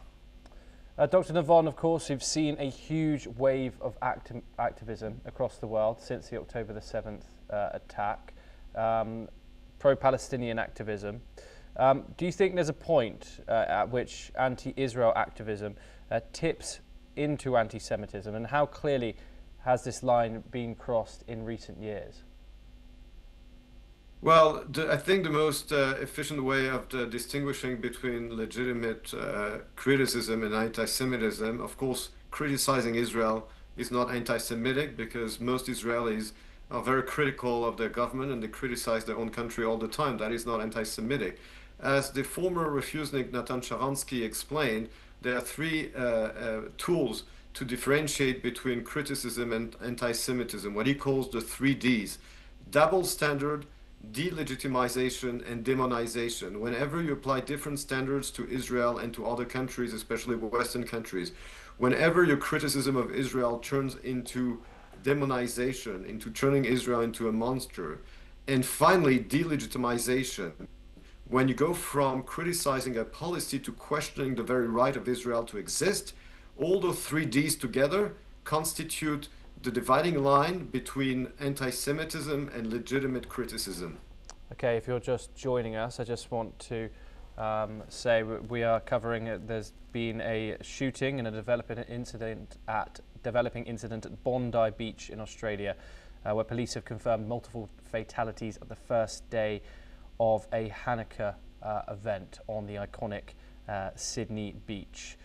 Dr. Navon, of course, we've seen a huge wave of activism across the world since the October the 7th attack, pro-Palestinian activism. Do you think there's a point at which anti-Israel activism tips into anti-Semitism, and how clearly has this line been crossed in recent years? Well, I think the most efficient way of distinguishing between legitimate criticism and anti-Semitism, of course, criticizing Israel is not anti-Semitic, because most Israelis are very critical of their government and they criticize their own country all the time. That is not anti-Semitic. As the former refusenik Natan Sharansky explained, there are three tools to differentiate between criticism and anti-Semitism, what he calls the 3 Ds: double standard, delegitimization, and demonization. Whenever you apply different standards to Israel and to other countries, especially Western countries, whenever your criticism of Israel turns into demonization, into turning Israel into a monster, and finally delegitimization, when you go from criticizing a policy to questioning the very right of Israel to exist, all those 3 Ds together constitute the dividing line between anti-Semitism and legitimate criticism. Okay, if you're just joining us, I just want to say we are covering there's been a shooting and a developing incident at Bondi Beach in Australia, where police have confirmed multiple fatalities at the first day of a Hanukkah event on the iconic Sydney beach.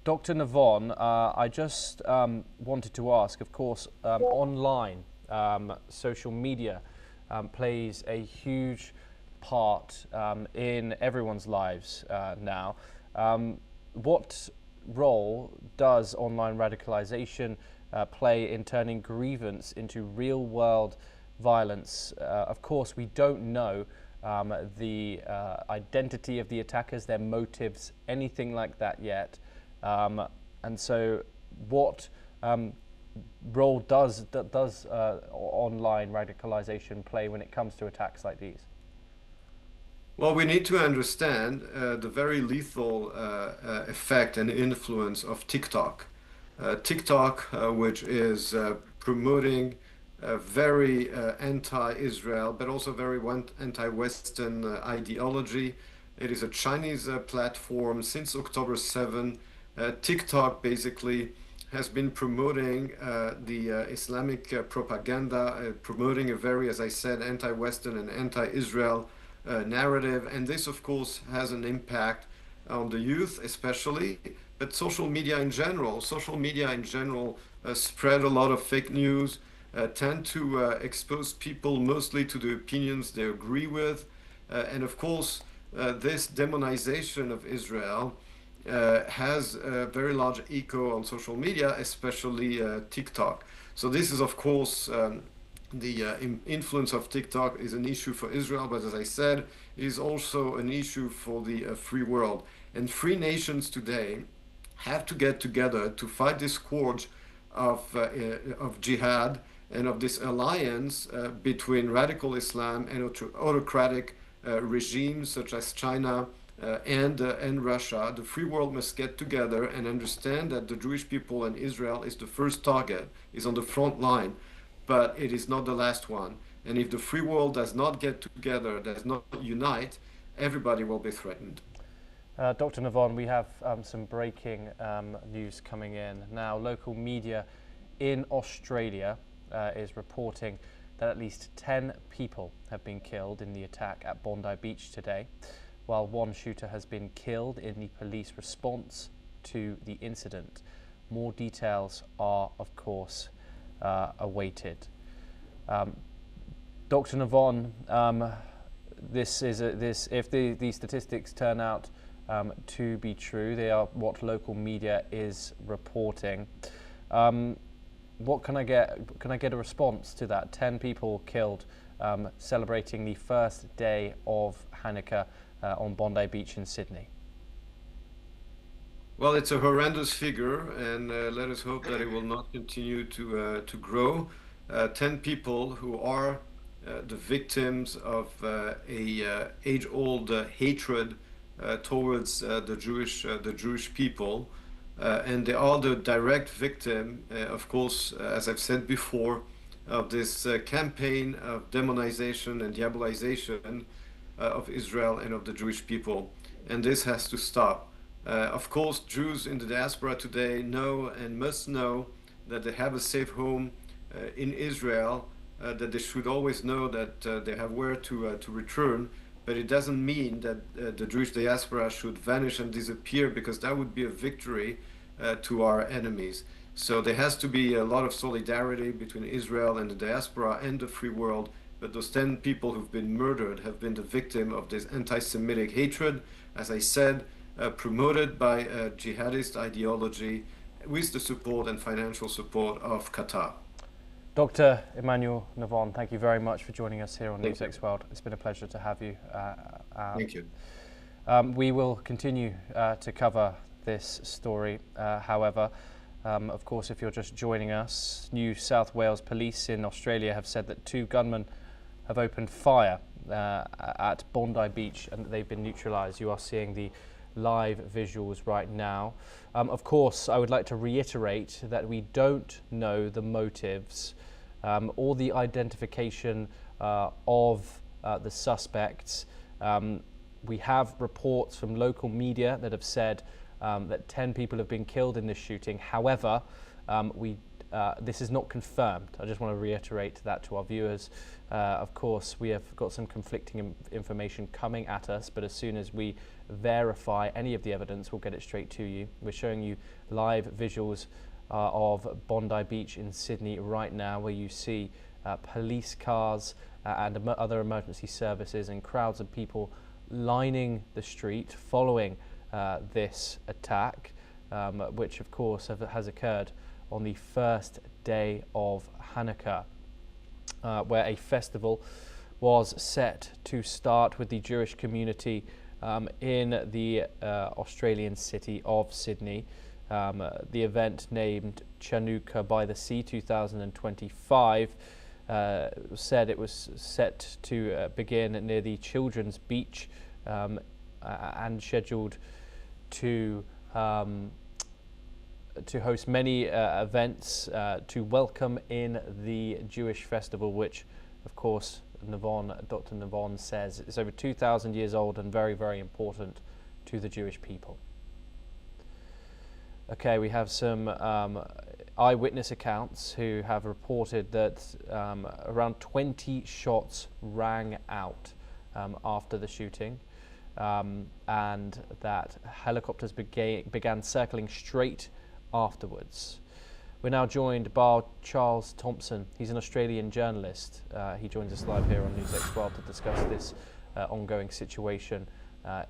Dr. Navon, I just wanted to ask, of course, online social media plays a huge part in everyone's lives now. What role does online radicalization play in turning grievance into real-world violence? Of course, we don't know the identity of the attackers, their motives, anything like that yet. And so what role does online radicalization play when it comes to attacks like these? Well, we need to understand the very lethal effect and influence of TikTok. TikTok, which is promoting very anti-Israel, but also very anti-Western ideology. It is a Chinese platform since October 7. TikTok basically has been promoting the Islamic propaganda, promoting a very, as I said, anti-Western and anti-Israel narrative. And this, of course, has an impact on the youth especially, but social media in general. Social media in general spread a lot of fake news, tend to expose people mostly to the opinions they agree with. And of course, this demonization of Israel has a very large echo on social media, especially TikTok. So this is, of course, the influence of TikTok is an issue for Israel, but as I said, it is also an issue for the free world. And free nations today have to get together to fight this scourge of jihad and of this alliance between radical Islam and autocratic regimes such as China and Russia. The free world must get together and understand that the Jewish people and Israel is the first target, is on the front line, but it is not the last one. And if the free world does not get together, does not unite, everybody will be threatened. Dr. Navon, we have some breaking news coming in. Now, local media in Australia is reporting that at least 10 people have been killed in the attack at Bondi Beach today, while one shooter has been killed in the police response to the incident. More details are, of course, awaited. Dr. Navon, if the statistics turn out to be true, they are what local media is reporting. What can I get? Can I get a response to that? 10 people killed celebrating the first day of Hanukkah on Bondi Beach in Sydney. Well, it's a horrendous figure, and let us hope that it will not continue to grow. 10 people who are the victims of a age-old hatred towards the Jewish people, and they are the direct victim, of course, as I've said before, of this campaign of demonization and diabolization of Israel and of the Jewish people, and this has to stop. Of course, Jews in the diaspora today know and must know that they have a safe home in Israel, that they should always know that they have where to return, but it doesn't mean that the Jewish diaspora should vanish and disappear, because that would be a victory to our enemies. So there has to be a lot of solidarity between Israel and the diaspora and the free world, but those 10 people who've been murdered have been the victim of this anti-Semitic hatred, as I said, promoted by a jihadist ideology with the support and financial support of Qatar. Dr. Emmanuel Navon, thank you very much for joining us here on NewsX World. It's been a pleasure to have you. Thank you. We will continue to cover this story. However, of course, if you're just joining us, New South Wales Police in Australia have said that 2 gunmen have opened fire at Bondi Beach and that they've been neutralised. You are seeing the live visuals right now. Of course, I would like to reiterate that we don't know the motives or the identification of the suspects. We have reports from local media that have said that 10 people have been killed in this shooting. However, this is not confirmed. I just want to reiterate that to our viewers. Of course, we have got some conflicting information coming at us, but as soon as we verify any of the evidence, we'll get it straight to you. We're showing you live visuals of Bondi Beach in Sydney right now, where you see police cars and other emergency services and crowds of people lining the street following this attack, which of course has occurred on the first day of Hanukkah, where a festival was set to start with the Jewish community in the Australian city of Sydney. The event, named Chanukah by the Sea 2025, said it was set to begin near the Children's Beach and scheduled to host many events to welcome in the Jewish festival, which, of course, Dr. Navon says is over 2,000 years old and very, very important to the Jewish people. Okay, we have some eyewitness accounts who have reported that around 20 shots rang out after the shooting, and that helicopters began circling straight afterwards. We're now joined by Charles Thompson. He's an Australian journalist. He joins us live here on NewsX World to discuss this ongoing situation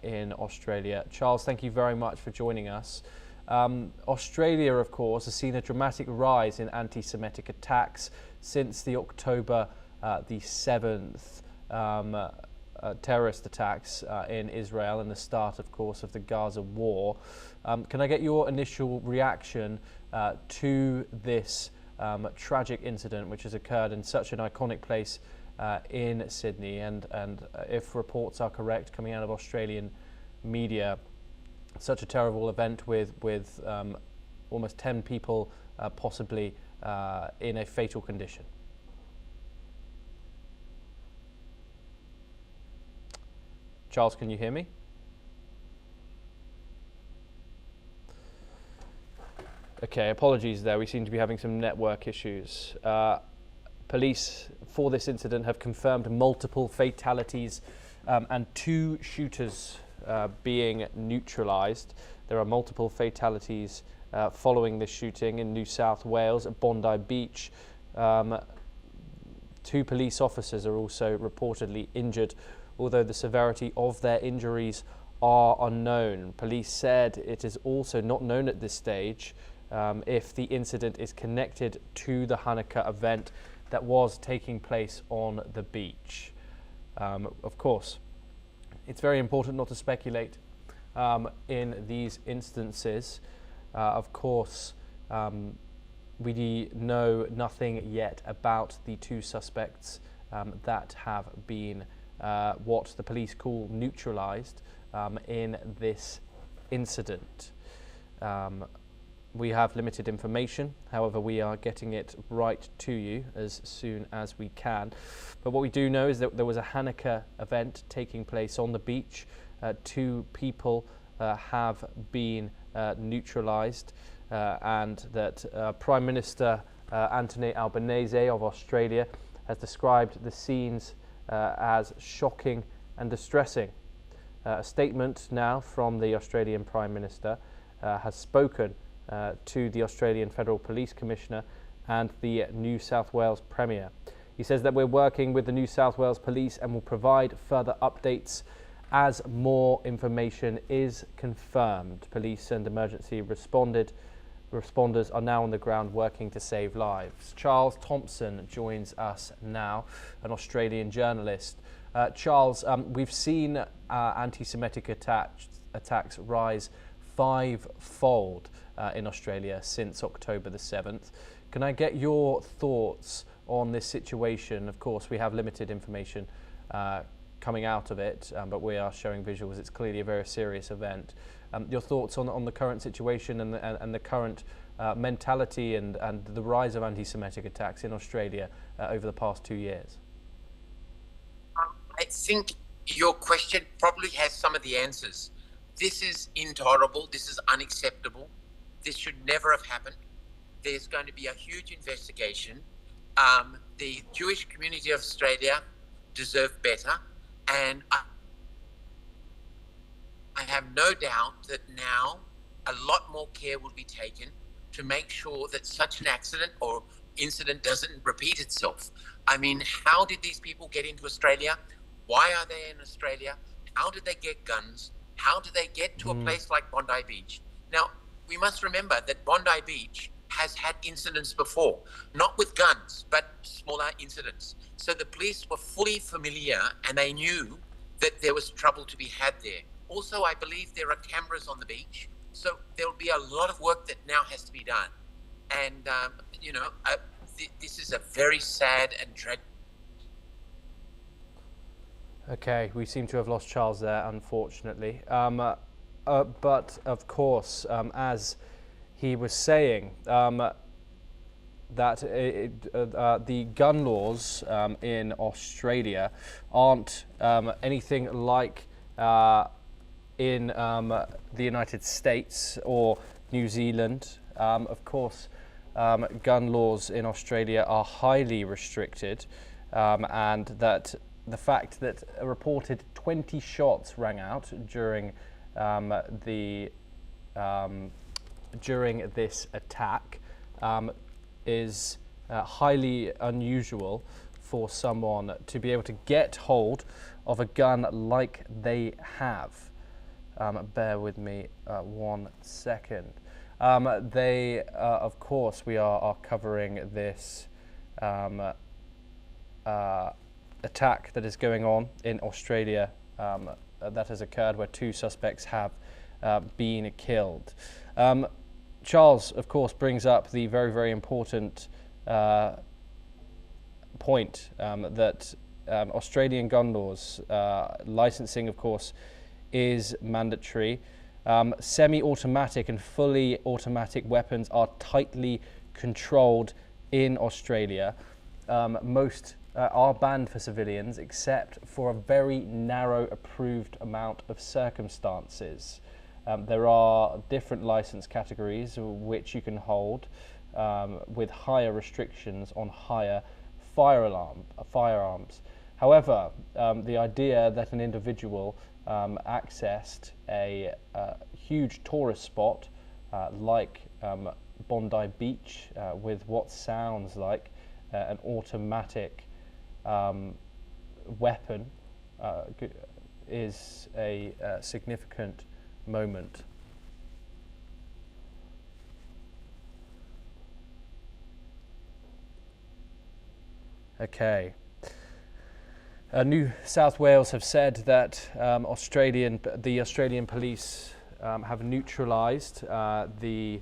in Australia. Charles, thank you very much for joining us. Australia, of course, has seen a dramatic rise in anti-Semitic attacks since the October the 7th terrorist attacks in Israel and the start, of course, of the Gaza war. Can I get your initial reaction to this tragic incident, which has occurred in such an iconic place in Sydney, and if reports are correct coming out of Australian media, such a terrible event with almost 10 people possibly in a fatal condition? Charles, can you hear me? Okay, apologies there. We seem to be having some network issues. Police for this incident have confirmed multiple fatalities and 2 shooters being neutralised. There are multiple fatalities following this shooting in New South Wales at Bondi Beach. 2 police officers are also reportedly injured, although the severity of their injuries are unknown. Police said it is also not known at this stage if the incident is connected to the Hanukkah event that was taking place on the beach. Of course, it's very important not to speculate in these instances. Of course, we know nothing yet about the 2 suspects that have been what the police call neutralised in this incident. We have limited information, however we are getting it right to you as soon as we can. But what we do know is that there was a Hanukkah event taking place on the beach. 2 people have been neutralised, and that Prime Minister Anthony Albanese of Australia has described the scenes as shocking and distressing. A statement now from the Australian Prime Minister has spoken to the Australian Federal Police Commissioner and the New South Wales Premier. He says that we're working with the New South Wales Police and will provide further updates as more information is confirmed. Police and emergency responders are now on the ground working to save lives. Charles Thompson joins us now, an Australian journalist. Charles, we've seen anti-Semitic attacks rise 5-fold in Australia since October the 7th. Can I get your thoughts on this situation? Of course, we have limited information coming out of it, but we are showing visuals. It's clearly a very serious event. Your thoughts on the current situation and the current mentality and the rise of anti-Semitic attacks in Australia over the past 2 years? I think your question probably has some of the answers. This is intolerable. This is unacceptable. This should never have happened. There's going to be a huge investigation. The Jewish community of Australia deserve better. And I have no doubt that now a lot more care will be taken to make sure that such an accident or incident doesn't repeat itself. I mean, how did these people get into Australia? Why are they in Australia? How did they get guns? How did they get to a place like Bondi Beach? Now, we must remember that Bondi Beach has had incidents before, not with guns, but smaller incidents. So the police were fully familiar and they knew that there was trouble to be had there. Also, I believe there are cameras on the beach. So there will be a lot of work that now has to be done. And, this is a very sad and tragic. Okay, we seem to have lost Charles there, unfortunately. But of course, as he was saying, that the gun laws in Australia aren't anything like in the United States or New Zealand. Of course, gun laws in Australia are highly restricted, and that the fact that a reported 20 shots rang out during during this attack is highly unusual for someone to be able to get hold of a gun like they have. Bear with me 1 second. Of course, we are covering this attack that is going on in Australia that has occurred, where 2 suspects have been killed. Charles, of course, brings up the very, very important point that Australian gun laws, licensing, of course, is mandatory. Semi-automatic and fully automatic weapons are tightly controlled in Australia. Most are banned for civilians, except for a very narrow approved amount of circumstances. There are different license categories which you can hold with higher restrictions on higher firearms. However, the idea that an individual accessed a huge tourist spot like Bondi Beach with what sounds like an automatic weapon is a significant moment. Okay. New South Wales have said that the Australian police have neutralised the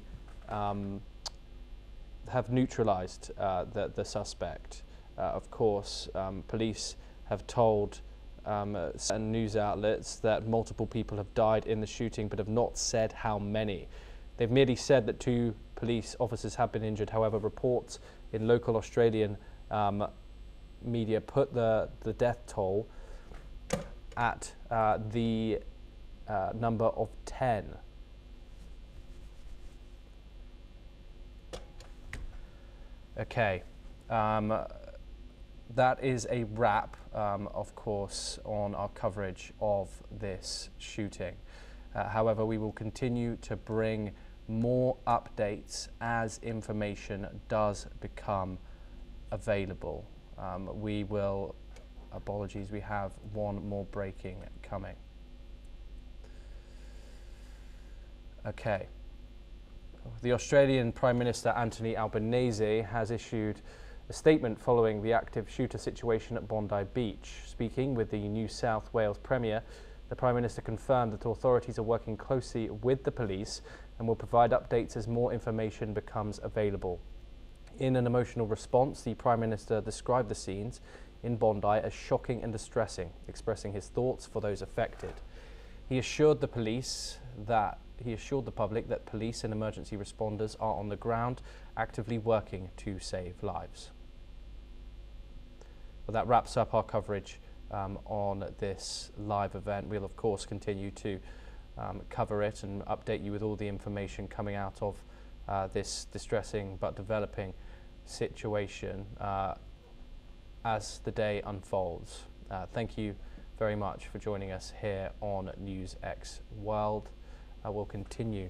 suspect. of course, police have told certain news outlets that multiple people have died in the shooting, but have not said how many. They've merely said that 2 police officers have been injured. However, reports in local Australian media put the death toll at the number of 10. Okay, that is a wrap, of course, on our coverage of this shooting. However, we will continue to bring more updates as information does become available. Apologies, we have one more breaking coming. Okay. The Australian Prime Minister Anthony Albanese has issued a statement following the active shooter situation at Bondi Beach. Speaking with the New South Wales Premier, the Prime Minister confirmed that authorities are working closely with the police and will provide updates as more information becomes available. In an emotional response, the Prime Minister described the scenes in Bondi as shocking and distressing, expressing his thoughts for those affected. He assured the public that police and emergency responders are on the ground, actively working to save lives. Well, that wraps up our coverage on this live event. We'll of course continue to cover it and update you with all the information coming out of this distressing but developing situation as the day unfolds. Thank you very much for joining us here on NewsX World. I will continue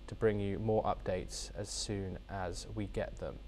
to bring you more updates as soon as we get them.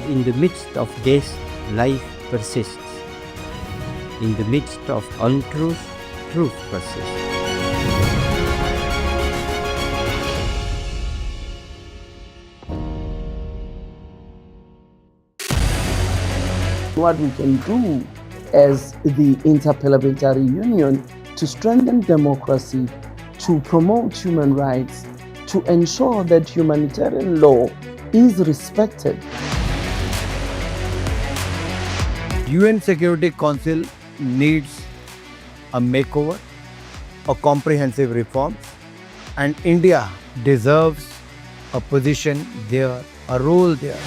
In the midst of death, life persists. In the midst of untruth, truth persists. What we can do as the Interparliamentary Union to strengthen democracy, to promote human rights, to ensure that humanitarian law is respected. UN Security Council needs a makeover, a comprehensive reform, and India deserves a position there, a role there.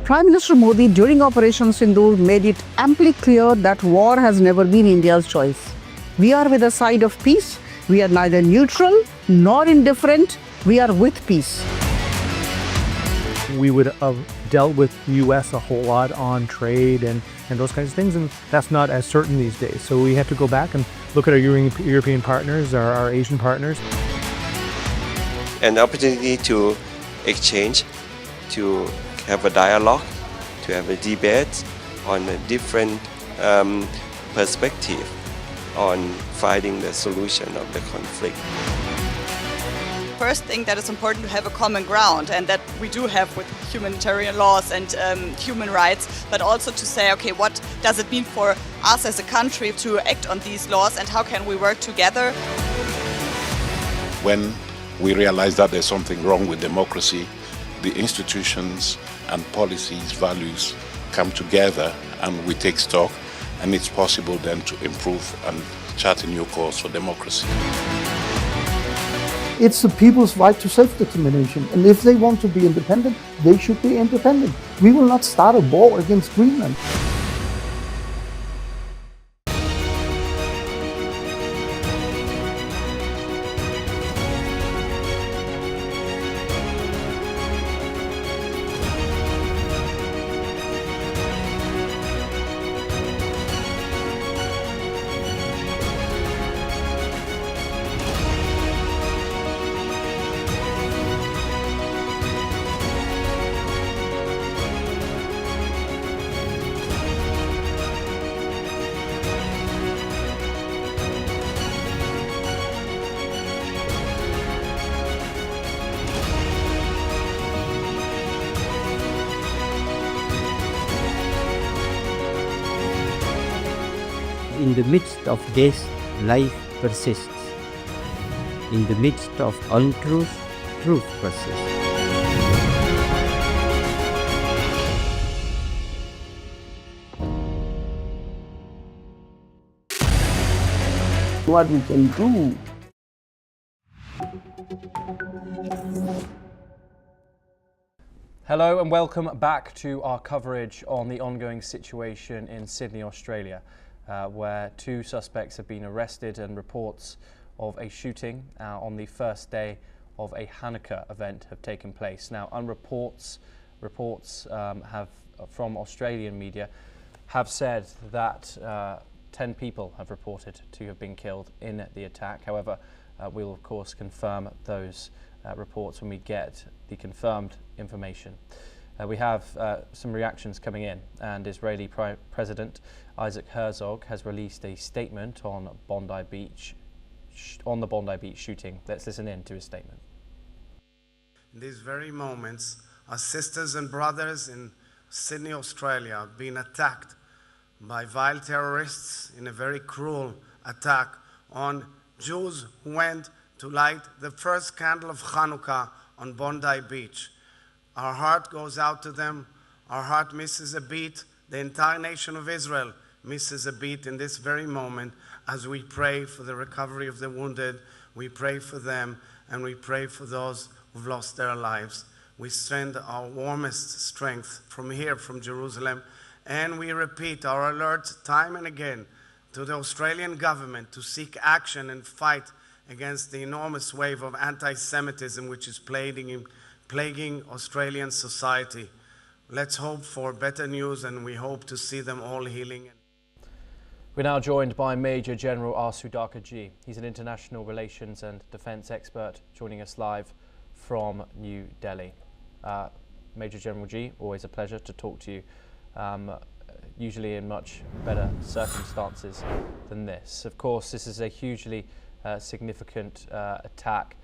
Prime Minister Modi during Operation Sindoor made it amply clear that war has never been India's choice. We are with the side of peace. We are neither neutral nor indifferent. We are with peace. We would have dealt with US a whole lot on trade and those kinds of things, and that's not as certain these days. So we have to go back and look at our European partners, our Asian partners. An opportunity to exchange, to have a dialogue, to have a debate on a different perspective on finding the solution of the conflict. First thing that is important to have a common ground, and that we do have with humanitarian laws and human rights, but also to say, okay, what does it mean for us as a country to act on these laws, and how can we work together? When we realize that there's something wrong with democracy, the institutions and policies, values come together and we take stock, and it's possible then to improve and chart a new course for democracy. It's the people's right to self-determination, and if they want to be independent, they should be independent. We will not start a war against Greenland. In the midst of death, life persists. In the midst of untruth, truth persists. What we can do. Hello and welcome back to our coverage on the ongoing situation in Sydney, Australia, where 2 suspects have been arrested and reports of a shooting on the first day of a Hanukkah event have taken place. Now, reports have from Australian media have said that 10 people have reported to have been killed in the attack. However, we'll of course confirm those reports when we get the confirmed information. We have some reactions coming in, and Israeli President Isaac Herzog has released a statement on the Bondi Beach shooting. Let's listen in to his statement. In these very moments, our sisters and brothers in Sydney, Australia, are being attacked by vile terrorists in a very cruel attack on Jews who went to light the first candle of Hanukkah on Bondi Beach. Our heart goes out to them. Our heart misses a beat. The entire nation of Israel misses a beat in this very moment as we pray for the recovery of the wounded. We pray for them, and we pray for those who've lost their lives. We send our warmest strength from here, from Jerusalem, and we repeat our alert time and again to the Australian government to seek action and fight against the enormous wave of anti-Semitism which is plaguing Australian society. Let's hope for better news, and we hope to see them all healing. We're now joined by Major General Sudhakar Ji. He's an international relations and defence expert, joining us live from New Delhi. Major General Ji, always a pleasure to talk to you, usually in much better circumstances than this. Of course, this is a hugely significant attack.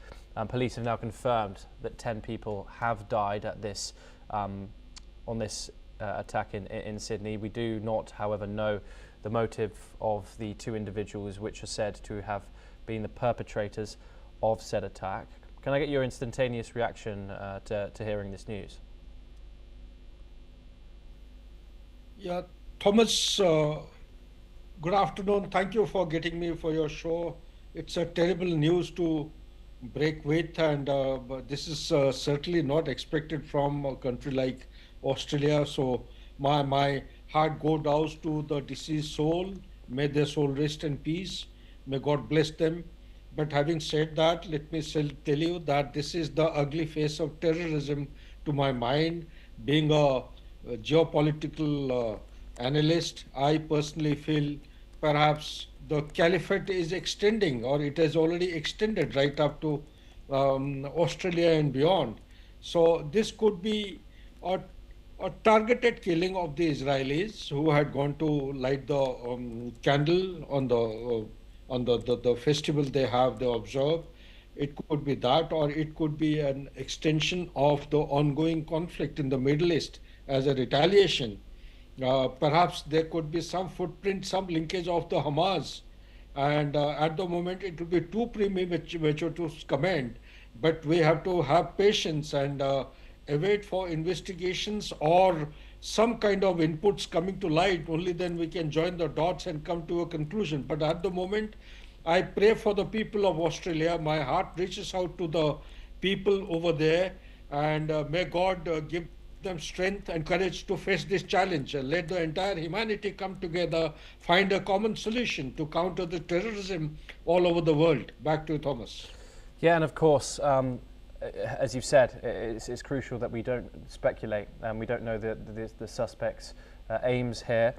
Police have now confirmed that 10 people have died at this on this attack in Sydney. We do not, however, know the motive of the 2 individuals which are said to have been the perpetrators of said attack. Can I get your instantaneous reaction to hearing this news? Yeah, Thomas, good afternoon. Thank you for getting me for your show. It's a terrible news to break with, and but this is certainly not expected from a country like Australia. So my heart goes out to the deceased soul. May their soul rest in peace. May God bless them. But having said that, let me tell you that this is the ugly face of terrorism to my mind. Being a geopolitical analyst, I personally feel perhaps the caliphate is extending, or it has already extended right up to Australia and beyond. So this could be a targeted killing of the Israelis who had gone to light the candle on the festival they observe. It could be that, or it could be an extension of the ongoing conflict in the Middle East as a retaliation. Perhaps there could be some footprint, some linkage of the Hamas, and at the moment it would be too premature to comment, but we have to have patience and await for investigations or some kind of inputs coming to light. Only then we can join the dots and come to a conclusion. But at the moment, I pray for the people of Australia. My heart reaches out to the people over there, and may God give them strength and courage to face this challenge, and let the entire humanity come together, find a common solution to counter the terrorism all over the world. Back to you, Thomas. Yeah, and of course, as you've said, it's crucial that we don't speculate, and we don't know the suspects' aims here.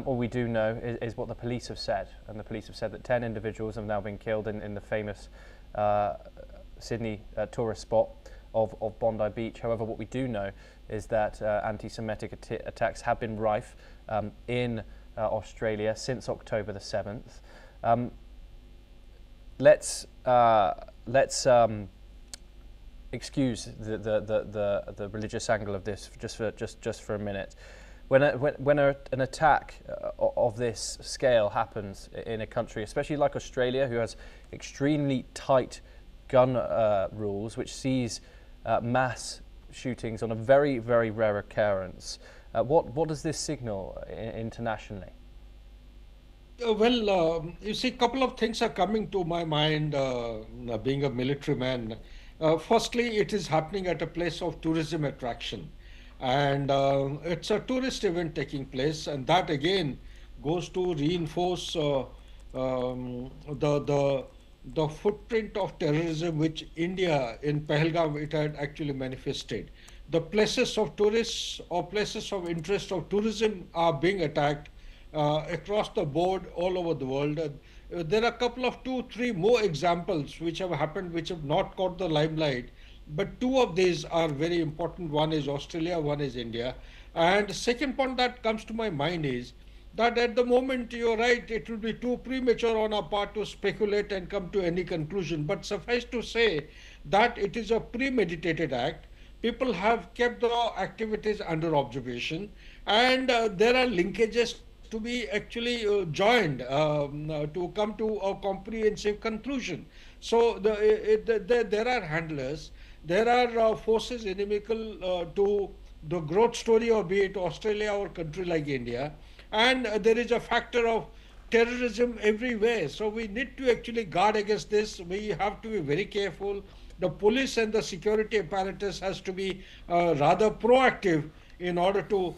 All we do know is what the police have said, and the police have said that 10 individuals have now been killed in the famous Sydney tourist spot of Bondi Beach. However, what we do know is that anti-Semitic attacks have been rife in Australia since October the 7th. Let's excuse the religious angle of this just for a minute. When an attack of this scale happens in a country, especially like Australia, who has extremely tight gun rules, which sees mass shootings on a very, very rare occurrence, what does this signal internationally? You see, a couple of things are coming to my mind, being a military man. Firstly, it is happening at a place of tourism attraction. And it's a tourist event taking place, and that again goes to reinforce the footprint of terrorism which India in Pahalgam it had actually manifested. The places of tourists or places of interest of tourism are being attacked across the board all over the world. There are a couple of 2, 3 more examples which have happened which have not caught the limelight, but 2 of these are very important. One is Australia, one is India. And the second point that comes to my mind is that at the moment, you're right, it will be too premature on our part to speculate and come to any conclusion. But suffice to say that it is a premeditated act. People have kept the activities under observation, and there are linkages to be actually joined to come to a comprehensive conclusion. So there are handlers, there are forces inimical to the growth story of be it Australia or country like India, and there is a factor of terrorism everywhere. So we need to actually guard against this. We have to be very careful. The police and the security apparatus has to be rather proactive in order to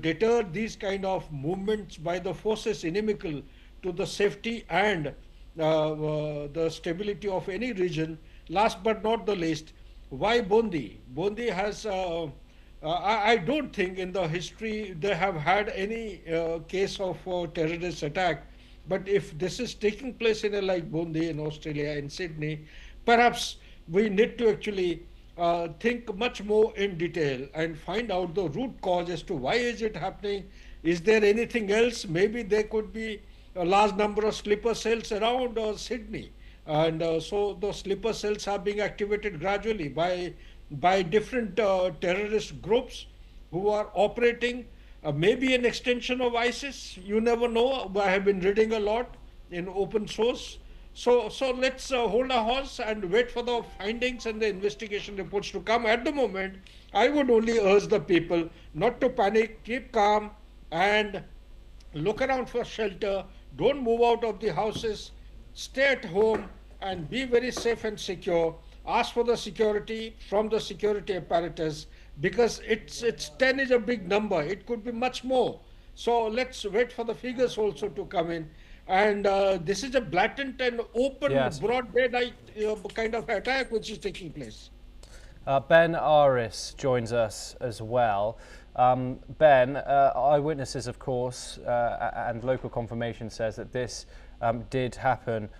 deter these kind of movements by the forces inimical to the safety and the stability of any region. Last but not the least, why Bondi? Bondi has, I don't think in the history they have had any case of terrorist attack. But if this is taking place in a like Bondi in Australia, in Sydney, perhaps we need to actually think much more in detail and find out the root cause as to why is it happening. Is there anything else? Maybe there could be a large number of sleeper cells around Sydney, and so the sleeper cells are being activated gradually by different terrorist groups who are operating, maybe an extension of ISIS. You never know. I have been reading a lot in open source. So let's hold our horse and wait for the findings and the investigation reports to come. At the moment, I would only urge the people not to panic, keep calm, and look around for shelter. Don't move out of the houses. Stay at home and be very safe and secure. Ask for the security from the security apparatus, because it's 10 is a big number. It could be much more. So let's wait for the figures also to come in. And this is a blatant and open, broad daylight kind of attack which is taking place. Ben Aris joins us as well. Ben, eyewitnesses, of course, and local confirmation says that this did happen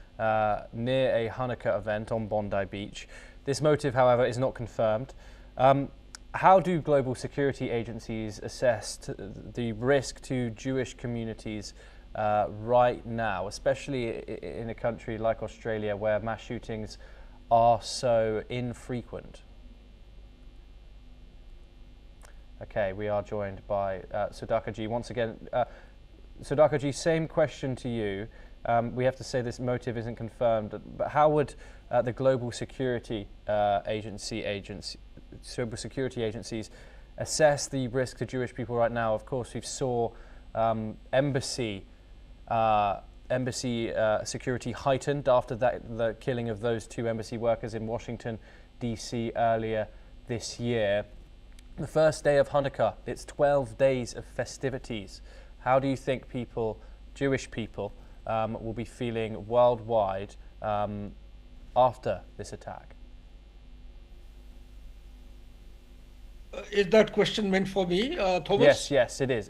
near a Hanukkah event on Bondi Beach. This motive, however, is not confirmed. How do global security agencies assess the risk to Jewish communities right now, especially in a country like Australia where mass shootings are so infrequent? Okay, we are joined by Sudhakar-ji. Once again, Sudhakar-ji, same question to you. We have to say this motive isn't confirmed, but how would the global security agencies assess the risk to Jewish people right now? Of course, we saw embassy security heightened after the killing of those 2 embassy workers in Washington, D.C. earlier this year. The first day of Hanukkah, it's 12 days of festivities. How do you think Jewish people, will be feeling worldwide after this attack? Is that question meant for me, Thomas? Yes, it is.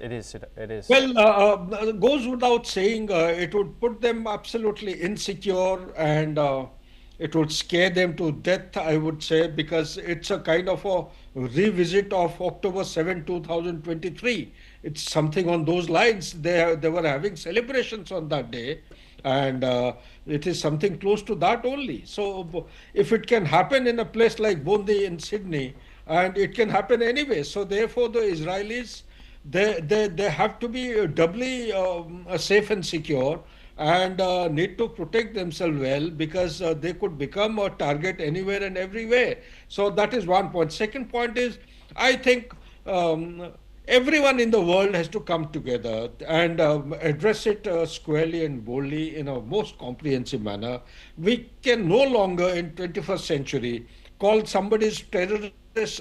Well, goes without saying, it would put them absolutely insecure, and it would scare them to death, I would say, because it's a kind of a revisit of October 7, 2023. It's something on those lines. They were having celebrations on that day, and it is something close to that only. So if it can happen in a place like Bondi in Sydney, and it can happen anyway. So therefore the Israelis they have to be doubly safe and secure, and need to protect themselves well, because they could become a target anywhere and everywhere. So that is one point. Second point is, I think everyone in the world has to come together and address it squarely and boldly in a most comprehensive manner. We can no longer in 21st century call somebody's terrorist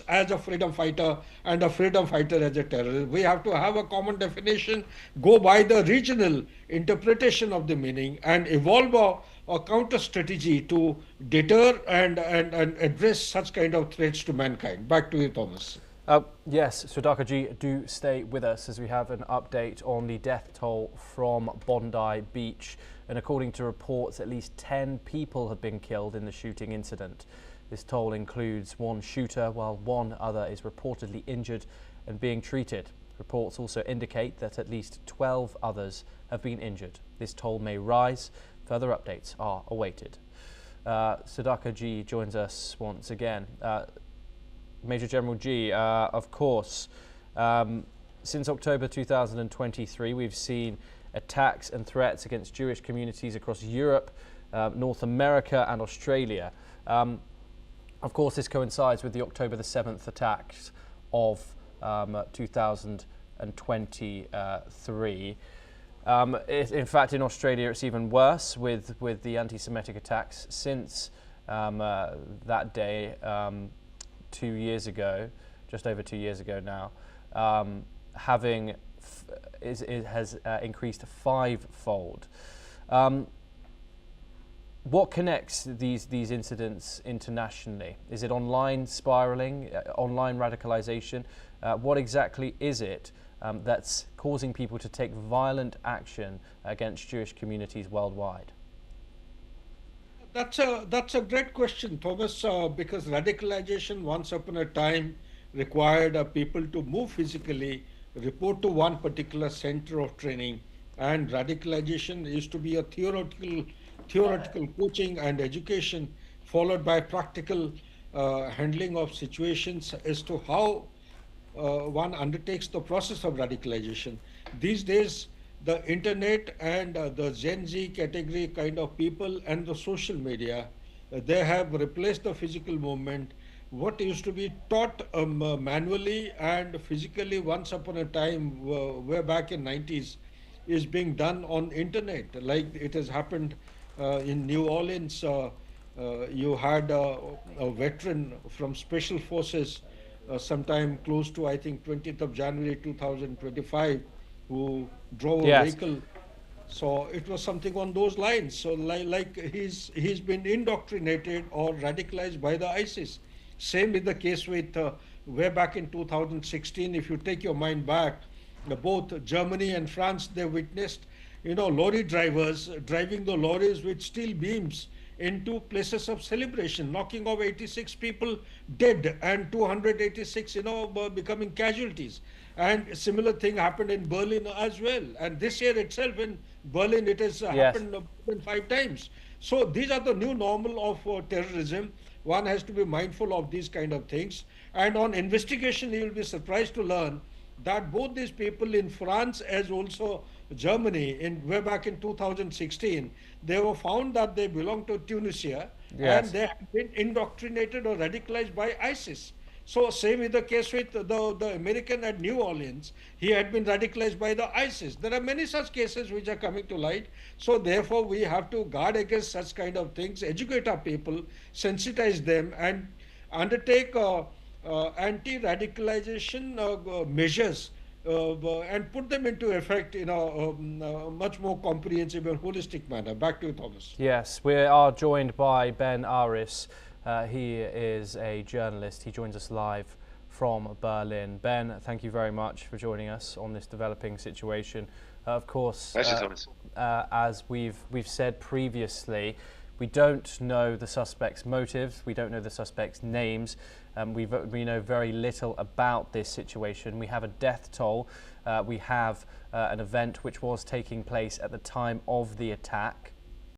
as a freedom fighter and a freedom fighter as a terrorist. We have to have a common definition, go by the regional interpretation of the meaning, and evolve a counter strategy to deter and address such kind of threats to mankind. Back to you, Thomas. Yes, Sudhakar-ji, do stay with us as we have an update on the death toll from Bondi Beach. And according to reports, at least 10 people have been killed in the shooting incident. This toll includes one shooter, while one other is reportedly injured and being treated. Reports also indicate that at least 12 others have been injured. This toll may rise. Further updates are awaited. Sudhakar-ji joins us once again. Major General G, of course, since October 2023, we've seen attacks and threats against Jewish communities across Europe, North America and Australia. Of course, this coincides with the October the 7th attacks of 2023. In fact, in Australia, it's even worse with the anti-Semitic attacks since that day 2 years ago, just over 2 years ago now, has increased fivefold. What connects these incidents internationally? Is it online spiraling, online radicalization? What exactly is it that's causing people to take violent action against Jewish communities worldwide? That's a great question, Thomas, because radicalization once upon a time required people to move physically, report to one particular center of training, and radicalization used to be a theoretical coaching and education, followed by practical handling of situations as to how one undertakes the process of radicalization. These days, the internet and the Gen Z category kind of people and the social media, they have replaced the physical movement. What used to be taught manually and physically once upon a time, way back in 90s, is being done on internet, like it has happened in New Orleans. You had a veteran from Special Forces sometime close to, I think, 20th of January 2025, who drove a vehicle. So it was something on those lines. So like he's been indoctrinated or radicalized by the ISIS. Same is the case with way back in 2016. If you take your mind back, both Germany and France, they witnessed, lorry drivers driving the lorries with steel beams into places of celebration, knocking off 86 people dead and 286, becoming casualties. And a similar thing happened in Berlin as well. And this year itself in Berlin, it has happened more than 5 times. So these are the new normal of terrorism. One has to be mindful of these kind of things. And on investigation, you will be surprised to learn that both these people in France as also Germany, way back in 2016, they were found that they belong to Tunisia, and they have been indoctrinated or radicalized by ISIS. So same is the case with the American at New Orleans. He had been radicalized by the ISIS. There are many such cases which are coming to light. So therefore we have to guard against such kind of things, educate our people, sensitize them, and undertake anti-radicalization measures and put them into effect in a much more comprehensive and holistic manner. Back to you, Thomas. Yes, we are joined by Ben Aris. He is a journalist. He joins us live from Berlin. Ben, thank you very much for joining us on this developing situation. Of course, as we've said previously, we don't know the suspects' motives. We don't know the suspects' names. We know very little about this situation. We have a death toll. We have an event which was taking place at the time of the attack.